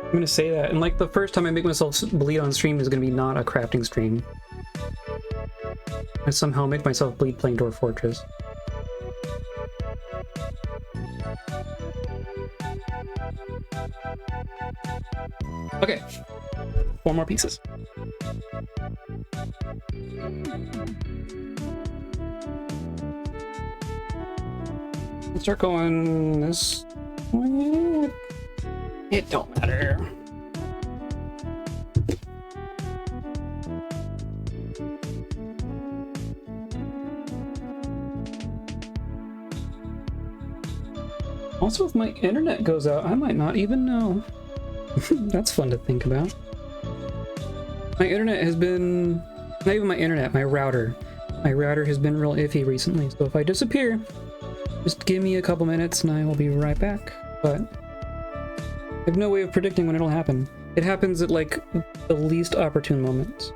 I'm gonna say that, and like the first time I make myself bleed on stream is gonna be not a crafting stream. I somehow make myself bleed playing Dwarf Fortress. Okay, 4 more pieces. Let's start going this way. It don't matter. Also, if my internet goes out, I might not even know. That's fun to think about. My internet has been... Not even my internet, my router. My router has been real iffy recently, so if I disappear, just give me a couple minutes and I will be right back. But I have no way of predicting when it'll happen. It happens at like the least opportune moments.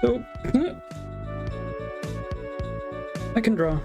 Oh, I can draw.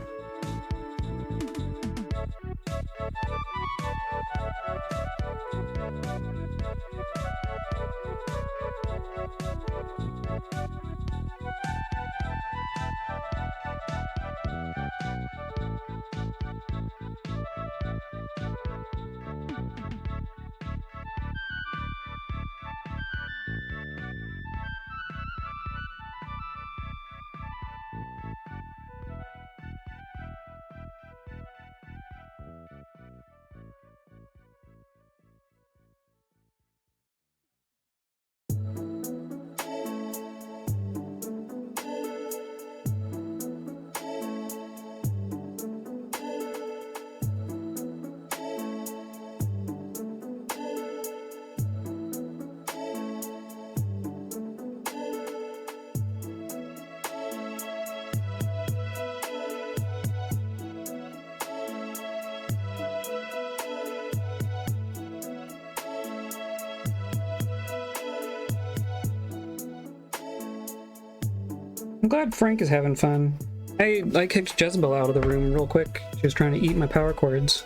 I'm glad Frank is having fun. I kicked Jezebel out of the room real quick. She was trying to eat my power cords.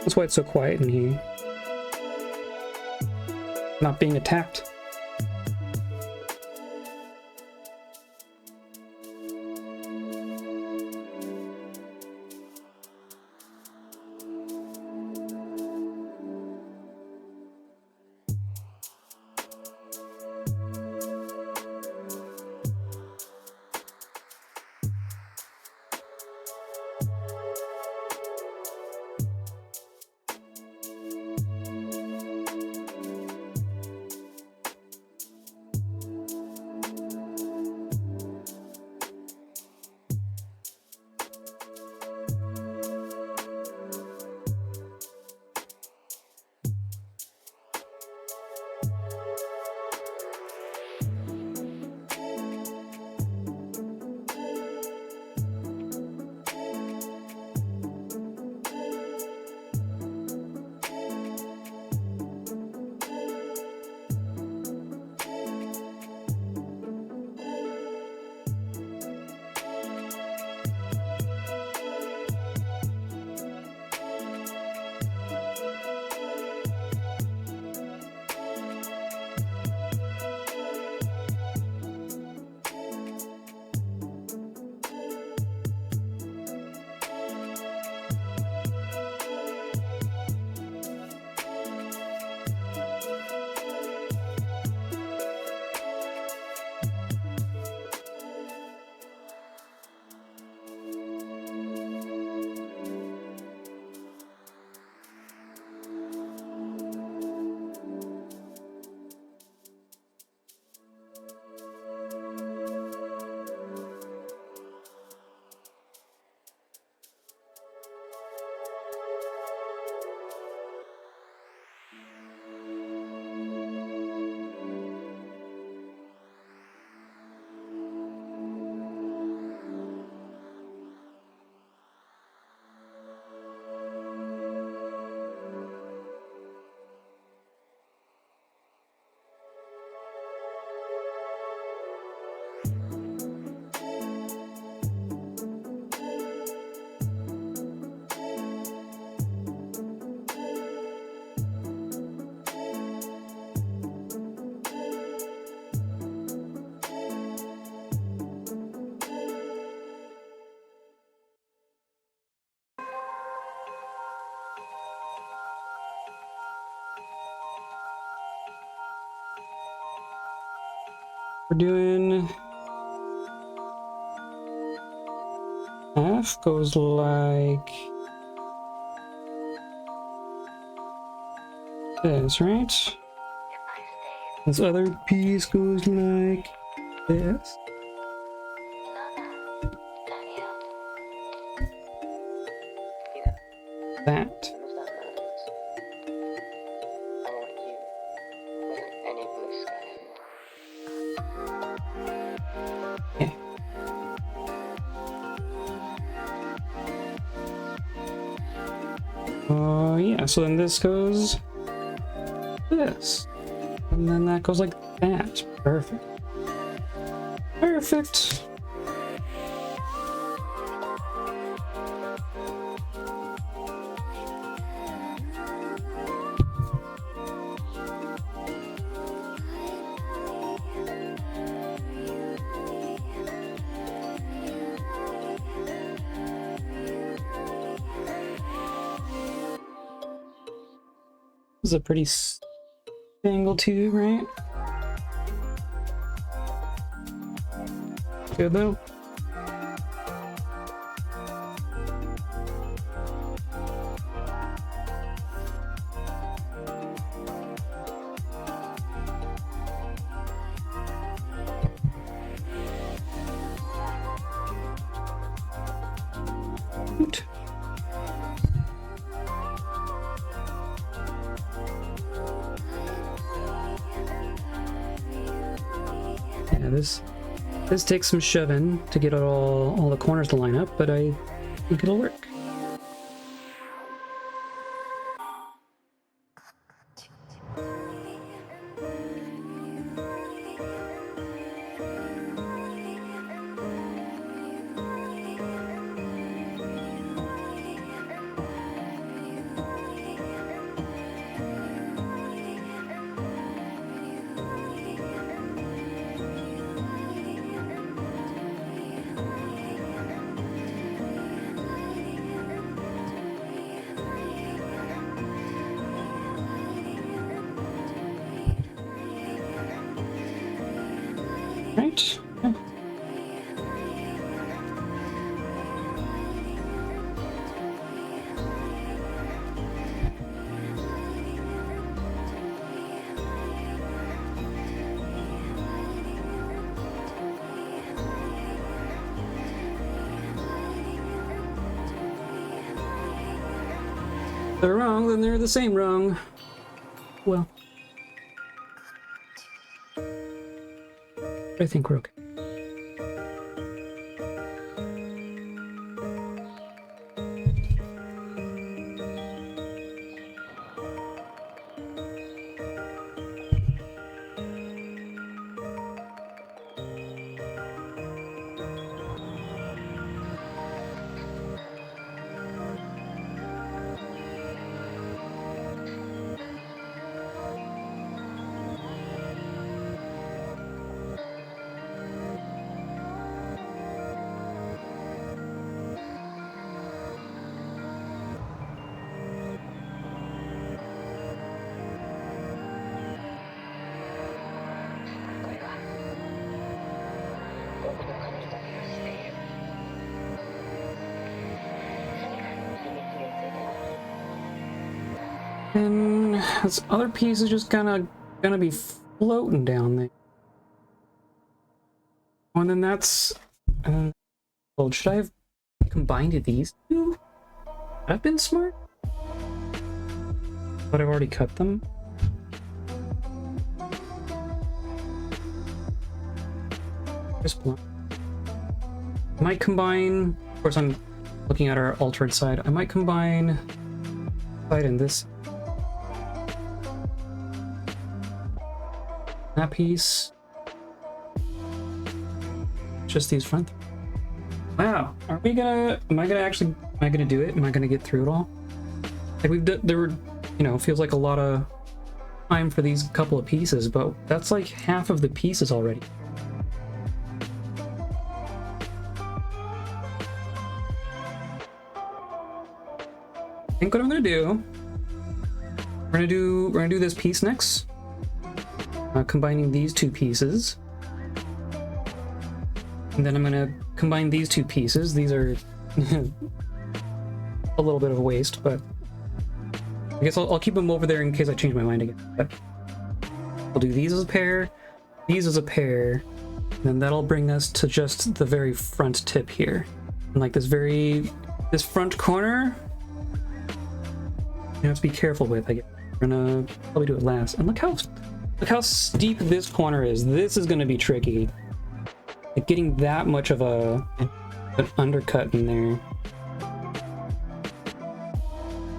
That's why it's so quiet in here. Not being attacked. We're doing half goes like this, right? This other piece goes like this. That. Yeah. Oh yeah, so then this goes this. And then that goes like that. Perfect. Perfect. This is a pretty angle too, right? Good though. Oot. Yeah, this takes some shoving to get all the corners to line up, but I think it'll work. Right. Yeah. They're wrong, then they're the same wrong. Well, I think we're okay. And this other piece is just gonna be floating down there. Oh, and then that's... well, should I have combined these two? I've been smart. But I've already cut them. Just blunt. I might combine... Of course, I'm looking at our altered side. I might combine side and this. That piece. Just these front. Wow. Are we gonna... Am I gonna do it? Am I gonna get through it all? Like there were, you know, feels like a lot of time for these couple of pieces, but that's like half of the pieces already. I think what I'm gonna do, we're gonna do this piece next, combining these two pieces, and then I'm gonna combine these two pieces. These are a little bit of a waste, but I guess I'll keep them over there in case I change my mind again. But I'll do these as a pair, these as a pair, and then that'll bring us to just the very front tip here, and like this front corner. You have to be careful with. I guess we're gonna probably do it last. And look how steep this corner is. This is gonna be tricky. Like getting that much of an undercut in there.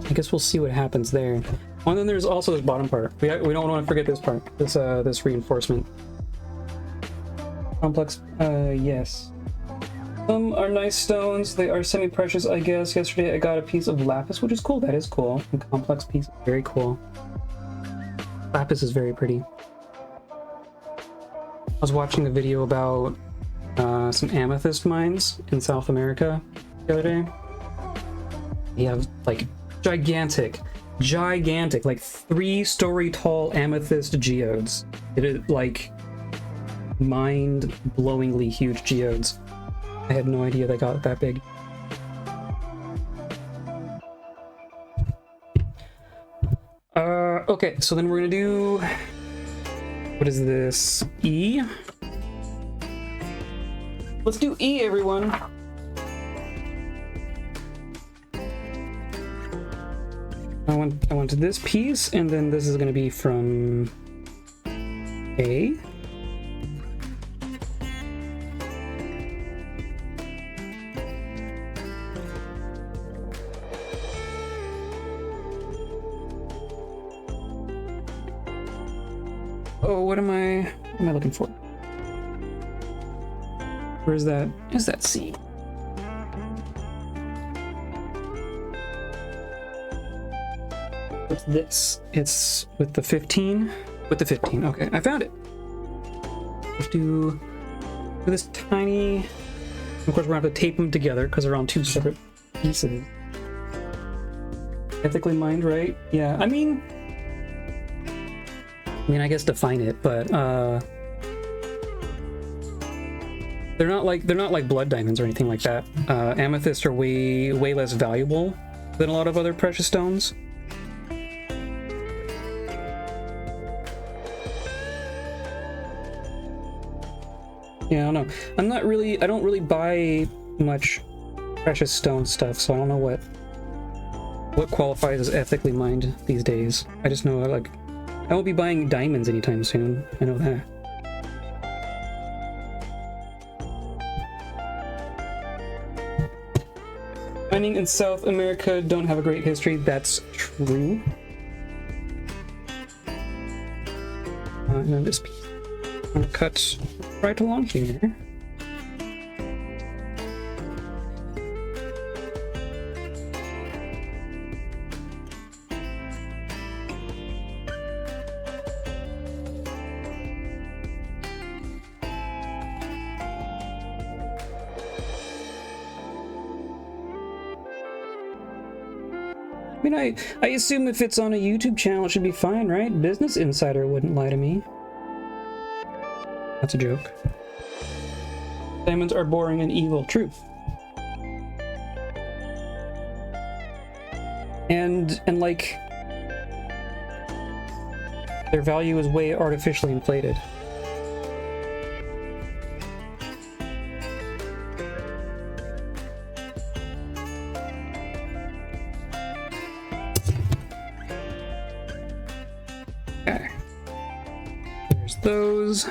I guess we'll see what happens there. Oh, and then there's also this bottom part. We don't want to forget this part. This reinforcement. Complex, yes. Some are nice stones. They are semi-precious, I guess. Yesterday I got a piece of lapis, which is cool. That is cool. A complex piece, very cool. Lapis is very pretty. I was watching a video about some amethyst mines in South America the other day. They have like gigantic, like 3-story tall amethyst geodes. It is like mind-blowingly huge geodes. I had no idea they got that big. Okay, so then we're gonna do, what is this? E? Let's do E, everyone. I want this piece, and then this is gonna be from A. Oh, what am I looking for? Where is that? Is that C? What's this? It's with the 15? With the 15, okay, I found it. Let's do this tiny, of course we're gonna have to tape them together because they're on 2 separate pieces. Ethically mined, right? Yeah, I mean, I guess define it, but they're not like blood diamonds or anything like that. Amethysts are way less valuable than a lot of other precious stones. Yeah, I don't know. I don't really buy much precious stone stuff, so I don't know what qualifies as ethically mined these days. I just know I won't be buying diamonds anytime soon. I know that. Mining in South America don't have a great history. That's true. And then this piece. I'm gonna cut right along here. I mean, I assume if it's on a YouTube channel, it should be fine, right? Business Insider wouldn't lie to me. That's a joke. Diamonds are boring and evil. True. And like, their value is way artificially inflated. Okay. There's those.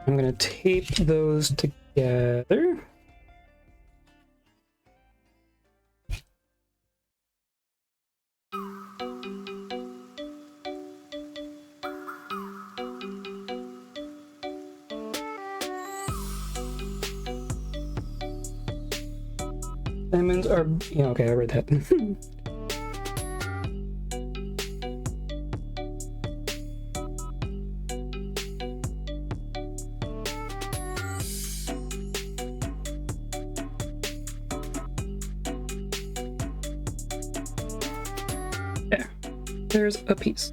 I'm gonna tape those together. Diamonds are, yeah, okay, I read that. Yeah, there's a piece.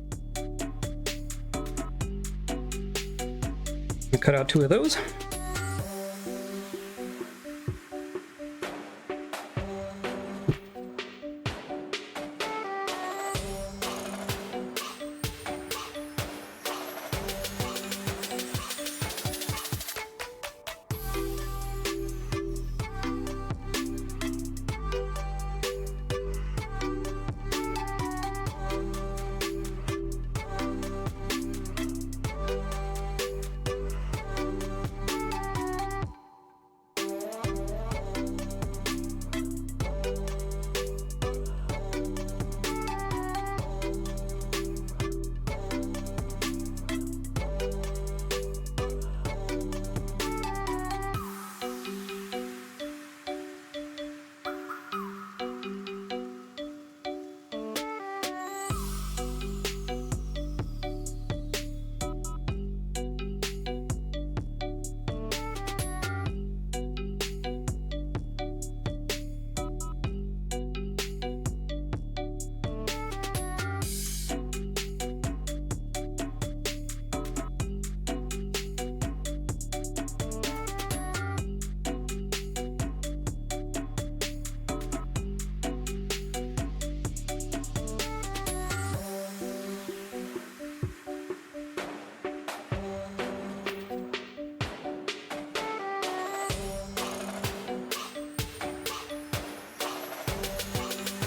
I cut out 2 of those.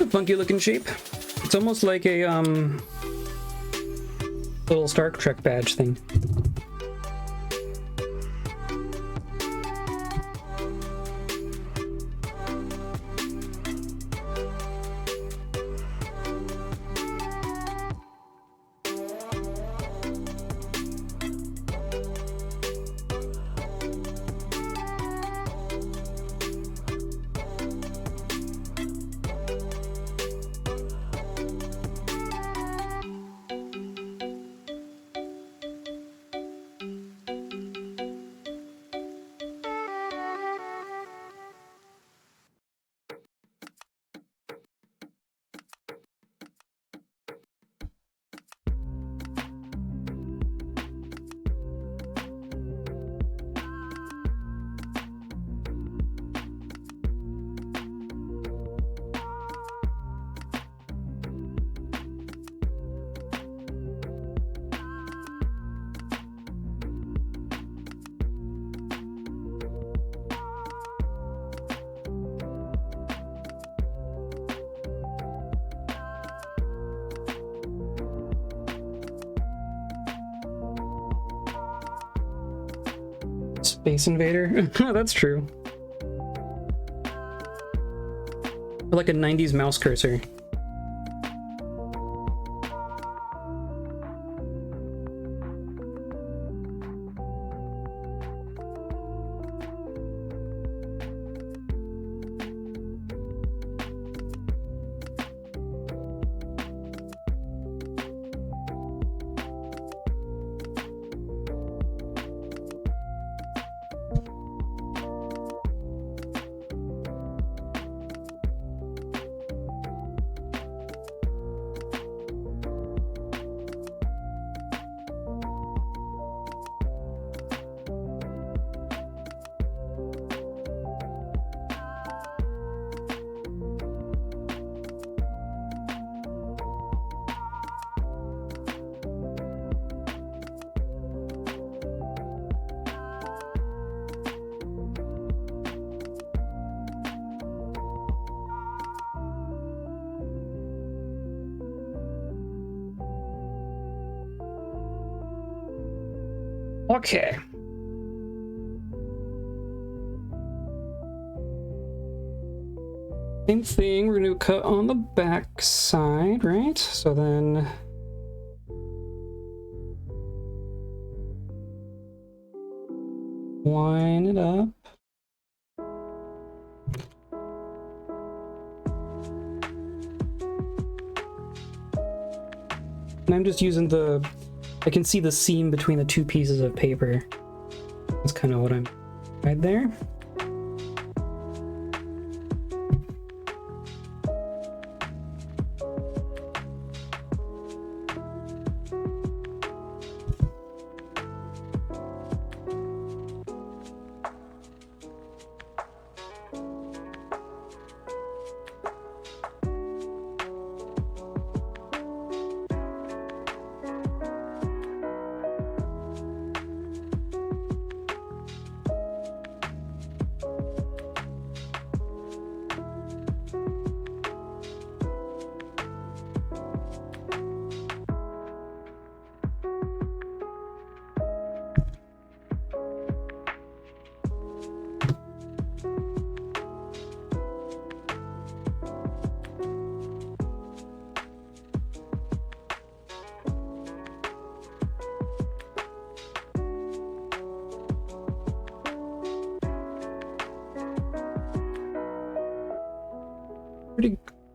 a funky looking shape. It's almost like a little Star Trek badge thing. Space Invader? That's true. Or like a 90s mouse cursor. Okay. Same thing, we're gonna cut on the back side, right? So then line it up. And I'm just using I can see the seam between the two pieces of paper. That's kind of what I'm right there.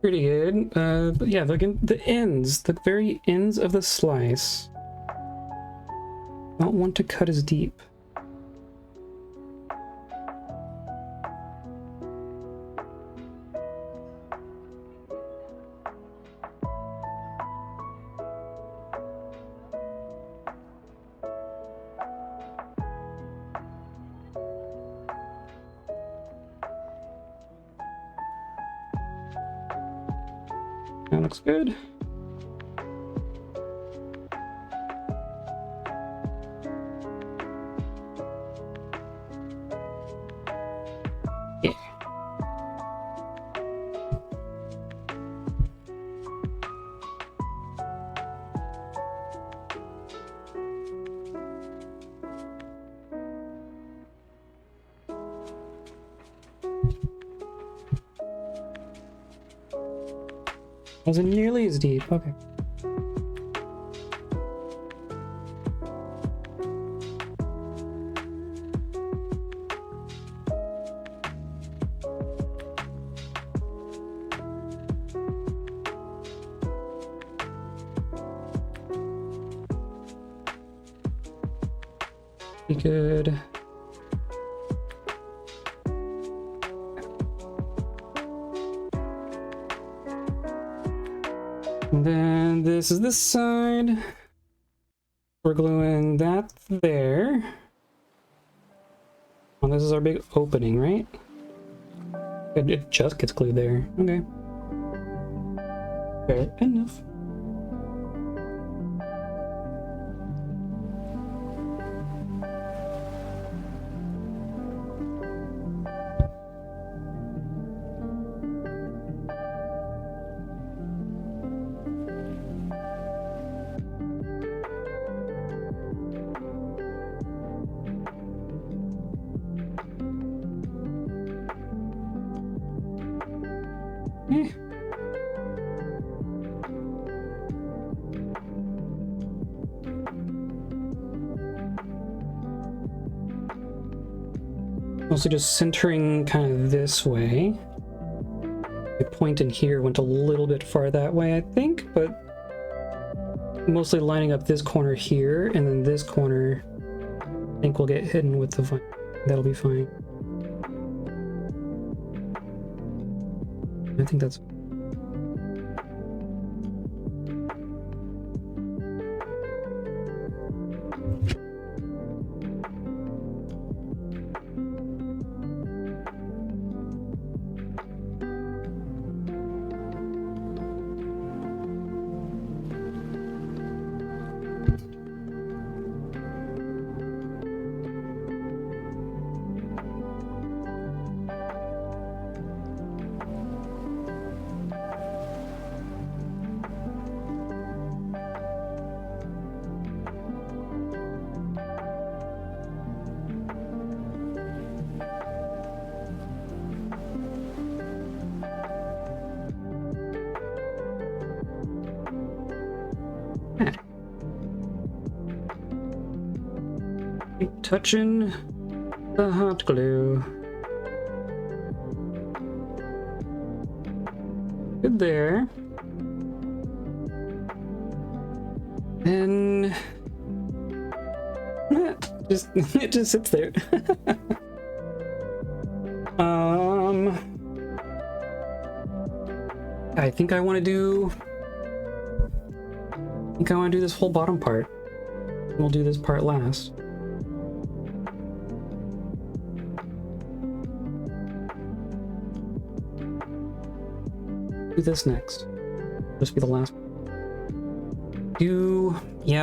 Pretty good. But yeah, the ends, the very ends of the slice. Don't want to cut as deep. That looks good. Yeah. Wasn't nearly as deep. Okay. Be good. And then this is this side. We're gluing that there. Oh, this is our big opening, right? It just gets glued there. Okay. Fair enough. Eh. Also just centering kind of this way. The point in here went a little bit far that way, I think, but mostly lining up this corner here, and then this corner I think will get hidden with the vine. That'll be fine. I think that's... Keep touching the hot glue. Good there. And just it just sits there. I think I want to do this whole bottom part. We'll do this part last. Do this next. This will be the last.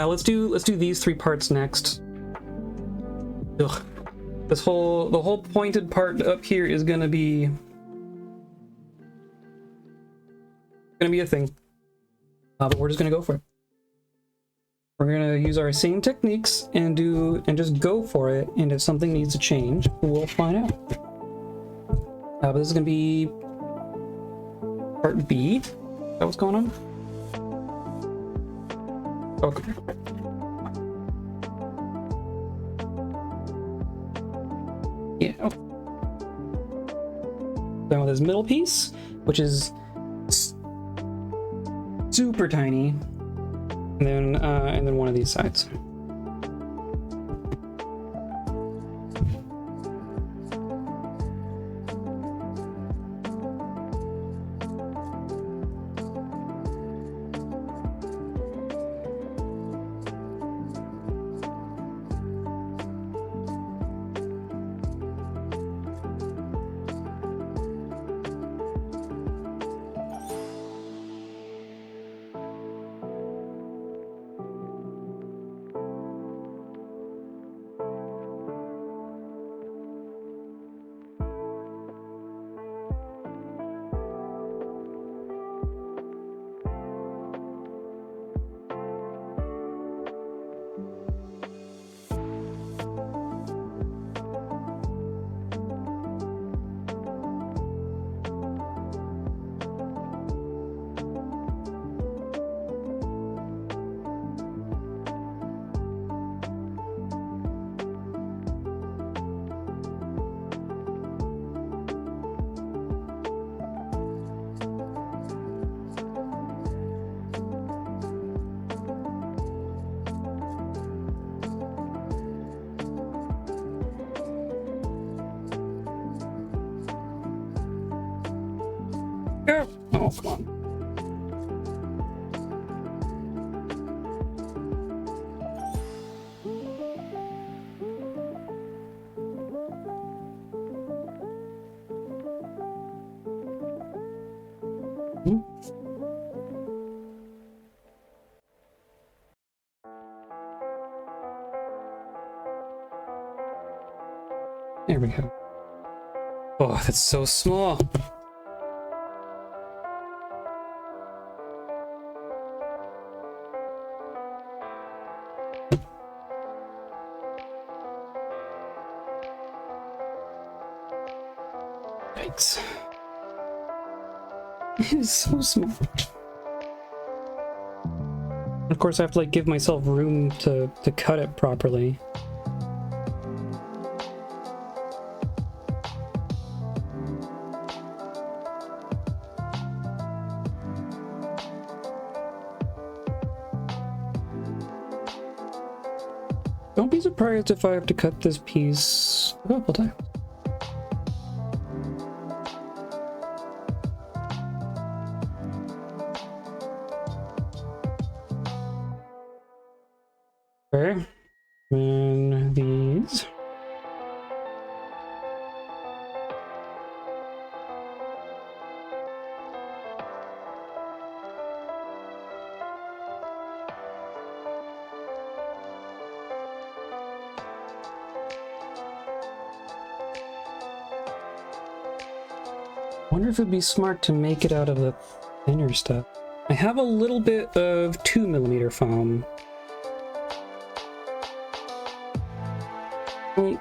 Let's do these three parts next. Ugh. The whole pointed part up here is gonna be a thing. But we're just gonna go for it. We're gonna use our same techniques and just go for it. And if something needs to change, we'll find out. But this is gonna be part B. Is that what's going on? Okay. Yeah. Okay. Then with this middle piece, which is super tiny, and then one of these sides. Yeah. Oh, come on. There we go. Oh, that's so small. Thanks. It is so small. Of course, I have to like give myself room to cut it properly. Don't be surprised if I have to cut this piece a couple times. Okay, and these. I wonder if it'd be smart to make it out of the thinner stuff. I have a little bit of 2mm foam. I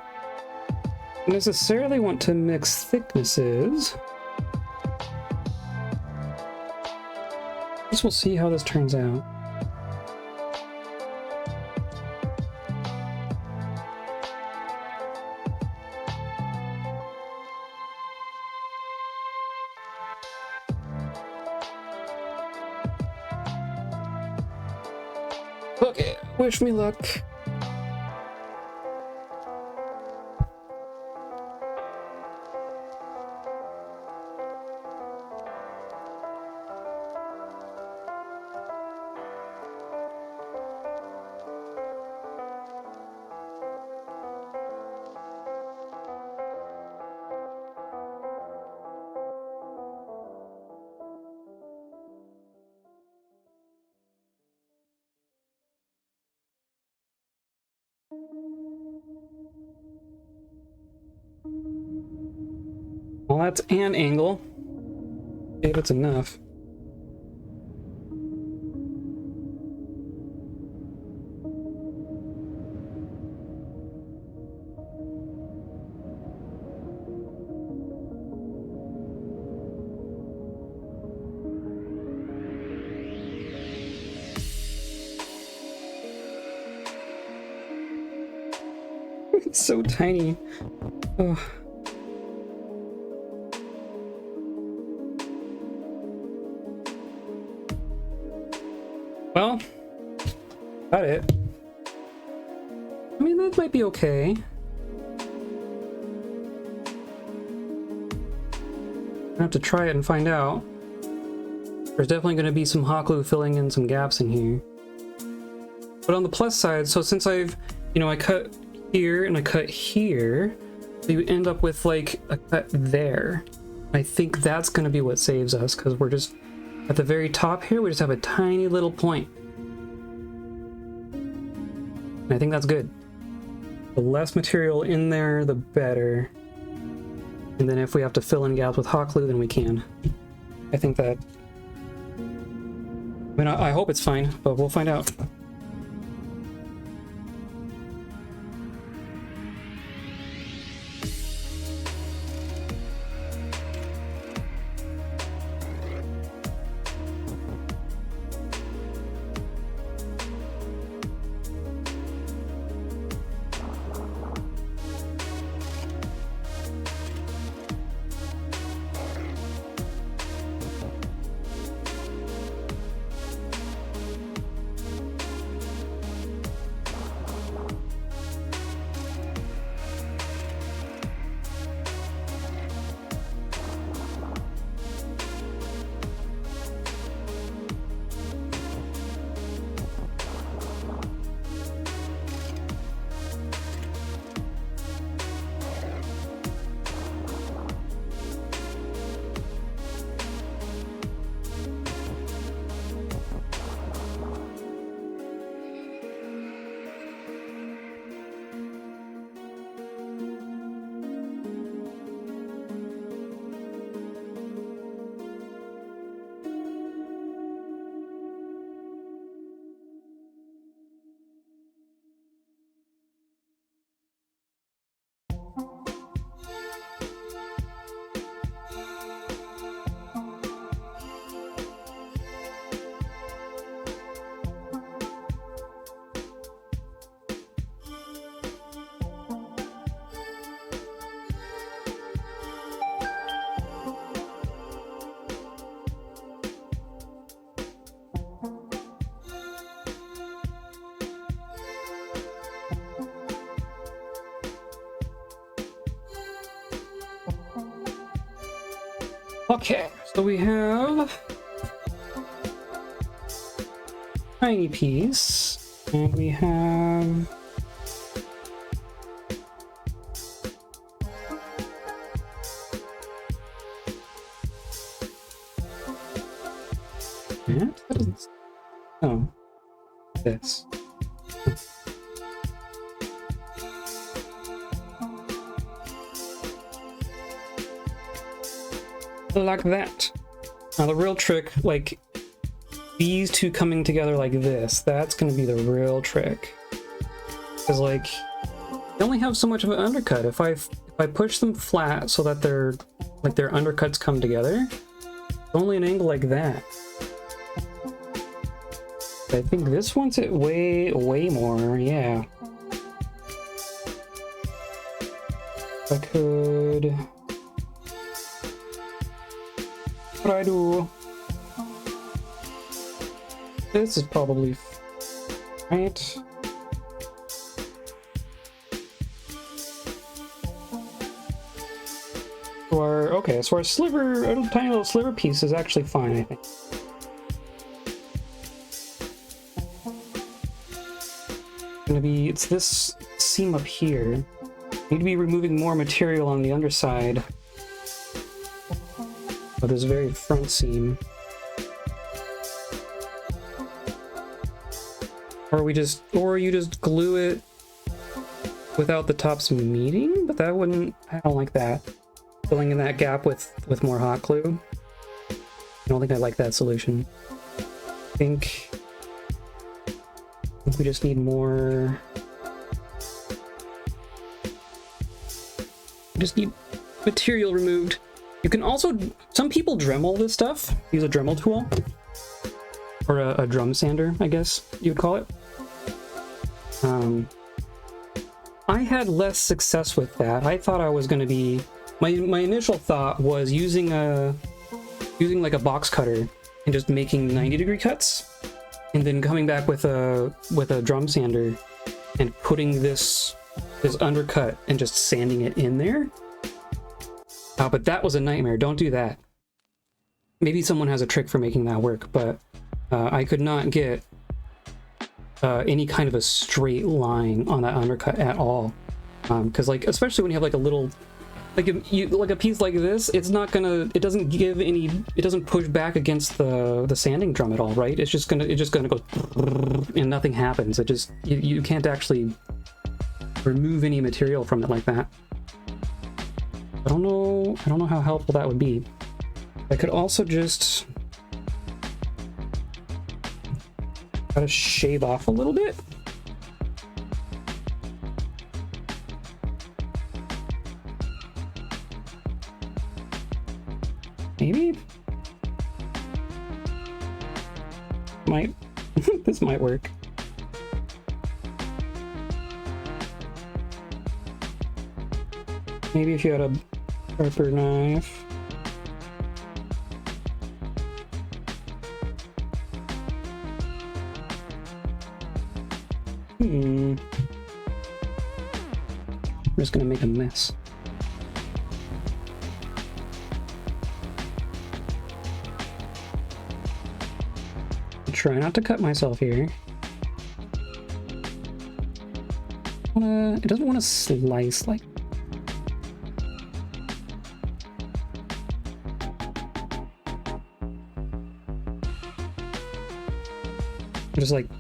don't necessarily want to mix thicknesses. I guess we'll see how this turns out. Okay, wish me luck. Well, that's an angle. If it's enough. It's so tiny. Oh. Well, got it. I mean, that might be okay. I have to try it and find out. There's definitely going to be some hot glue filling in some gaps in here. But on the plus side, so since I've, I cut here and I cut here, so you end up with like a cut there. I think that's going to be what saves us, because we're just at the very top here, we just have a tiny little point. And I think that's good. The less material in there, the better. And then if we have to fill in gaps with hot glue, then we can. I think that... I mean, I hope it's fine, but we'll find out. Okay, so we have tiny piece, and we have that doesn't. Oh, this. Like that. Now the real trick, like these two coming together like this, that's gonna be the real trick. Because like, they only have so much of an undercut. If I push them flat so that their undercuts come together, it's only an angle like that. I think this wants it way more, yeah. I could... What do I do? This is probably right. So our sliver, a tiny little sliver piece is actually fine, I think. It's this seam up here. Need to be removing more material on the underside of this very front seam. Or you just glue it without the tops meeting, but that wouldn't, I don't like that. Filling in that gap with more hot glue. I don't think I like that solution. I think we just need more. We just need material removed. You can also, some people Dremel this stuff. Use a Dremel tool. Or a drum sander, I guess you would call it. I had less success with that. I thought I was going to be... My initial thought was using like a box cutter and just making 90-degree cuts, and then coming back with a drum sander and putting this undercut and just sanding it in there. But that was a nightmare. Don't do that. Maybe someone has a trick for making that work, but I could not get any kind of a straight line on that undercut at all. Because like, especially when you have like a little, like a piece like this, it doesn't push back against the sanding drum at all, right? It's just gonna go and nothing happens. You can't actually remove any material from it like that. I don't know how helpful that would be. I could also just try to shave off a little bit. Maybe? Might. This might work. Maybe if you had a sharper knife. I'm just gonna make a mess. Try not to cut myself here. It doesn't want to slice like.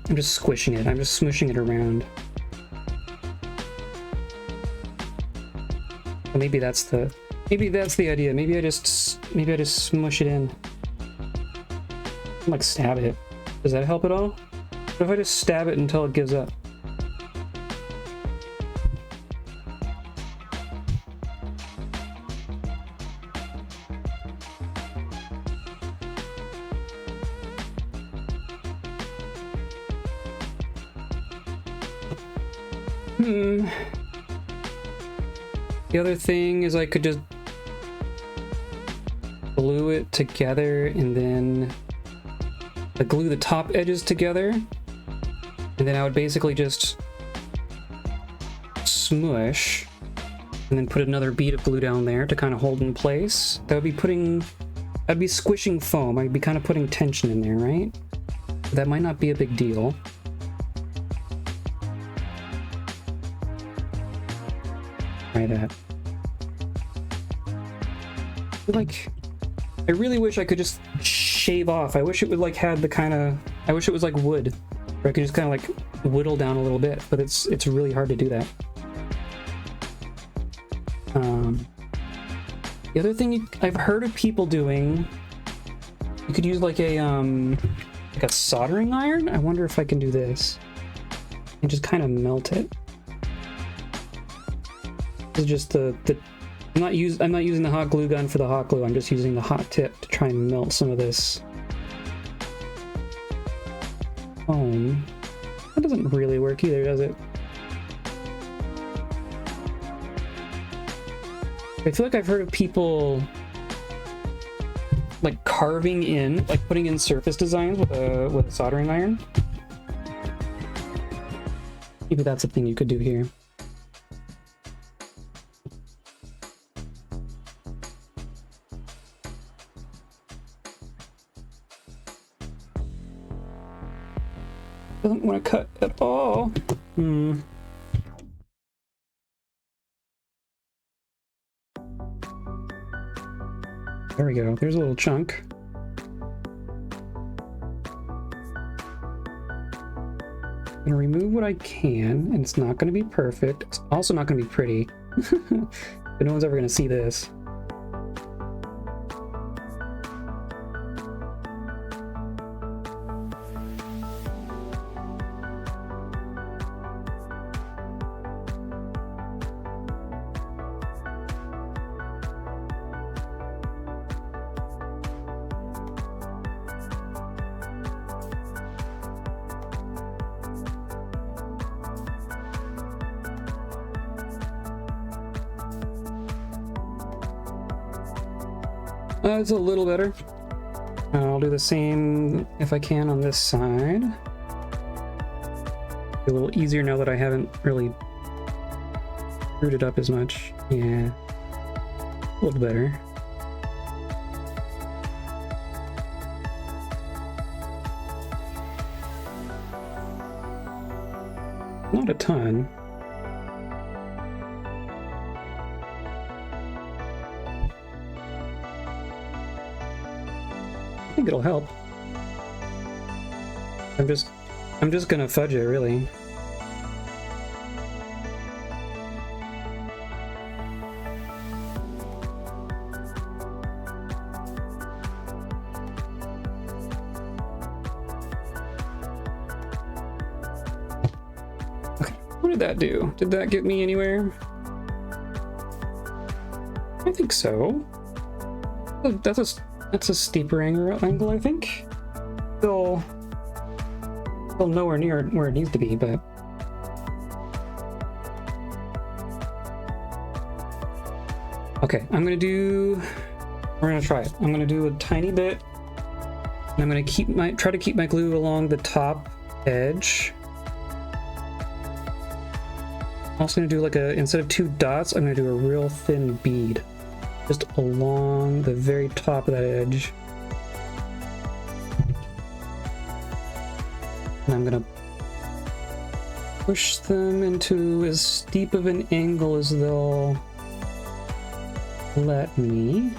I'm just squishing it. I'm just smooshing it around. Well, maybe that's the idea. Maybe I just smush it in. Like stab it. Does that help at all? What if I just stab it until it gives up? The other thing is I could just glue it together and then glue the top edges together, and then I would basically just smush and then put another bead of glue down there to kind of hold in place. That would be putting I'd be squishing foam. I'd be kind of putting tension in there, right? That might not be a big deal. Try that. Like, I really wish I could just shave off. I wish it would like had the kind of, I wish it was like wood, where I could just kind of like whittle down a little bit, but it's really hard to do that. The other thing I've heard of people doing, you could use like a soldering iron. I wonder if I can do this and just kind of melt it. This is just I'm not using the hot glue gun for the hot glue. I'm just using the hot tip to try and melt some of this foam. That doesn't really work either, does it? I feel like I've heard of people like carving in, like putting in surface designs with a soldering iron. Maybe that's a thing you could do here. Doesn't want to cut at all. There we go. There's a little chunk. I'm gonna remove what I can, and it's not gonna be perfect. It's also not gonna be pretty. But no one's ever gonna see this. It's a little better. I'll do the same if I can on this side. A little easier now that I haven't really screwed it up as much. Yeah, a little better. Not a ton. I think it'll help. I'm just gonna fudge it, really. Okay, what did that do? Did that get me anywhere? I think so. That's a steeper angle, I think. Still nowhere near where it needs to be, but okay. We're gonna try it. I'm gonna do a tiny bit, and I'm gonna try to keep my glue along the top edge. I'm also gonna do instead of 2 dots, I'm gonna do a real thin bead. Just along the very top of that edge. And I'm gonna push them into as steep of an angle as they'll let me,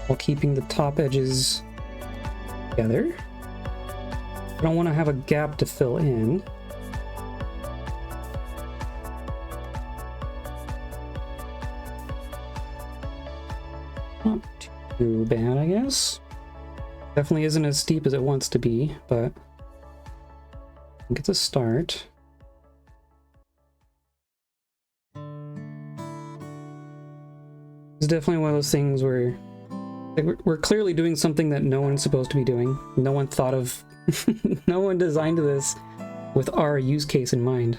while keeping the top edges together. I don't want to have a gap to fill in. Not too bad, I guess. Definitely isn't as steep as it wants to be, but I think it's a start. It's definitely one of those things where we're clearly doing something that no one's supposed to be doing. No one thought of, no one designed this with our use case in mind.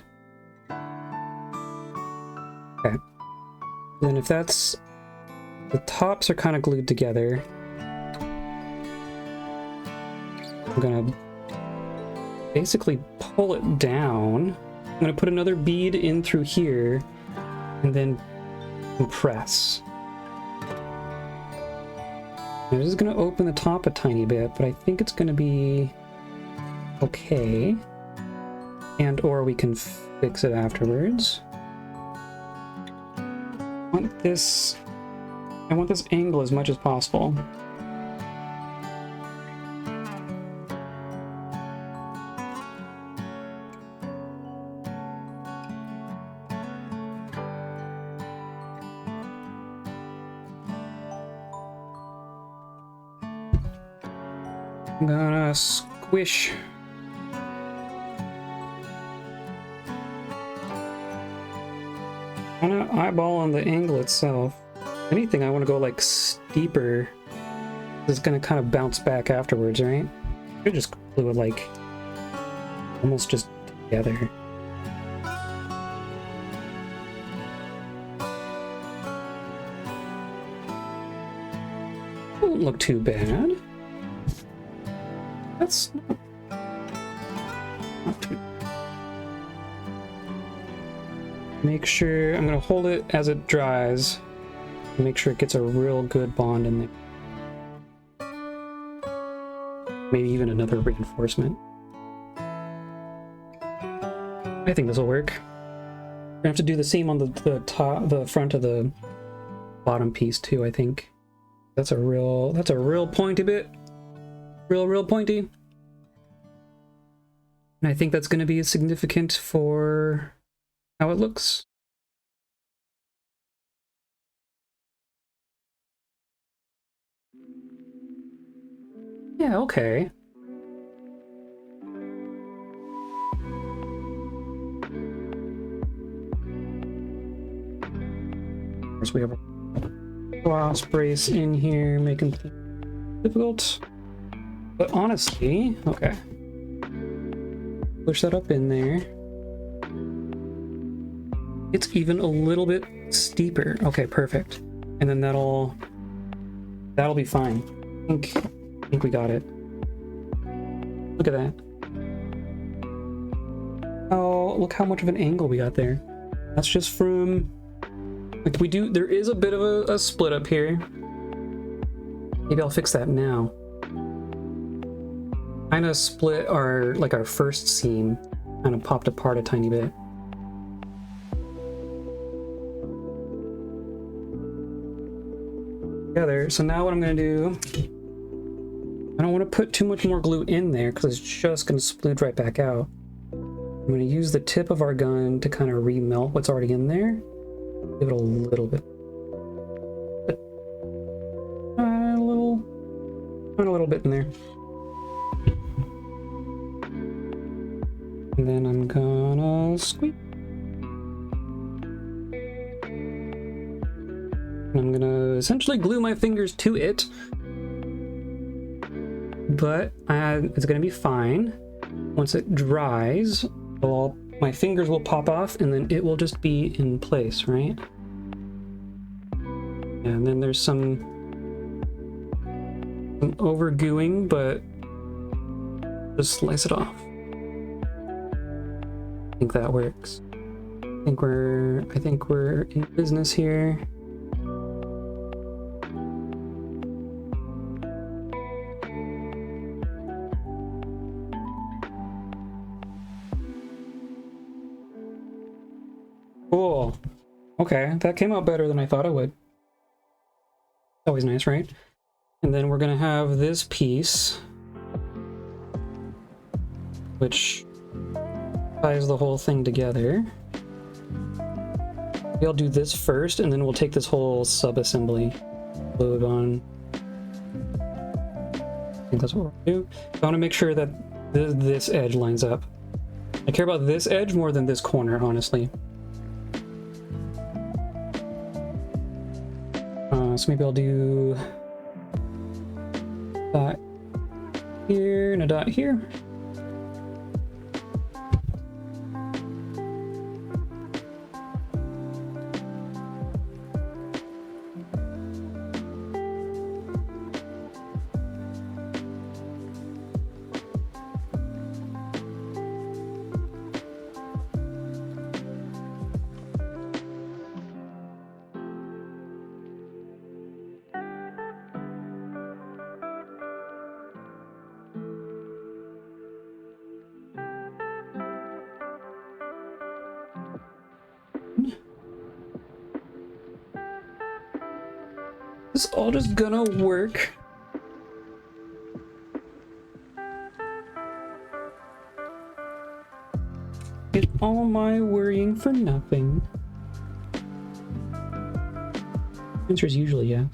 Okay. Then if that's, the tops are kind of glued together, I'm gonna basically pull it down. I'm gonna put another bead in through here, and then compress. Now, this is going to open the top a tiny bit, but I think it's going to be okay. And or we can fix it afterwards. I want this angle as much as possible. I'm gonna squish. I'm gonna eyeball on the angle itself. If anything, I want to go like steeper. It's gonna kind of bounce back afterwards, right? I just glue it like almost just together. Won't look too bad. That's not too. Make sure I'm gonna hold it as it dries. Make sure it gets a real good bond in there. Maybe even another reinforcement. I think this will work. We're gonna have to do the same on the front of the bottom piece too. I think that's a real pointy bit. Real pointy. And I think that's going to be significant for how it looks. Yeah, okay. Of course, we have a gloss brace in here, making things difficult. But honestly, okay. Push that up in there. It's even a little bit steeper. Okay, perfect. And then that'll be fine. I think we got it. Look at that. Oh, look how much of an angle we got there. That's just from like there is a bit of a split up here. Maybe I'll fix that now. Kind of split our first seam, kind of popped apart a tiny bit. Together. So now what I'm gonna do, I don't want to put too much more glue in there because it's just gonna splooge right back out. I'm gonna use the tip of our gun to kind of remelt what's already in there. Give it a little bit. A little bit in there. And then I'm gonna squeeze. And I'm gonna essentially glue my fingers to it. But it's gonna be fine. Once it dries, my fingers will pop off and then it will just be in place, right? And then there's some over-gooing, but just slice it off. I think that works. I think we're in business here. Cool. Okay, that came out better than I thought it would. Always nice, right? And then we're gonna have this piece, which ties the whole thing together. Maybe I'll do this first, and then we'll take this whole sub-assembly, glue it on. I think that's what we'll do. I want to make sure that this edge lines up. I care about this edge more than this corner, honestly. So maybe I'll do a dot here and a dot here. It's all just gonna work. Is all my worrying for nothing? Answer is usually yeah.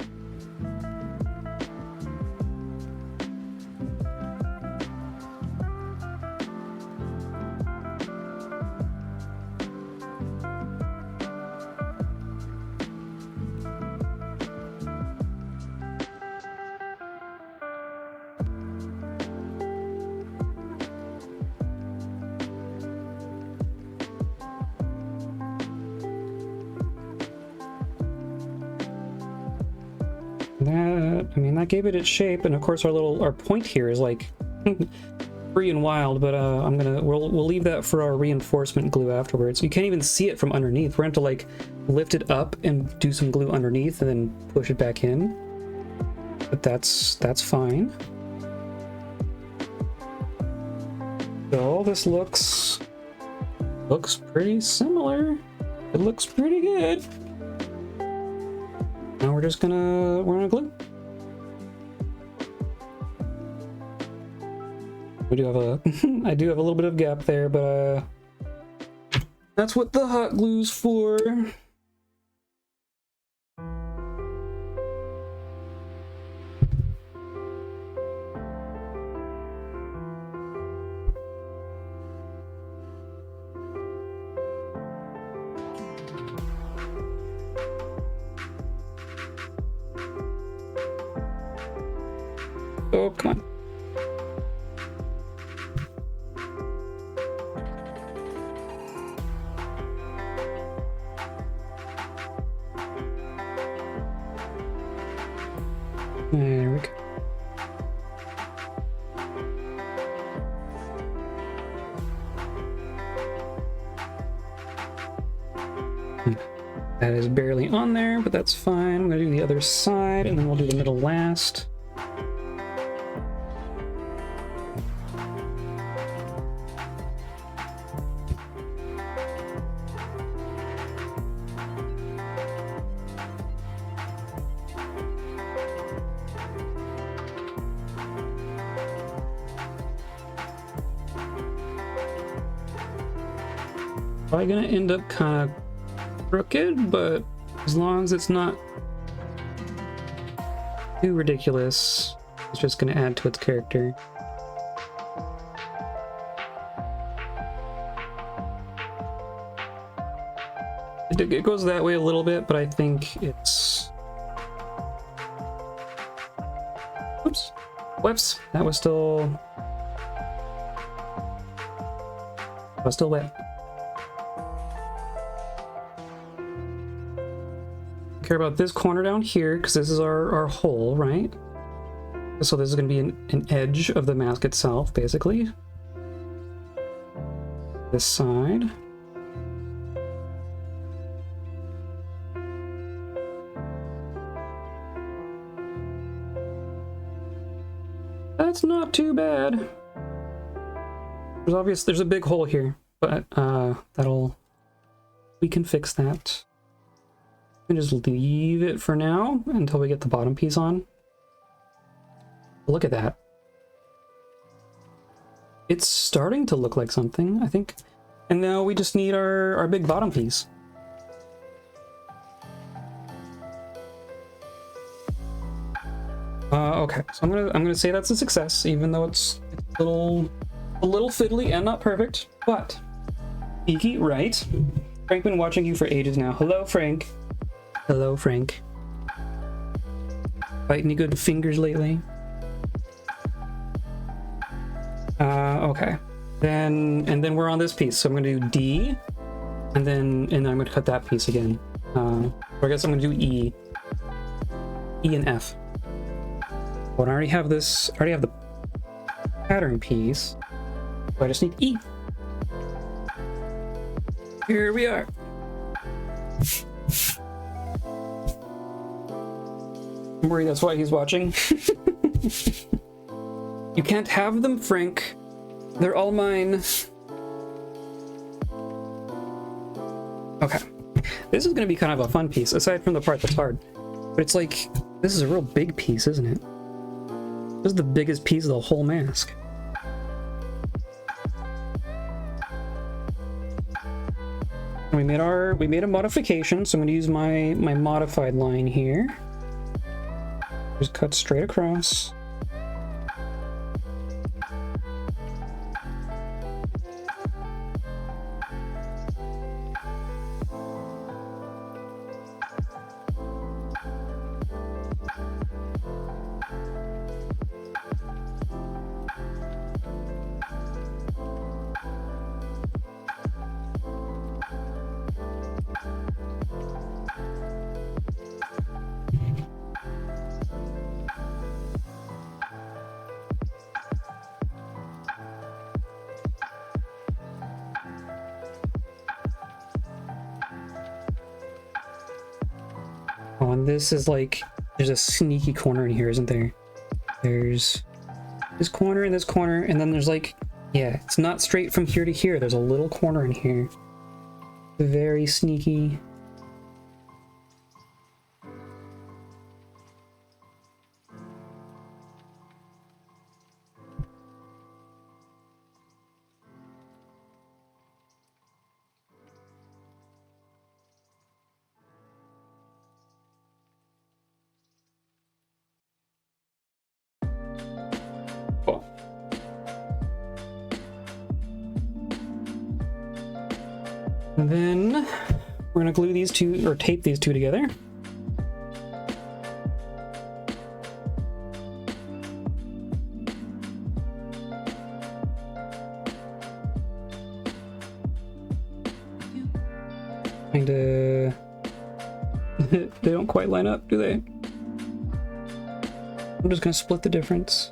That gave it its shape, and of course our point here is like free and wild, but we'll leave that for our reinforcement glue afterwards. You can't even see it from underneath. We're going to like lift it up and do some glue underneath and then push it back in. But that's fine. So this looks pretty similar. It looks pretty good. Now we're gonna glue. We do have I do have a little bit of gap there, but that's what the hot glue's for. Oh, come on. There we go. That is barely on there, but that's fine. I'm gonna do the other side, and then we'll do the middle last. Probably gonna end up kind of crooked, but as long as it's not too ridiculous, it's just gonna add to its character. It goes that way a little bit, but I think it's... Oops. Whoops. That was still wet. Care about this corner down here because this is our hole, right? So this is going to be an edge of the mask itself, basically. This side. That's not too bad. There's a big hole here, but we can fix that. And just leave it for now until we get the bottom piece on. Look at that. It's starting to look like something, I think. And now we just need our big bottom piece. Okay, so I'm gonna say that's a success, even though it's a little fiddly and not perfect. But Iki, right? Frank been watching you for ages now. Hello, Frank. Hello, Frank. Fight any good fingers lately? Okay. Then we're on this piece, so I'm gonna do D, and then I'm gonna cut that piece again. So I guess I'm gonna do E. E and F. But I already have this. I already have the pattern piece. So I just need E. Here we are. I'm worried that's why he's watching. You can't have them, Frank. They're all mine. Okay. This is going to be kind of a fun piece, aside from the part that's hard. But it's like, This is a real big piece, isn't it? This is the biggest piece of the whole mask. We made a modification, so I'm gonna use my modified line here. Just cut straight across. Oh, and this is like, there's a sneaky corner in here, isn't there? There's this corner and this corner, and then there's like, yeah, it's not straight from here to here. There's a little corner in here. Very sneaky. Cool. And then we're gonna glue these two, or tape these two together. Kinda... they don't quite line up, do they? I'm just gonna split the difference.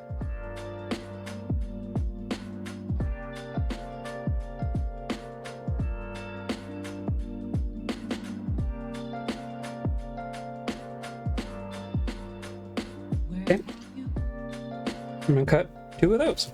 Okay. I'm gonna cut two of those.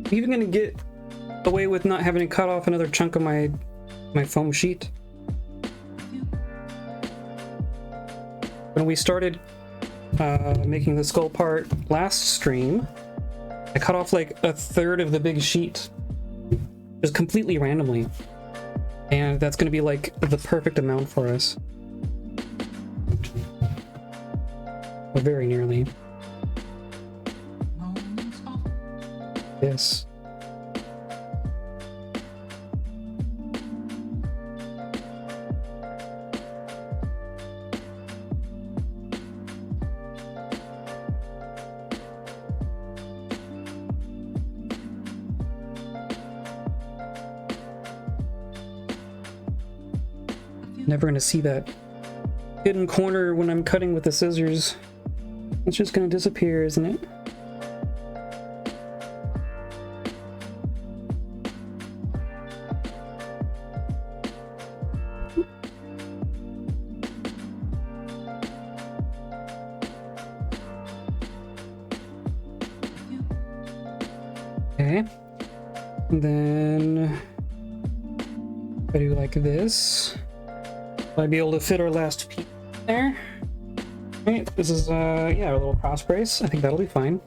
I'm even gonna get away with not having to cut off another chunk of my foam sheet. When we started making the skull part last stream, I cut off like a third of the big sheet, just completely randomly, and that's gonna be like the perfect amount for us. Or very nearly. Yes. Never gonna see that hidden corner when I'm cutting with the scissors. It's just gonna disappear, isn't it? Okay, and then if I do like this, I'd be able to fit our last piece there. Right, this is yeah, our little cross brace. I think that'll be fine.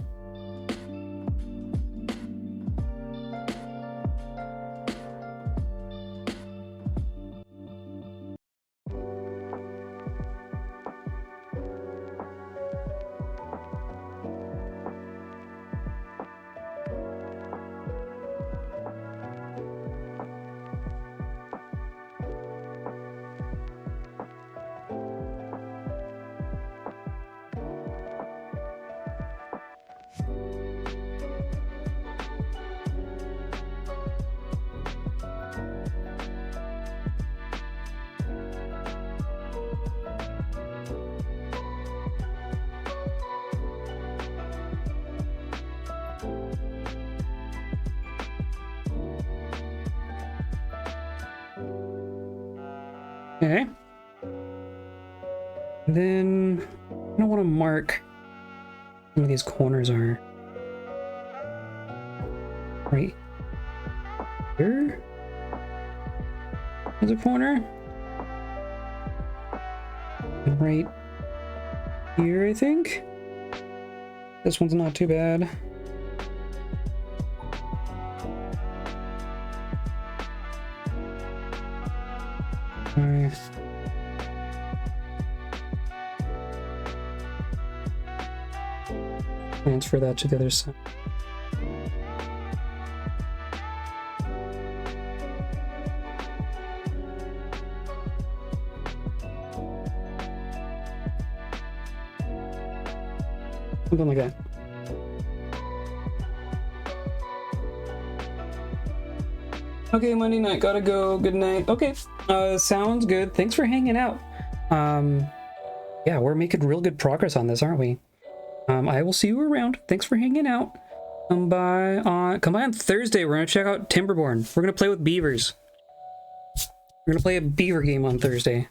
Okay. Then I don't want to mark Some of these corners are right here. There's a corner. And right here, I think. This one's not too bad. Alright. Transfer that to the other side. Something like that. Okay, Monday night, gotta go. Good night. Okay, sounds good. Thanks for hanging out. Yeah, we're making real good progress on this, aren't we? I will see you around. Thanks for hanging out. Come by on Thursday. We're gonna check out Timberborn. We're gonna play with beavers. We're gonna play a beaver game on Thursday.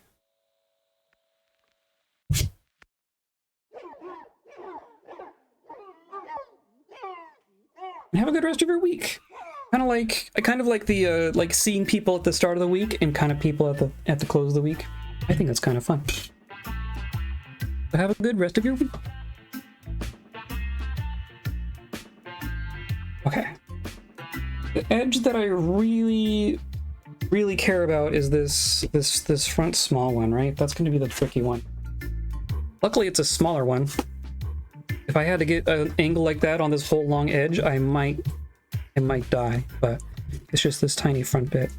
Have a good rest of your week. I kind of like the like seeing people at the start of the week and kind of people at the close of the week. I think that's kind of fun. So have a good rest of your week. Okay. The edge that I really care about is this front small one, right? That's going to be the tricky one. Luckily, it's a smaller one. If I had to get an angle like that on this whole long edge, I might die, but it's just this tiny front bit.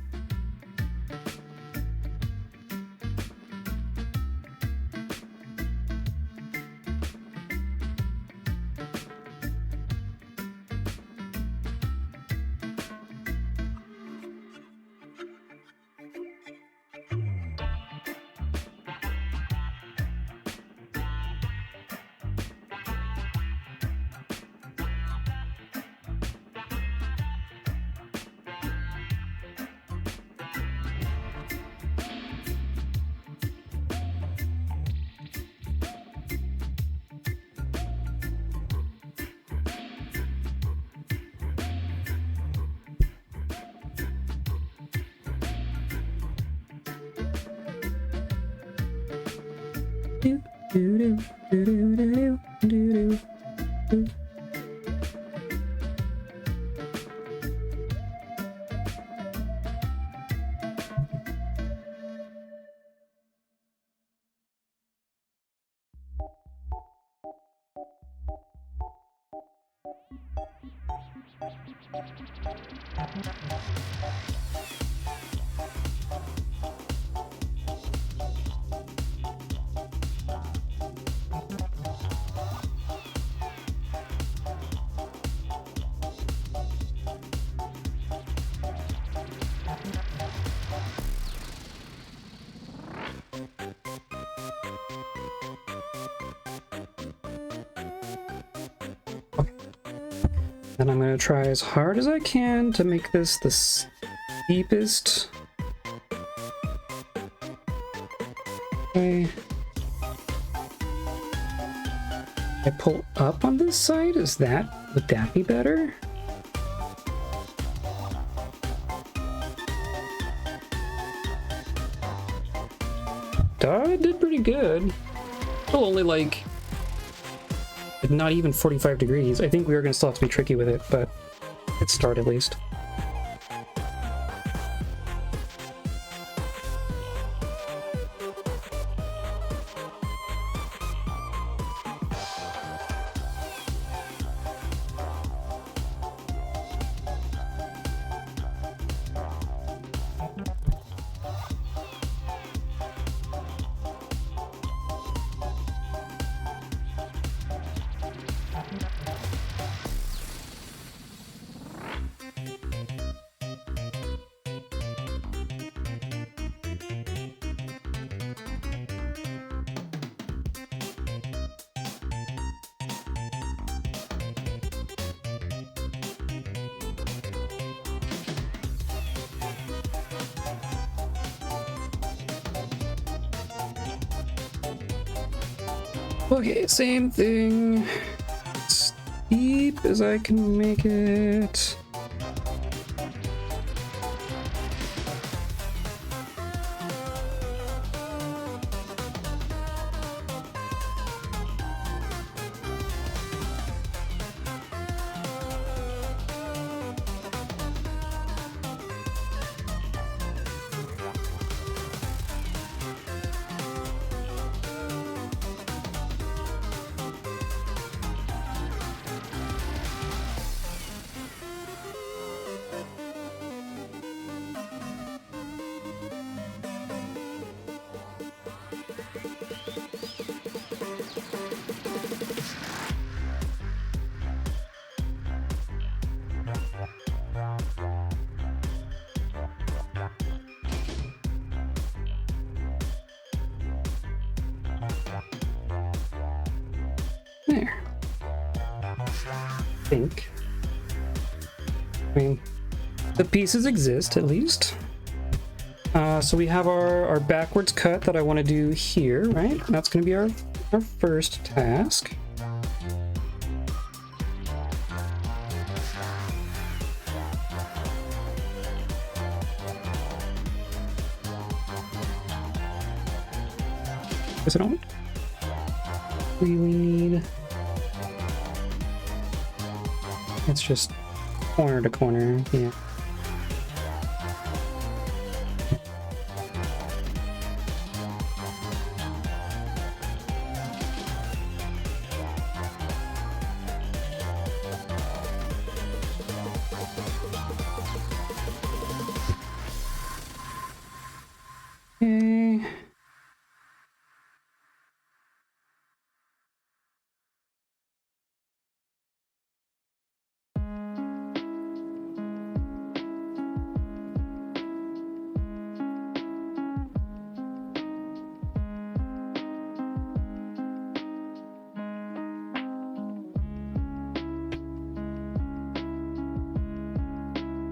And I'm gonna try as hard as I can to make this the steepest way. I pull up on this side? Would that be better? It did pretty good. Still only like not even 45 degrees. I think we are going to still have to be tricky with it, but let's start at least. Okay, same thing. deep as I can make it. There. I think. I mean, the pieces exist at least. So we have our backwards cut that I want to do here, right? That's going to be our first task. Guess I don't really need. It's just corner to corner, yeah. Okay.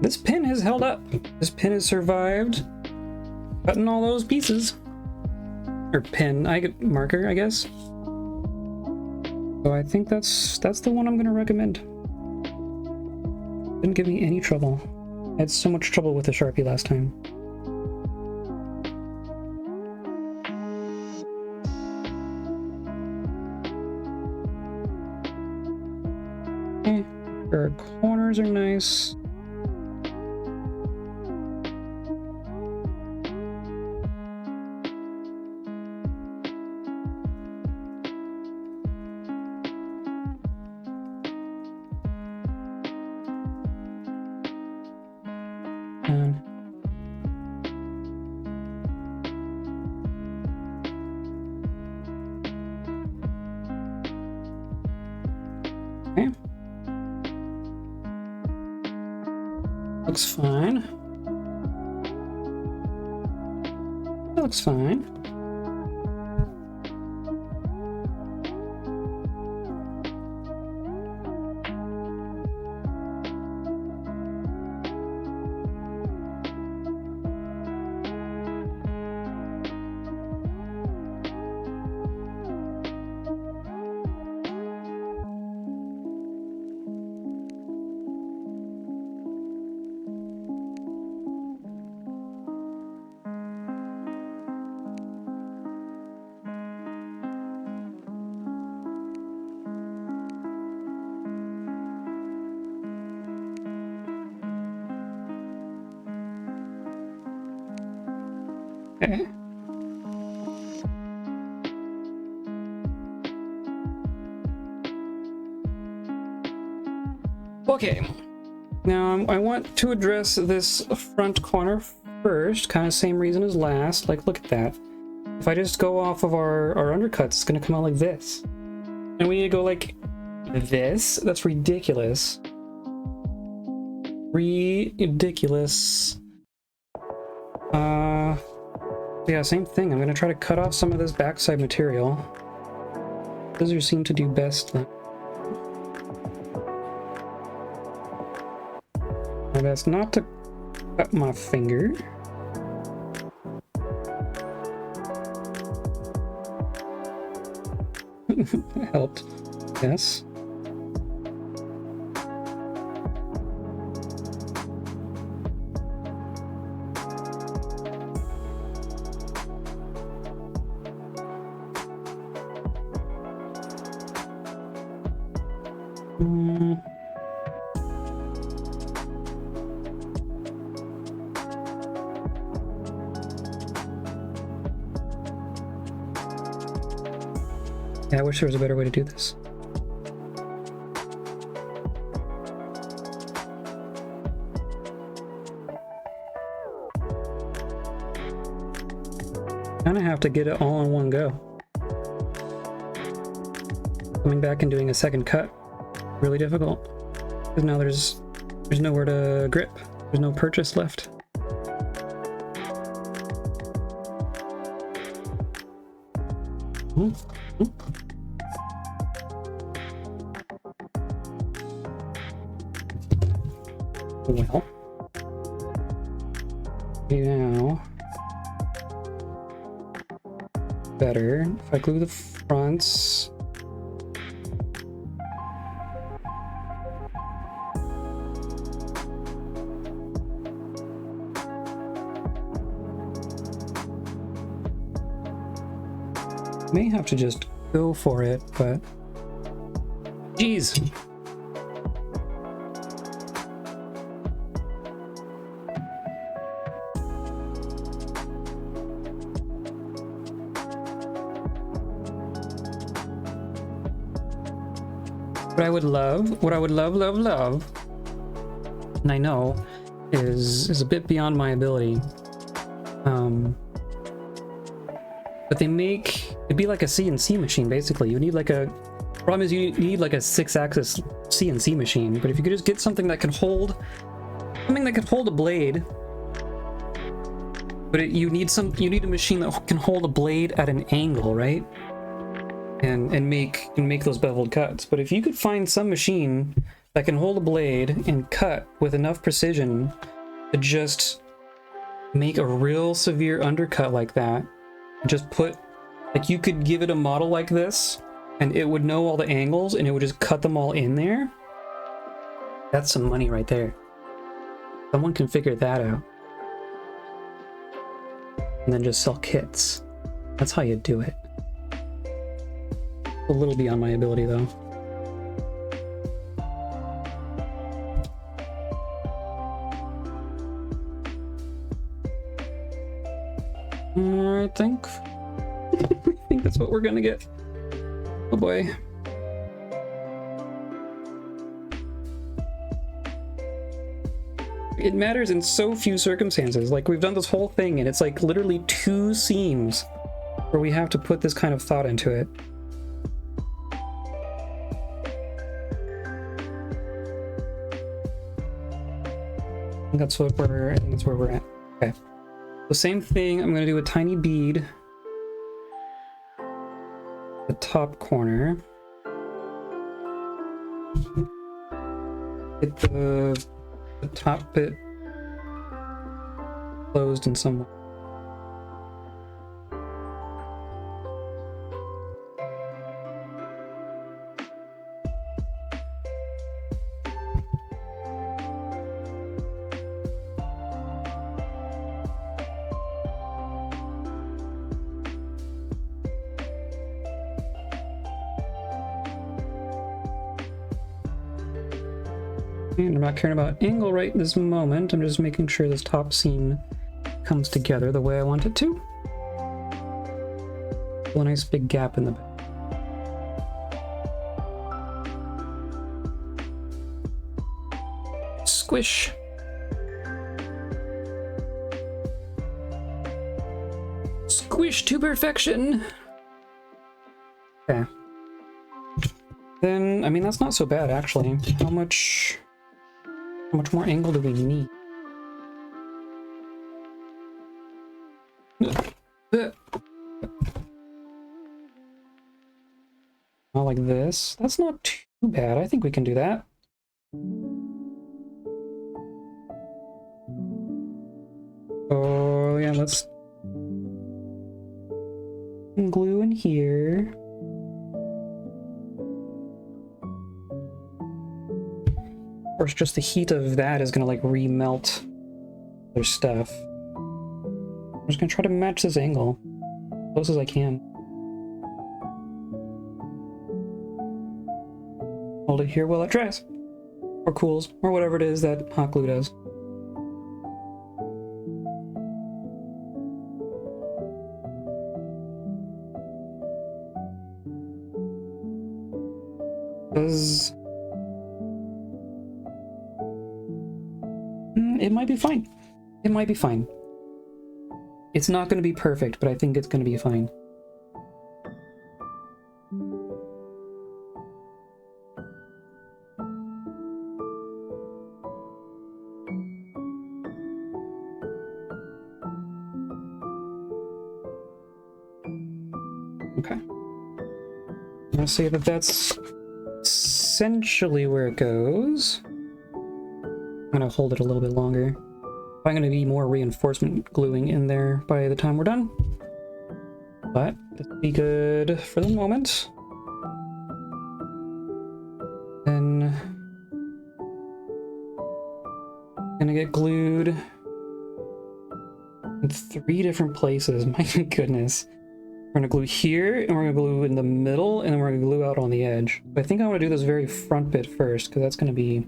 This pin has held up. This pin has survived cutting all those pieces. Or pin, I get marker, I guess. So I think that's the one I'm gonna recommend. Didn't give me any trouble. I had so much trouble with the Sharpie last time. Okay, our corners are nice. Okay. Looks fine. That looks fine. Okay. Okay. Now I want to address this front corner first, kind of same reason as last. Like, look at that. If I just go off of our undercuts, it's gonna come out like this. And we need to go like this? That's ridiculous. Ridiculous. Yeah, same thing. I'm gonna try to cut off some of this backside material. Scissors seem to do best. My best not to cut my finger. Helped. Yes. Mm. Yeah, I wish there was a better way to do this. Kind of have to get it all in one go. Coming back and doing a second cut, really difficult. Because now there's nowhere to grip. There's no purchase left. Well, now better if I glue the fronts. May have to just go for it, but jeez. What I would love, and I know is a bit beyond my ability. But it'd be like a CNC machine, basically. You need like problem is you need like a 6-axis CNC machine, but if you could just get something that can hold a blade, but you need a machine that can hold a blade at an angle, right? And make those beveled cuts. But if you could find some machine that can hold a blade and cut with enough precision to just make a real severe undercut like that, just put, like, you could give it a model like this and it would know all the angles and it would just cut them all in there. That's some money right there. Someone can figure that out and then just sell kits. That's how you do it. A little beyond my ability though. I think that's what we're gonna get. Oh boy. It matters in so few circumstances. Like, we've done this whole thing and it's like literally 2 seams where we have to put this kind of thought into it. I think that's where we're at. Okay. The same thing, I'm gonna do a tiny bead. The top corner. Get the top bit closed in some way. And I'm not caring about angle right this moment. I'm just making sure this top seam comes together the way I want it to. A nice big gap in the back. Squish. Squish to perfection. Okay. Then, I mean, that's not so bad actually. How much more angle do we need? Not like this. That's not too bad. I think we can do that. Oh yeah, let's glue in here. Of course, just the heat of that is gonna like remelt their stuff. I'm just gonna try to match this angle as close as I can. Hold it here while it dries. Or cools, or whatever it is that hot glue does. It might be fine. It might be fine. It's not going to be perfect, but I think it's going to be fine. Okay. I'm going to say that that's essentially where it goes. I'm going to hold it a little bit longer. I'm going to need more reinforcement gluing in there by the time we're done. But this will be good for the moment. Then gonna get glued in 3 different places. My goodness. We're gonna glue here, and we're gonna glue in the middle, and then we're gonna glue out on the edge. But I think I want to do this very front bit first, because that's gonna be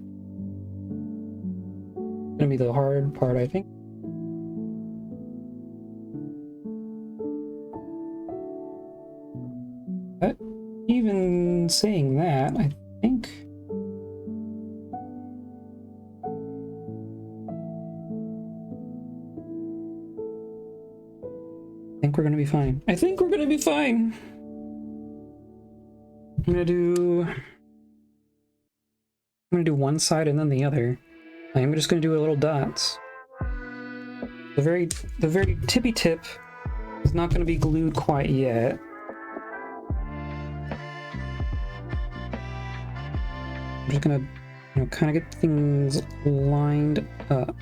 the hard part, I think. But even saying that, I think we're gonna be fine. I think we're gonna be fine. I'm gonna do one side and then the other. I'm just gonna do a little dots. The very tippy tip is not gonna be glued quite yet. I'm just gonna, kind of get things lined up.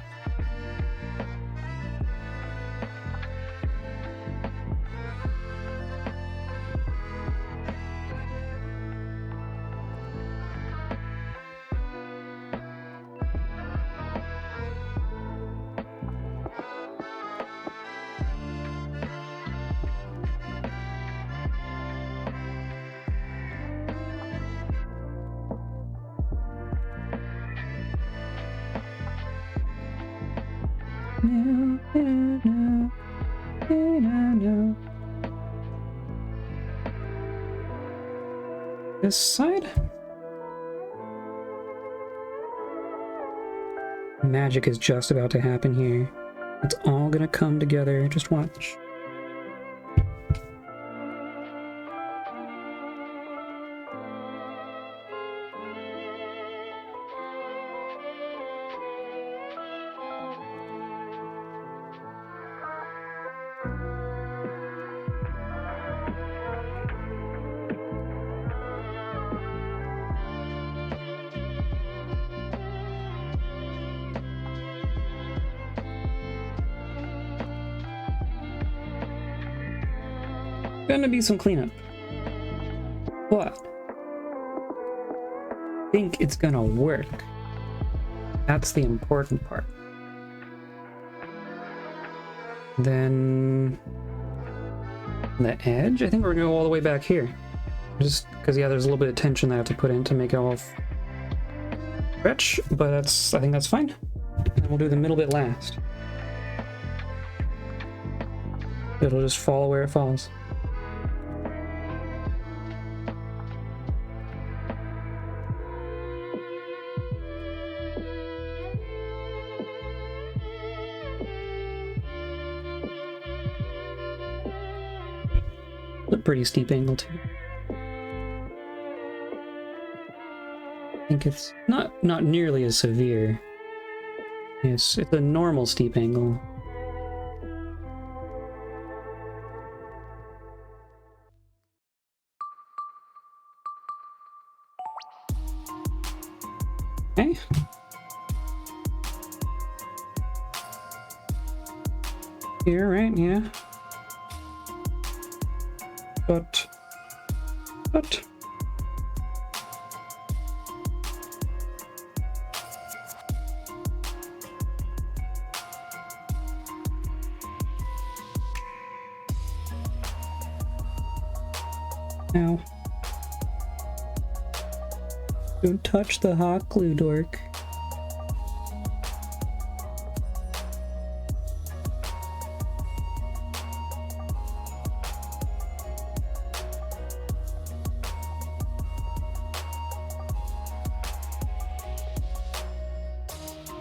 This side? Magic is just about to happen here. It's all gonna come together. Just watch. Gonna be some cleanup, but I think it's gonna work. That's the important part. Then the edge, I think we're gonna go all the way back here, just because, yeah, there's a little bit of tension that I have to put in to make it all stretch, but I think that's fine. And we'll do the middle bit last. It'll just fall where it falls. A pretty steep angle too. I think it's not nearly as severe. It's a normal steep angle. Okay. Here, right? Yeah. But now Don't touch the hot glue, dork.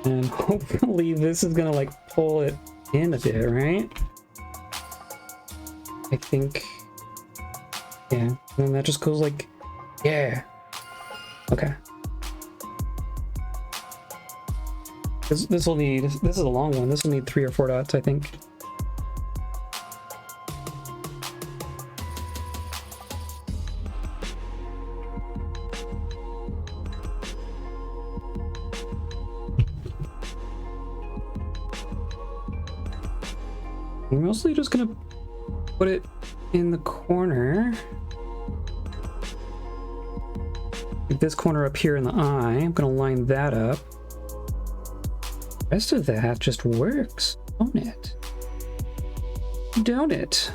And hopefully this is gonna like pull it in a bit, right? I think. Yeah, and then that just goes like, yeah. Okay. This will need, this is a long one. This will need 3 or 4 dots, I think. I'm mostly just gonna put it in the corner. Like this corner up here in the eye. I'm gonna line that up. The rest of that just works, don't it? Don't it?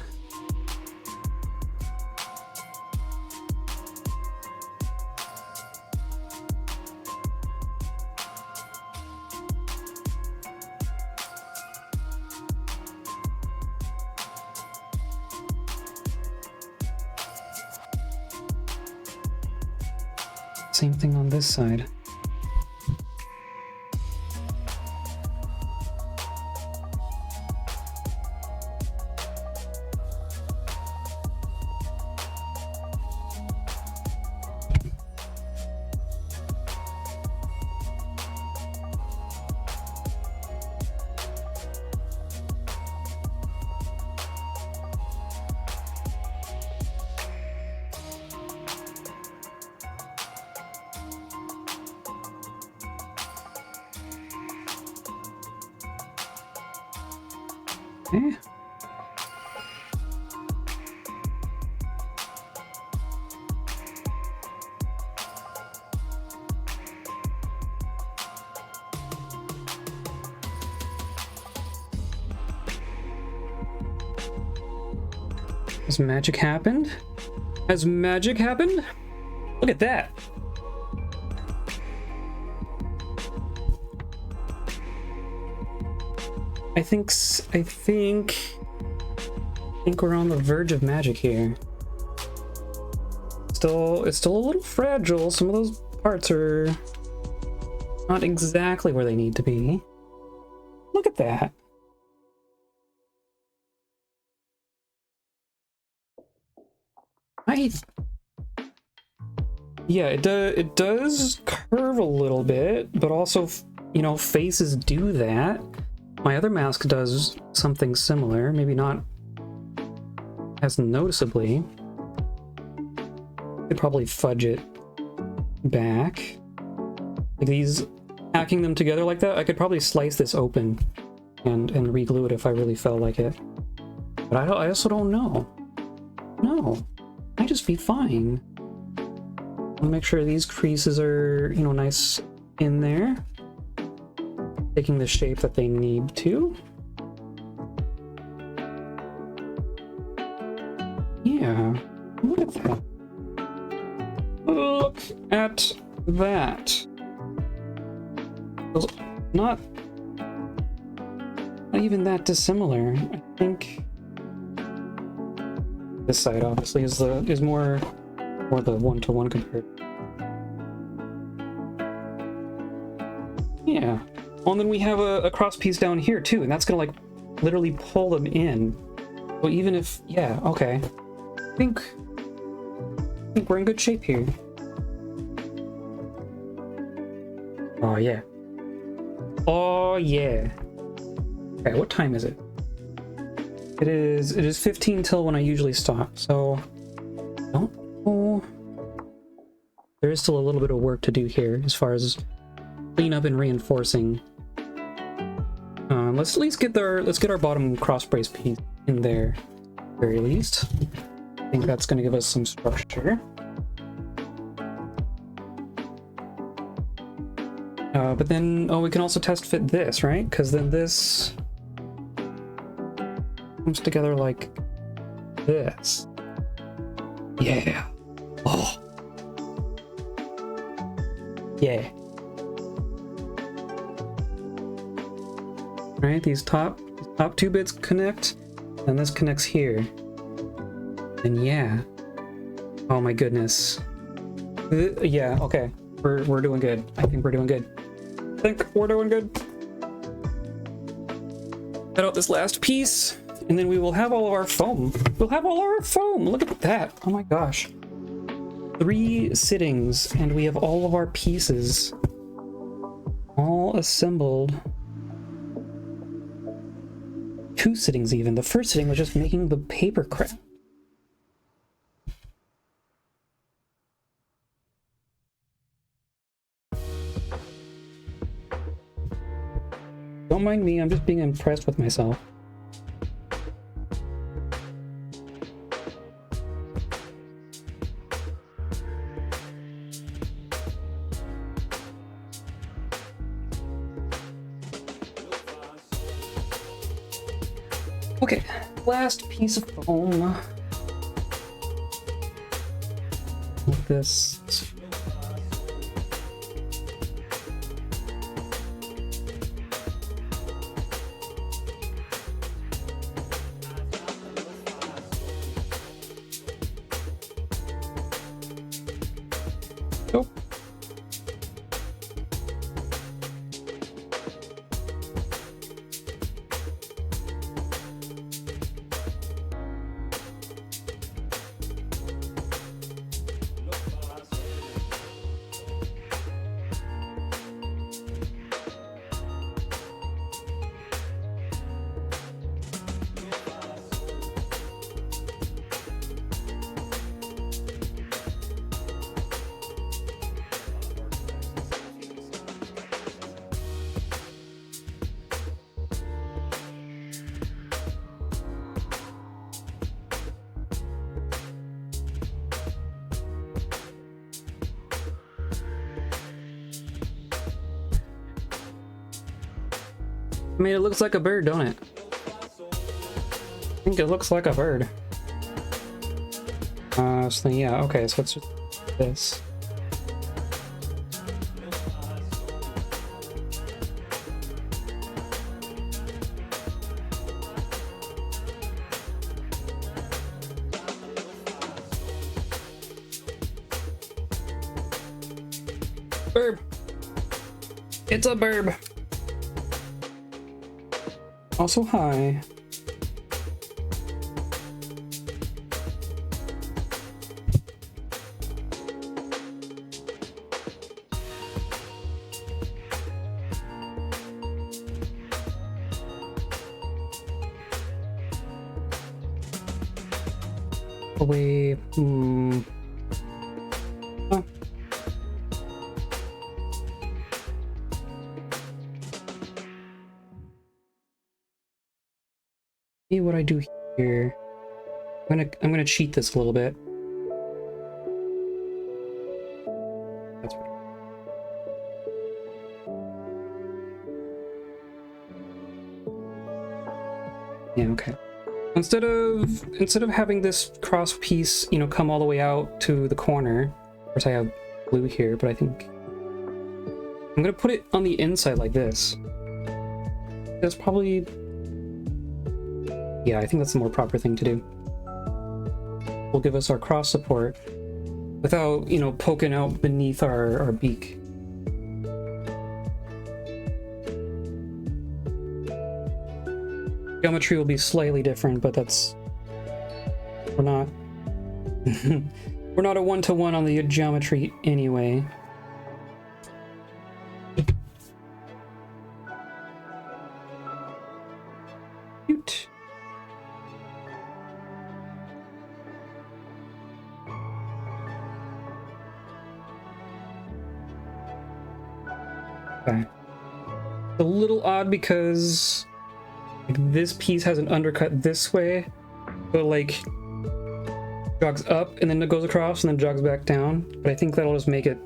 Same thing on this side. Okay. Has magic happened? Has magic happened? Look at that. I think we're on the verge of magic here. It's still a little fragile. Some of those parts are not exactly where they need to be. Look at that. Yeah, it does curve a little bit, but also, you know, faces do that. My other mask does something similar, maybe not as noticeably. Could probably fudge it back. Like these, hacking them together like that, I could probably slice this open and re-glue it if I really felt like it. But I also don't know. No, I just be fine. I'll make sure these creases are, you know, nice in there. Taking the shape that they need to. Yeah, look at that. Look at that. Not even that dissimilar. I think this side obviously is more the one-to-one compared. Yeah. Well, and then we have a cross piece down here too, and that's gonna like literally pull them in. So even if, yeah, okay. I think we're in good shape here. Oh yeah. Oh yeah. Okay, what time is it? It is 15 till when I usually stop, so don't know. There is still a little bit of work to do here as far as clean up and reinforcing. Let's at least get our bottom cross brace piece in there, at the very least. I think that's going to give us some structure. But then, oh, we can also test fit this, right? Because then this comes together like this. Yeah. Oh. Yeah. All right, these top 2 bits connect, and this connects here. And yeah. Oh my goodness. Yeah, okay. We're doing good. I think we're doing good. Cut out this last piece, and then we will have all of our foam. We'll have all our foam. Look at that. Oh my gosh. 3 sittings, and we have all of our pieces all assembled. 2 sittings even. The first sitting was just making the paper crap. Don't mind me, I'm just being impressed with myself. Okay, last piece of foam. Like this. Nope. I mean, it looks like a bird, don't it? I think it looks like a bird. So then, yeah, okay, so it's just this. Burb. It's a burb. Also high. Away. Huh. See what I do here. I'm gonna cheat this a little bit. That's what. Yeah, okay. Instead of having this cross piece, you know, come all the way out to the corner. Of course I have blue here, but I think I'm gonna put it on the inside like this. That's probably, yeah, I think that's the more proper thing to do. Will give us our cross support without, you know, poking out beneath our beak. Geometry will be slightly different, but that's, we're not we're not a one-to-one on the geometry anyway. Cute. Okay. It's a little odd because like, this piece has an undercut this way, so like jogs up and then it goes across and then jogs back down. But I think that'll just make it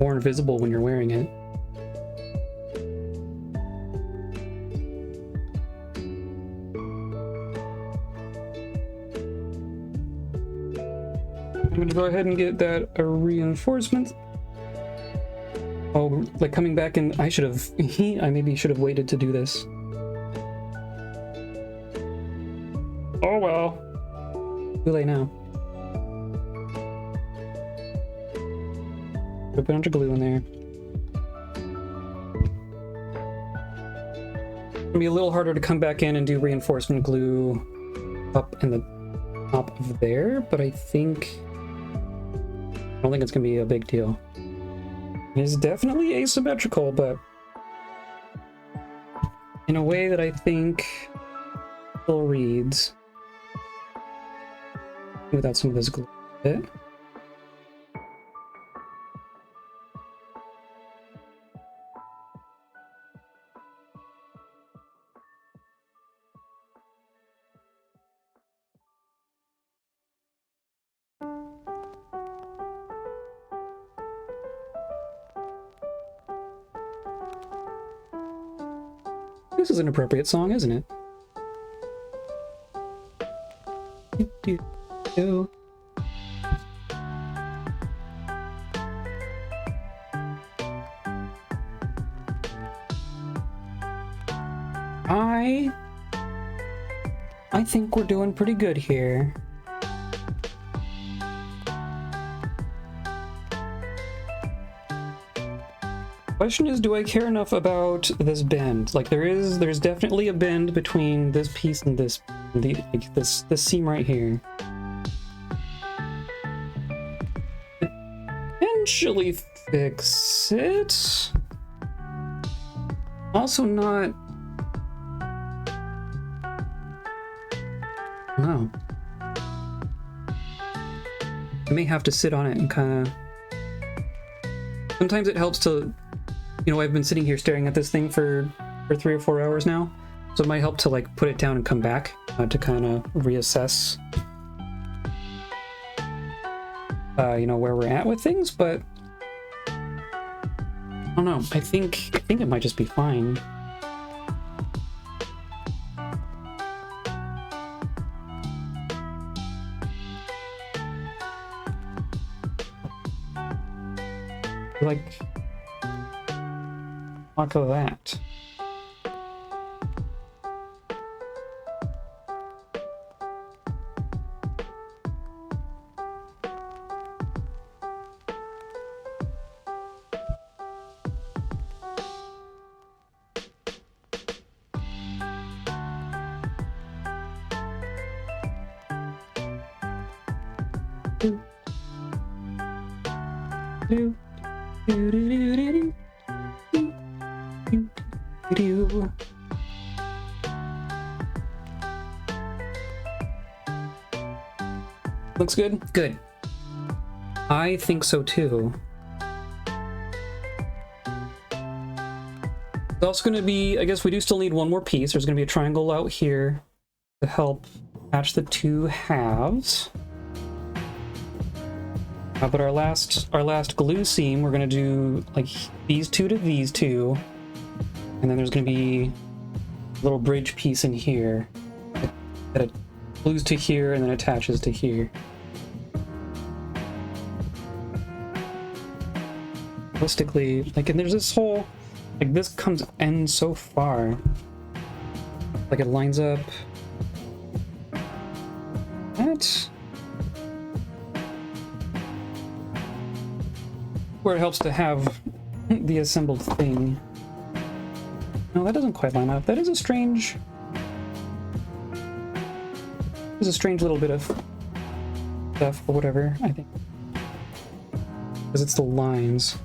more invisible when you're wearing it. I'm gonna go ahead and get that a reinforcement. Oh, like coming back and I should have, I maybe should have waited to do this. Oh well. Too late now. Put a bunch of glue in there. It'll be a little harder to come back in and do reinforcement glue up in the top of there, but I don't think it's gonna be a big deal. It's definitely asymmetrical, but in a way that I think still reads without some of this glue bit. This is an appropriate song, isn't it? I think we're doing pretty good here. Question is, do I care enough about this bend? Like there's definitely a bend between this piece and this seam right here. Potentially fix it. Also not. No. I may have to sit on it and kind of. Sometimes it helps to. You know, I've been sitting here staring at this thing for 3 or 4 hours now, so it might help to like put it down and come back to kind of reassess, you know, where we're at with things. But I don't know. I think it might just be fine. Like. Look at that. Do, do, do, do, do, do. Looks good? Good. I think so too. It's also going to be, I guess we do still need one more piece. There's going to be a triangle out here to help match the two halves. But our last glue seam, we're going to do like these two to these two. And then there's going to be a little bridge piece in here that it glues to here and then attaches to here. Realistically, like, and there's this whole, like, this ends so far. Like, it lines up. That. Where it helps to have the assembled thing. No, that doesn't quite line up. That is a strange... There's a strange little bit of stuff, or whatever, I think. Because it's the lines.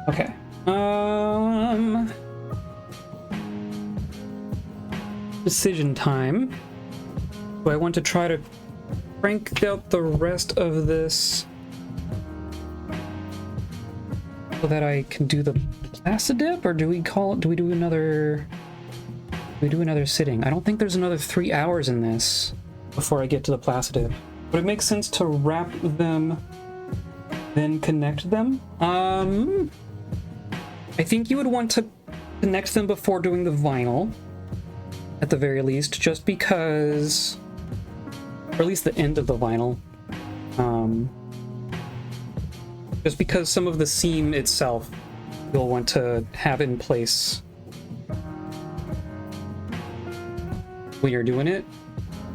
Okay. Decision time. Do I want to try to crank out the rest of this so that I can do the Plasti-Dip, or do we do another sitting? I don't think there's another 3 hours in this before I get to the Plasti-Dip. Would it make sense to wrap them, then connect them? I think you would want to connect them before doing the vinyl. at the very least, just because, or at least the end of the vinyl, just because some of the seam itself you'll want to have in place when you're doing it.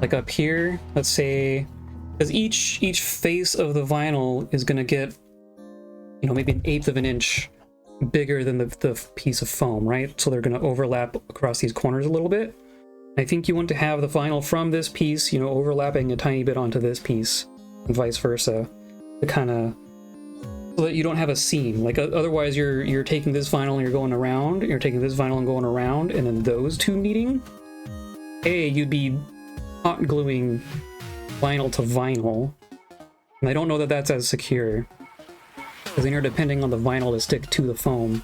Like up here, let's say, because each face of the vinyl is going to get, you know, maybe 1/8 of an inch bigger than the piece of foam, right? So they're going to overlap across these corners a little bit. I think you want to have the vinyl from this piece, you know, overlapping a tiny bit onto this piece, and vice versa, to kind of, so that you don't have a seam. Like otherwise you're taking this vinyl and you're going around, you're taking this vinyl and going around, and then those two meeting, you'd be hot gluing vinyl to vinyl, and I don't know that that's as secure, because then you're depending on the vinyl to stick to the foam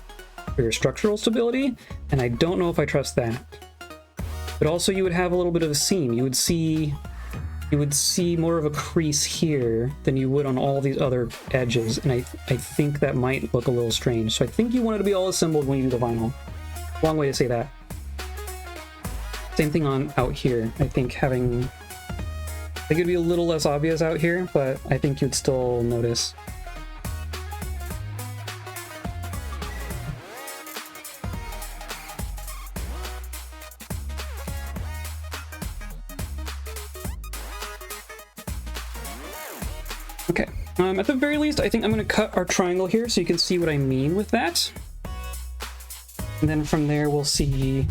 for your structural stability, and I don't know if I trust that. But also you would have a little bit of a seam. You would see more of a crease here than you would on all these other edges, and I think that might look a little strange. So I think you want it to be all assembled when you do the vinyl. Long way to say that. Same thing on out here. I think it'd be a little less obvious out here, but I think you'd still notice. Okay, at the very least, I think I'm going to cut our triangle here so you can see what I mean with that. And then from there, we'll see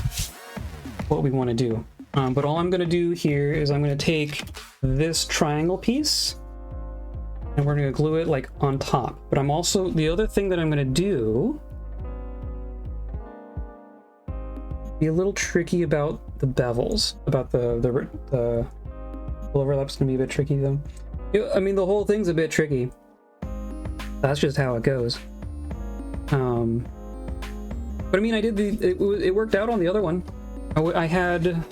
what we want to do. But all I'm going to do here is I'm going to take this triangle piece and we're going to glue it like on top. But I'm also, the other thing that I'm going to do, be a little tricky about the bevels, about the overlap's going to be a bit tricky though. I mean, the whole thing's a bit tricky. That's just how it goes. But I mean, I did it worked out on the other one. I had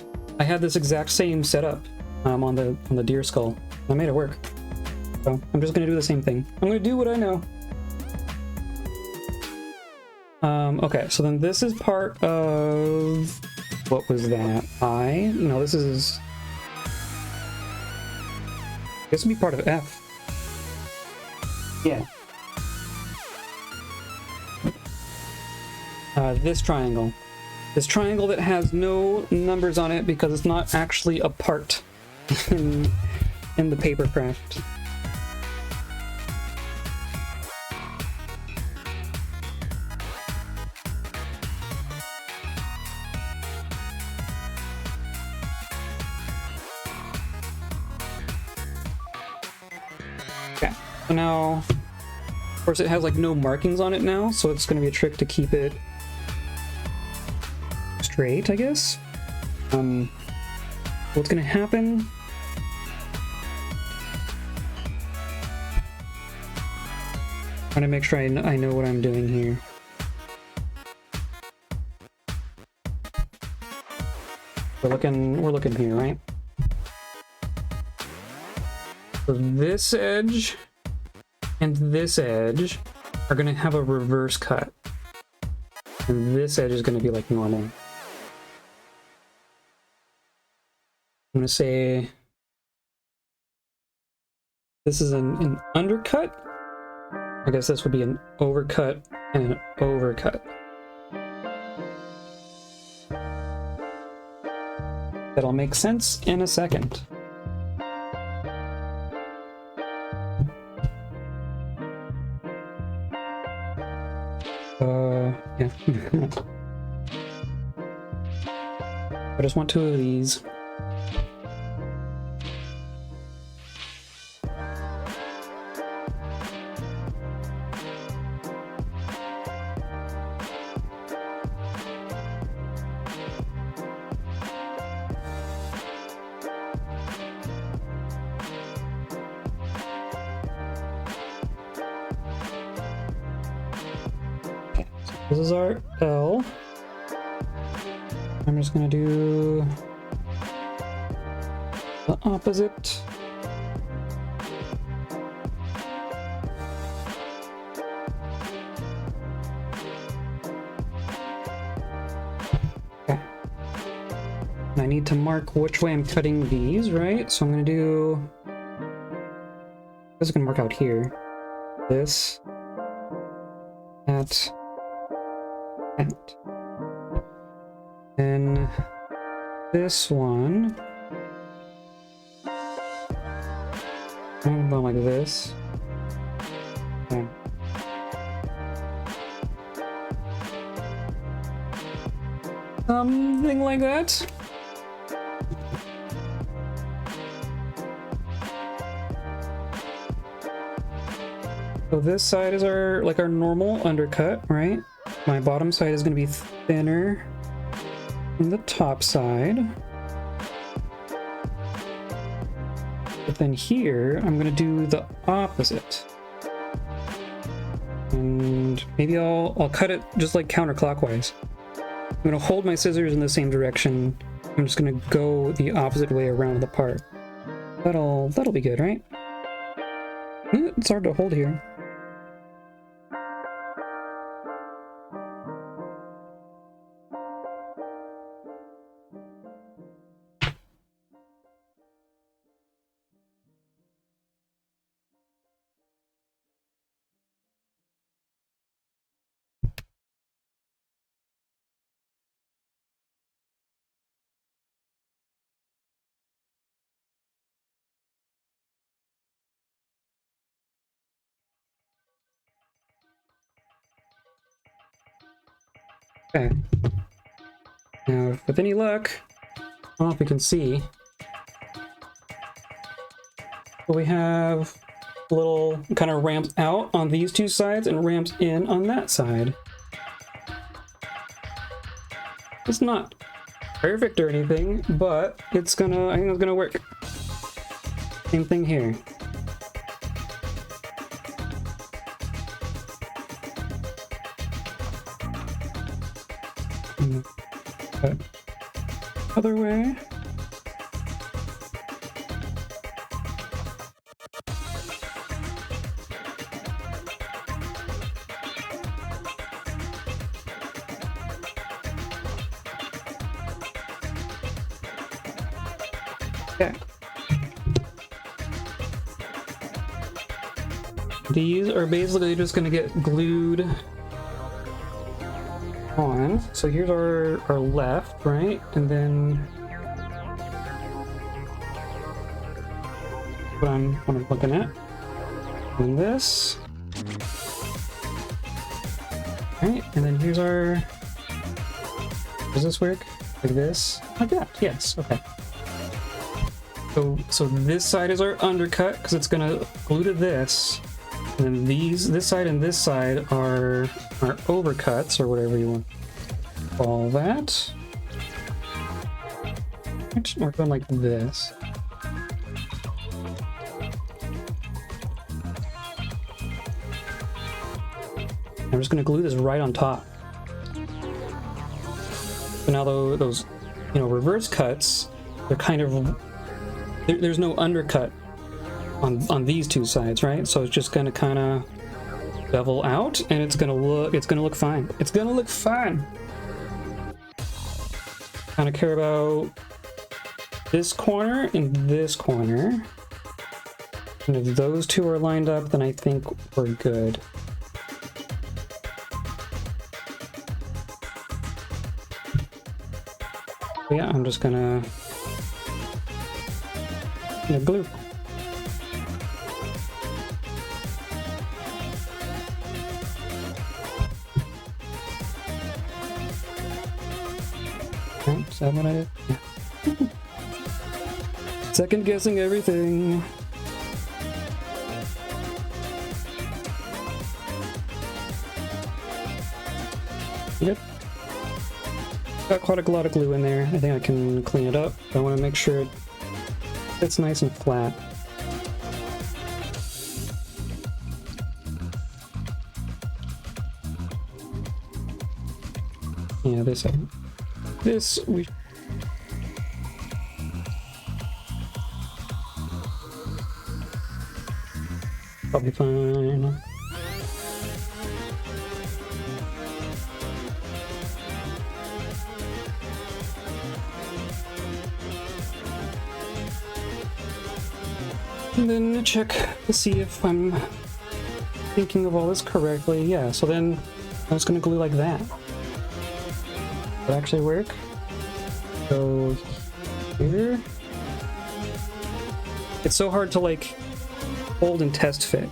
this exact same setup on the deer skull. I made it work. So I'm just gonna do the same thing. I'm gonna do what I know. Okay, so then this is part of, what was that? This is, this would be part of F. Yeah. This triangle. This triangle that has no numbers on it because it's not actually a part in the paper craft. Okay, so now, of course it has like no markings on it now, so it's going to be a trick to keep it straight, I guess. What's going to happen? Trying to make sure I know what I'm doing here. We're looking here, right? So this edge and this edge are going to have a reverse cut, and this edge is going to be like normal. I'm going to say this is an undercut. I guess this would be an overcut and an overcut. That'll make sense in a second. Yeah. I just want 2 of these. This is our L. I'm just gonna do the opposite. Okay. And I need to mark which way I'm cutting these, right? So I'm gonna do... This is gonna mark out here. This. That. That. And this one. I'm going like this. Okay. Something like that. So this side is our normal undercut, right? My bottom side is going to be thinner than the top side. But then here, I'm going to do the opposite. And maybe I'll cut it just like counterclockwise. I'm going to hold my scissors in the same direction. I'm just going to go the opposite way around the part. That'll be good, right? It's hard to hold here. Okay. Now, with any luck, I don't know if we can see, but we have little kind of ramps out on these two sides and ramps in on that side. It's not perfect or anything, but I think it's gonna work. Same thing here. Cut other way. Okay. These are basically just going to get glued on. So here's our left, right? And then what I'm looking at. And this. Right, and then here's our... Does this work? Like this? Like that, yes, okay. So this side is our undercut because it's gonna glue to this, and then this side and this side are our overcuts, or whatever you want to call that. We're going like this. I'm just gonna glue this right on top. So now those, reverse cuts, they're kind of... There's no undercut on these two sides, right? So it's just gonna kind of bevel out, and it's gonna look fine. It's gonna look fine. Kind of care about this corner and this corner, and if those two are lined up, then I think we're good. But yeah, I'm just gonna glue. Right, is that what I did? Yeah. Second guessing everything. Yep. Got quite a lot of glue in there. I think I can clean it up. I want to make sure it's nice and flat. Yeah, this we probably fine. And then check to see if I'm thinking of all this correctly. Yeah, so then I'm just gonna glue like that. Does that actually work? So here. It's so hard to like hold and test fit.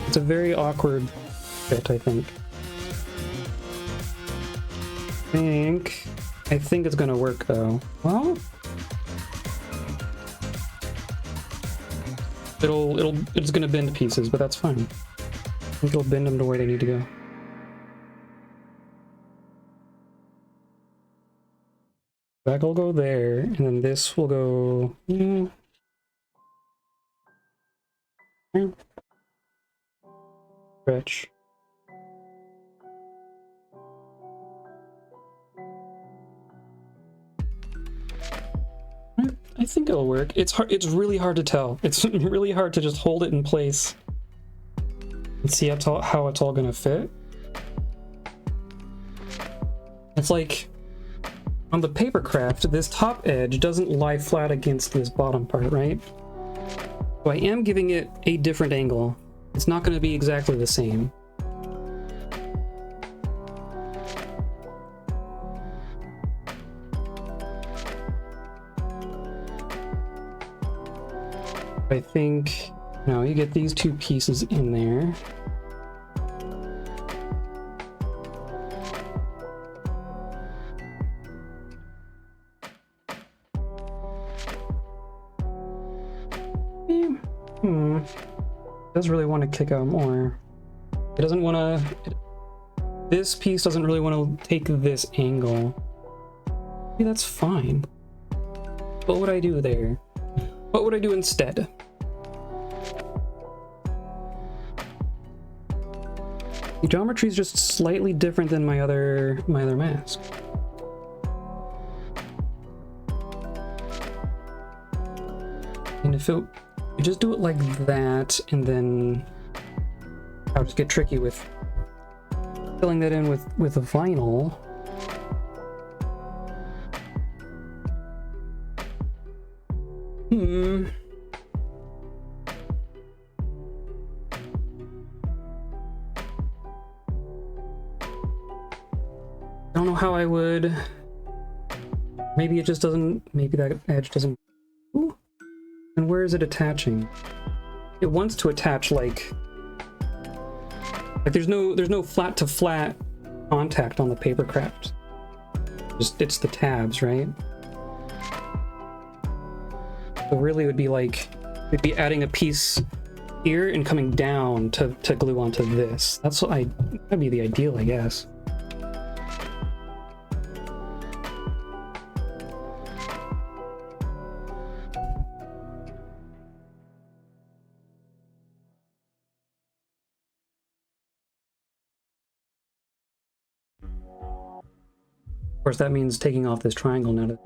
It's a very awkward fit, I think. I think it's gonna work though. Well, it's gonna bend pieces, but that's fine. I think it'll bend them to where they need to go. That will go there, and then this will go. Stretch. I think it'll work. It's hard. It's really hard to tell. It's really hard to just hold it in place and see how it's all gonna fit. It's like on the paper craft, this top edge doesn't lie flat against this bottom part, right? So I am giving it a different angle. It's not going to be exactly the same. I think, now you get these two pieces in there. Does really want to kick out more. It doesn't want to. This piece doesn't really want to take this angle. Maybe that's fine. What would I do there? What would I do instead? The geometry is just slightly different than my other mask. And if it, you just do it like that, and then I'll just get tricky with filling that in with a vinyl. I don't know how I would. Maybe it just doesn't. Maybe that edge doesn't. Ooh. And where is it attaching? It wants to attach like there's no flat to flat contact on the paper craft. Just it's the tabs, right? So really it would be like it'd be adding a piece here and coming down to glue onto this. That's what that'd be the ideal, I guess. Of course, that means taking off this triangle now to...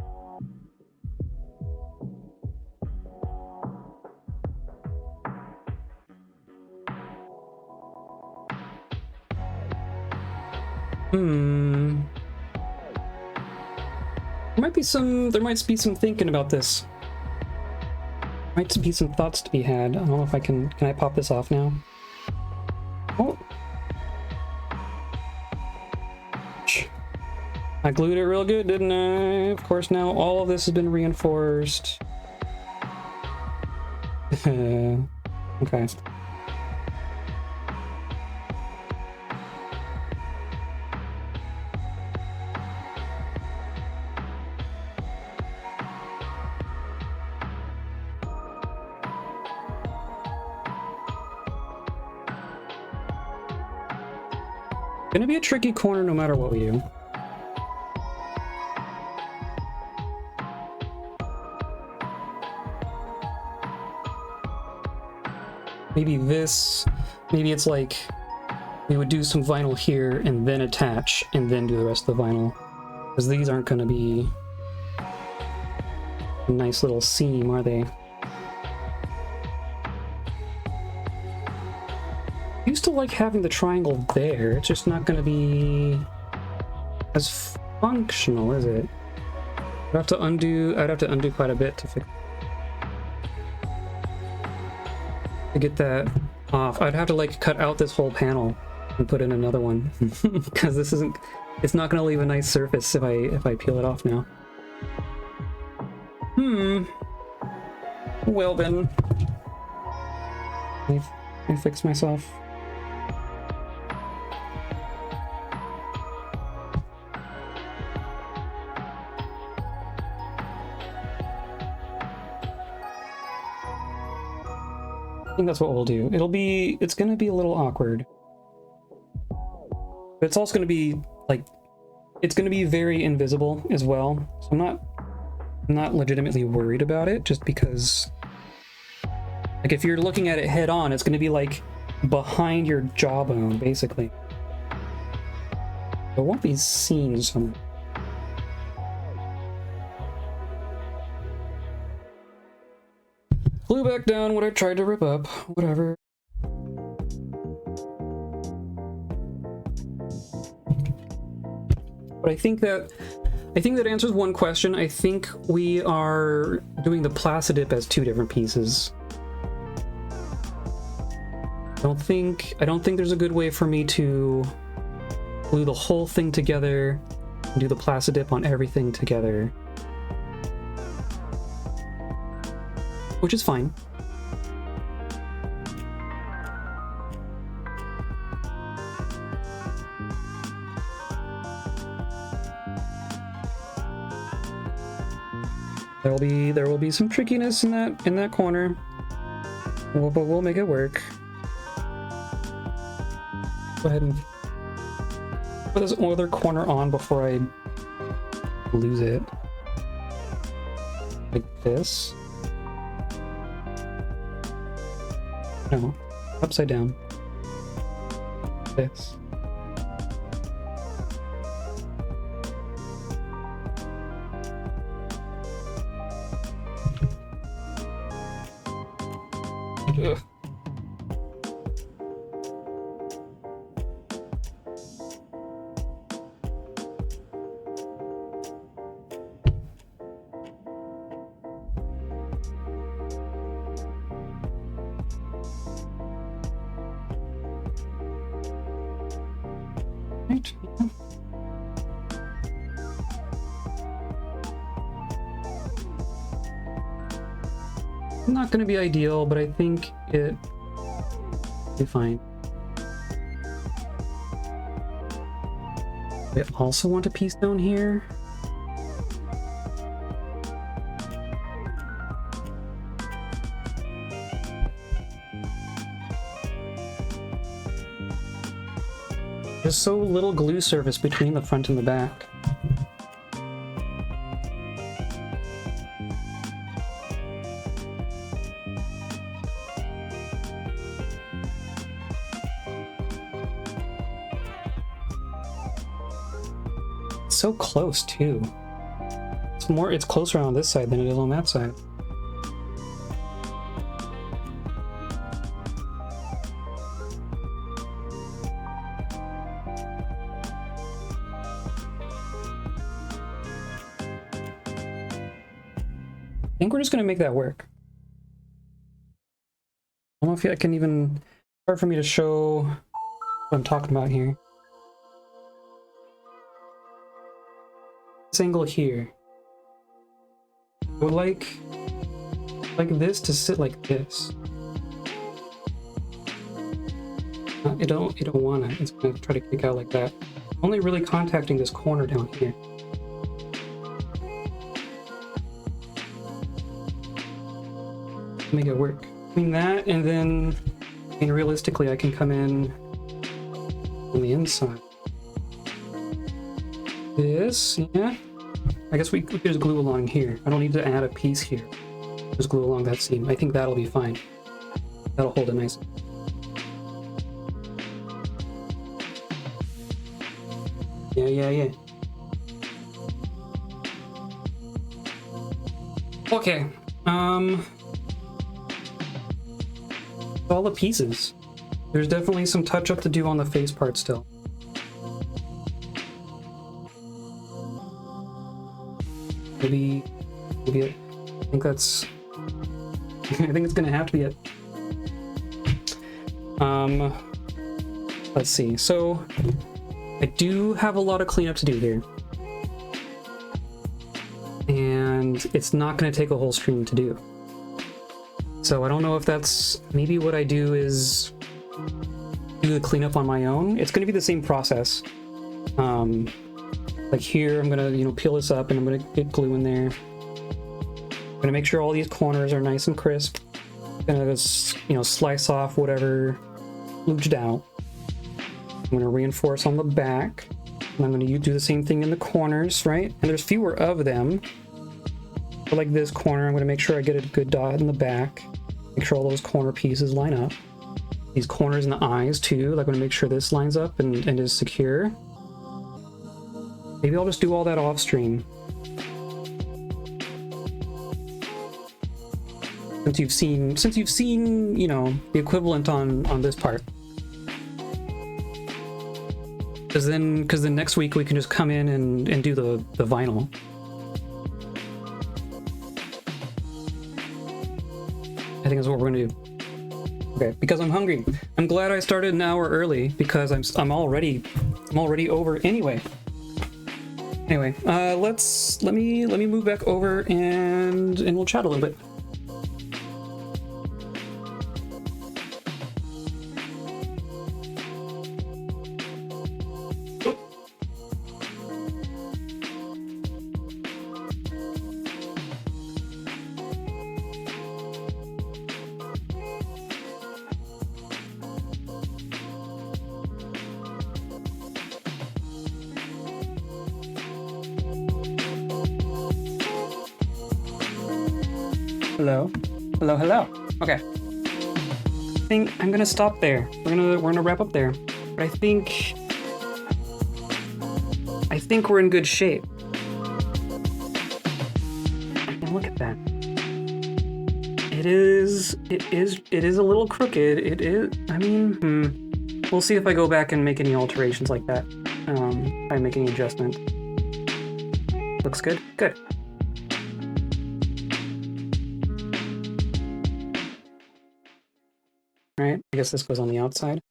There might be some thinking about this. Might be some thoughts to be had. I don't know if I can I pop this off now? Oh. I glued it real good, didn't I? Of course, now all of this has been reinforced. Okay. Gonna be a tricky corner no matter what we do. Maybe it's like we would do some vinyl here and then attach and then do the rest of the vinyl, because these aren't going to be a nice little seam, are they? I used to like having the triangle there. It's just not going to be as functional, is it? I'd have to undo quite a bit to fix. to get that off. I'd have to like cut out this whole panel and put in another one because this isn't. It's not going to leave a nice surface if I peel it off now. Well then, I fix myself. I think that's what we'll do. It's gonna be a little awkward. But it's also gonna be like, it's gonna be very invisible as well. So I'm not legitimately worried about it, just because like if you're looking at it head on, it's gonna be like behind your jawbone, basically. It won't be seen somewhere. Glue back down what I tried to rip up, whatever. But I think that answers one question. I think we are doing the Plasti-Dip as two different pieces. I don't think there's a good way for me to glue the whole thing together and do the Plasti-Dip on everything together. Which is fine. There will be some trickiness in that corner, but we'll make it work. Go ahead and put this other corner on before I lose it, like this. No, upside down. This. Ugh. Right. Yeah. Not going to be ideal, but I think it will be fine. I also want a piece down here. There's so little glue surface between the front and the back. It's so close too. It's closer on this side than it is on that side. I think we're just going to make that work. I don't know if I can even... It's hard for me to show what I'm talking about here. This angle here. I would like this to sit like this. It don't wanna. It's gonna try to kick out like that. Only really contacting this corner down here. Make it work. Between that and then, I mean, realistically, I can come in on the inside. This, yeah. I guess we could just glue along here. I don't need to add a piece here. Just glue along that seam. I think that'll be fine. That'll hold it nice. Yeah. Okay. All the pieces. There's definitely some touch up to do on the face part still. Maybe it, I think it's gonna have to be it. Let's see. So I do have a lot of cleanup to do here. And it's not going to take a whole stream to do. So I don't know if that's... Maybe what I do is do the cleanup on my own. It's going to be the same process. Like here, I'm going to, you know, peel this up and I'm going to get glue in there. I'm going to make sure all these corners are nice and crisp. I'm going to, you know, slice off whatever looped out. I'm going to reinforce on the back. And I'm going to do the same thing in the corners, right? And there's fewer of them. But like this corner, I'm going to make sure I get a good dot in the back. Make sure all those corner pieces line up. These corners and the eyes too. Like I'm going to make sure this lines up and is secure. Maybe I'll just do all that off stream. Since you've seen, you know, the equivalent on this part. Because then next week we can just come in and do the vinyl. I think that's what we're gonna do. Okay, because I'm hungry. I'm glad I started an hour early because I'm already over anyway. Anyway, let me move back over and we'll chat a little bit. Hello, hello, hello. Okay. I think I'm gonna stop there. We're gonna wrap up there. But I think we're in good shape. And look at that. It is a little crooked. It is. I mean, we'll see if I go back and make any alterations like that. If I make any adjustment. Looks good. Good. Right, I guess this goes on the outside.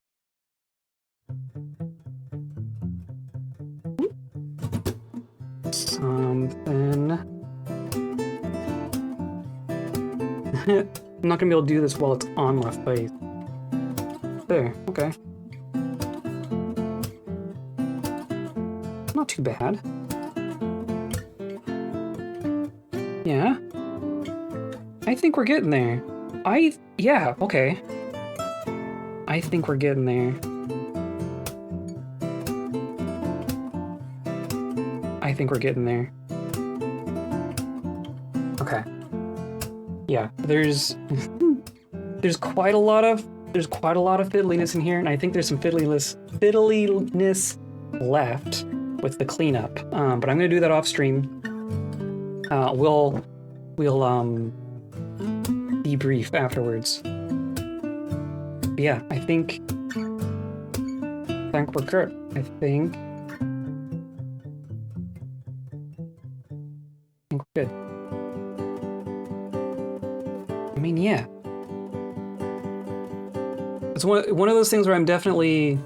Something. I'm not gonna be able to do this while it's on my face. There, okay. Not too bad. Yeah. I think we're getting there. Yeah, okay. I think we're getting there. I think we're getting there. Okay. Yeah, there's quite a lot of fiddliness in here, and I think there's some fiddliness left with the cleanup. But I'm gonna do that off stream. We'll debrief afterwards. Yeah, I think we're good. I think we're good. I mean, yeah. It's one of those things where I'm definitely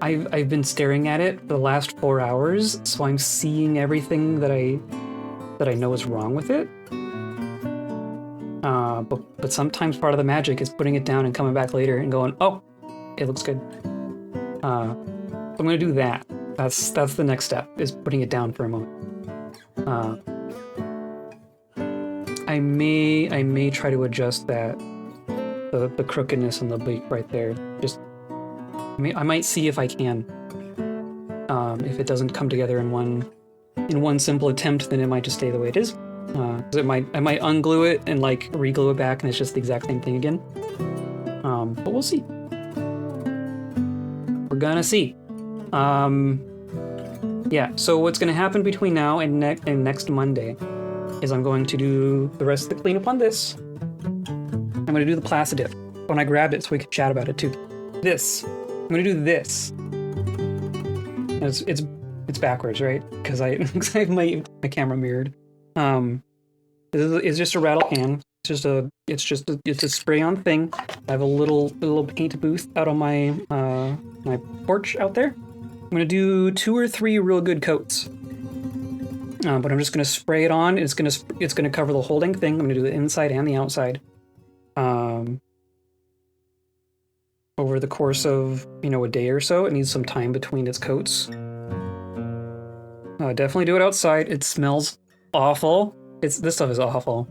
I've been staring at it for the last 4 hours, so I'm seeing everything that I know is wrong with it. But sometimes part of the magic is putting it down and coming back later and going, oh, it looks good. So I'm gonna do that. That's the next step, is putting it down for a moment. I may try to adjust that, the crookedness on the beak right there. Just, I might see if I can. If it doesn't come together in one simple attempt, then it might just stay the way it is. I might unglue it and like re-glue it back, and it's just the exact same thing again. But we'll see. We're gonna see. Yeah. So what's gonna happen between now and next Monday is I'm going to do the rest of the cleanup on this. I'm gonna do the Plasti-Dip when I grabbed it, so we could chat about it too. This. I'm gonna do this. It's backwards, right? Because I have my camera mirrored. It's just a rattle can. it's a spray-on thing. I have a little paint booth out on my my porch out there. I'm gonna do 2 or 3 real good coats. But I'm just gonna spray it on. It's gonna cover the whole dang thing. I'm gonna do the inside and the outside. Over the course of, you know, a day or so. It needs some time between its coats. Definitely do it outside. It smells awful. This stuff is awful.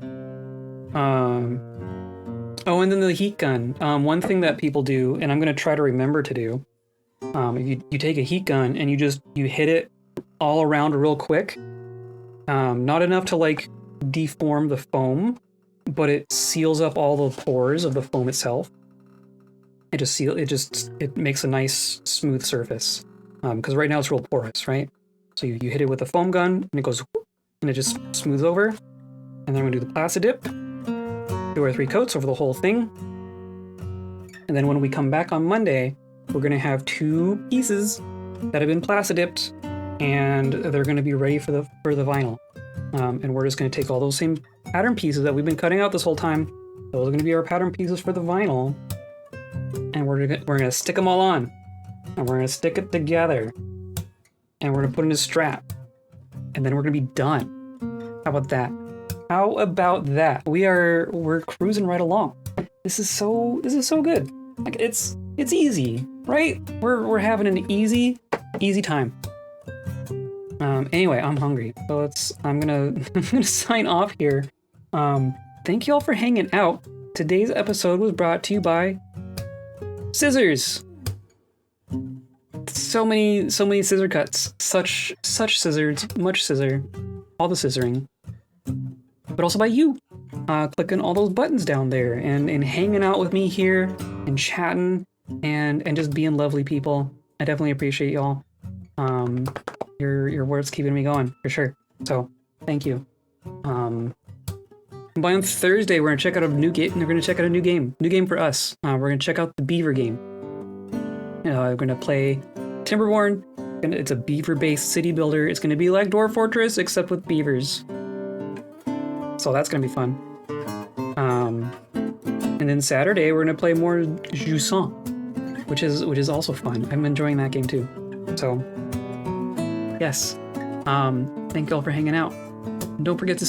Oh, and then the heat gun. One thing that people do, and I'm gonna try to remember to do, if you take a heat gun and you hit it all around real quick. Not enough to like deform the foam, but it seals up all the pores of the foam itself. It makes a nice smooth surface. Because right now it's real porous, right? So you hit it with a foam gun and it goes whoop, and it just smooths over. And then I'm gonna do the Plasti-Dip, 2 or 3 coats over the whole thing. And then when we come back on Monday, we're gonna have 2 pieces that have been Plasti-Dipped, and they're gonna be ready for the vinyl. And we're just gonna take all those same pattern pieces that we've been cutting out this whole time. Those are gonna be our pattern pieces for the vinyl. And we're gonna stick them all on. And we're gonna stick it together. And we're gonna put in a strap. And then we're gonna be done. How about that? How about that? We're cruising right along. This is so good. Like it's easy, right? We're having an easy time. Anyway, I'm hungry, so I'm gonna sign off here. Thank you all for hanging out. Today's episode was brought to you by scissors. So many scissor cuts. Such scissors, much scissor, all the scissoring. But also by you, clicking all those buttons down there and hanging out with me here and chatting and just being lovely people. I definitely appreciate y'all. Your words keeping me going for sure. So thank you. By on Thursday, we're gonna check out a new game. We're gonna check out a new game for us. We're gonna check out the Beaver game. We're gonna play Timberborn. It's a beaver-based city builder. It's gonna be like Dwarf Fortress except with beavers. So that's gonna be fun. And then Saturday we're gonna play more Jusant, which is also fun. I'm enjoying that game too. So yes, thank you all for hanging out. Don't forget to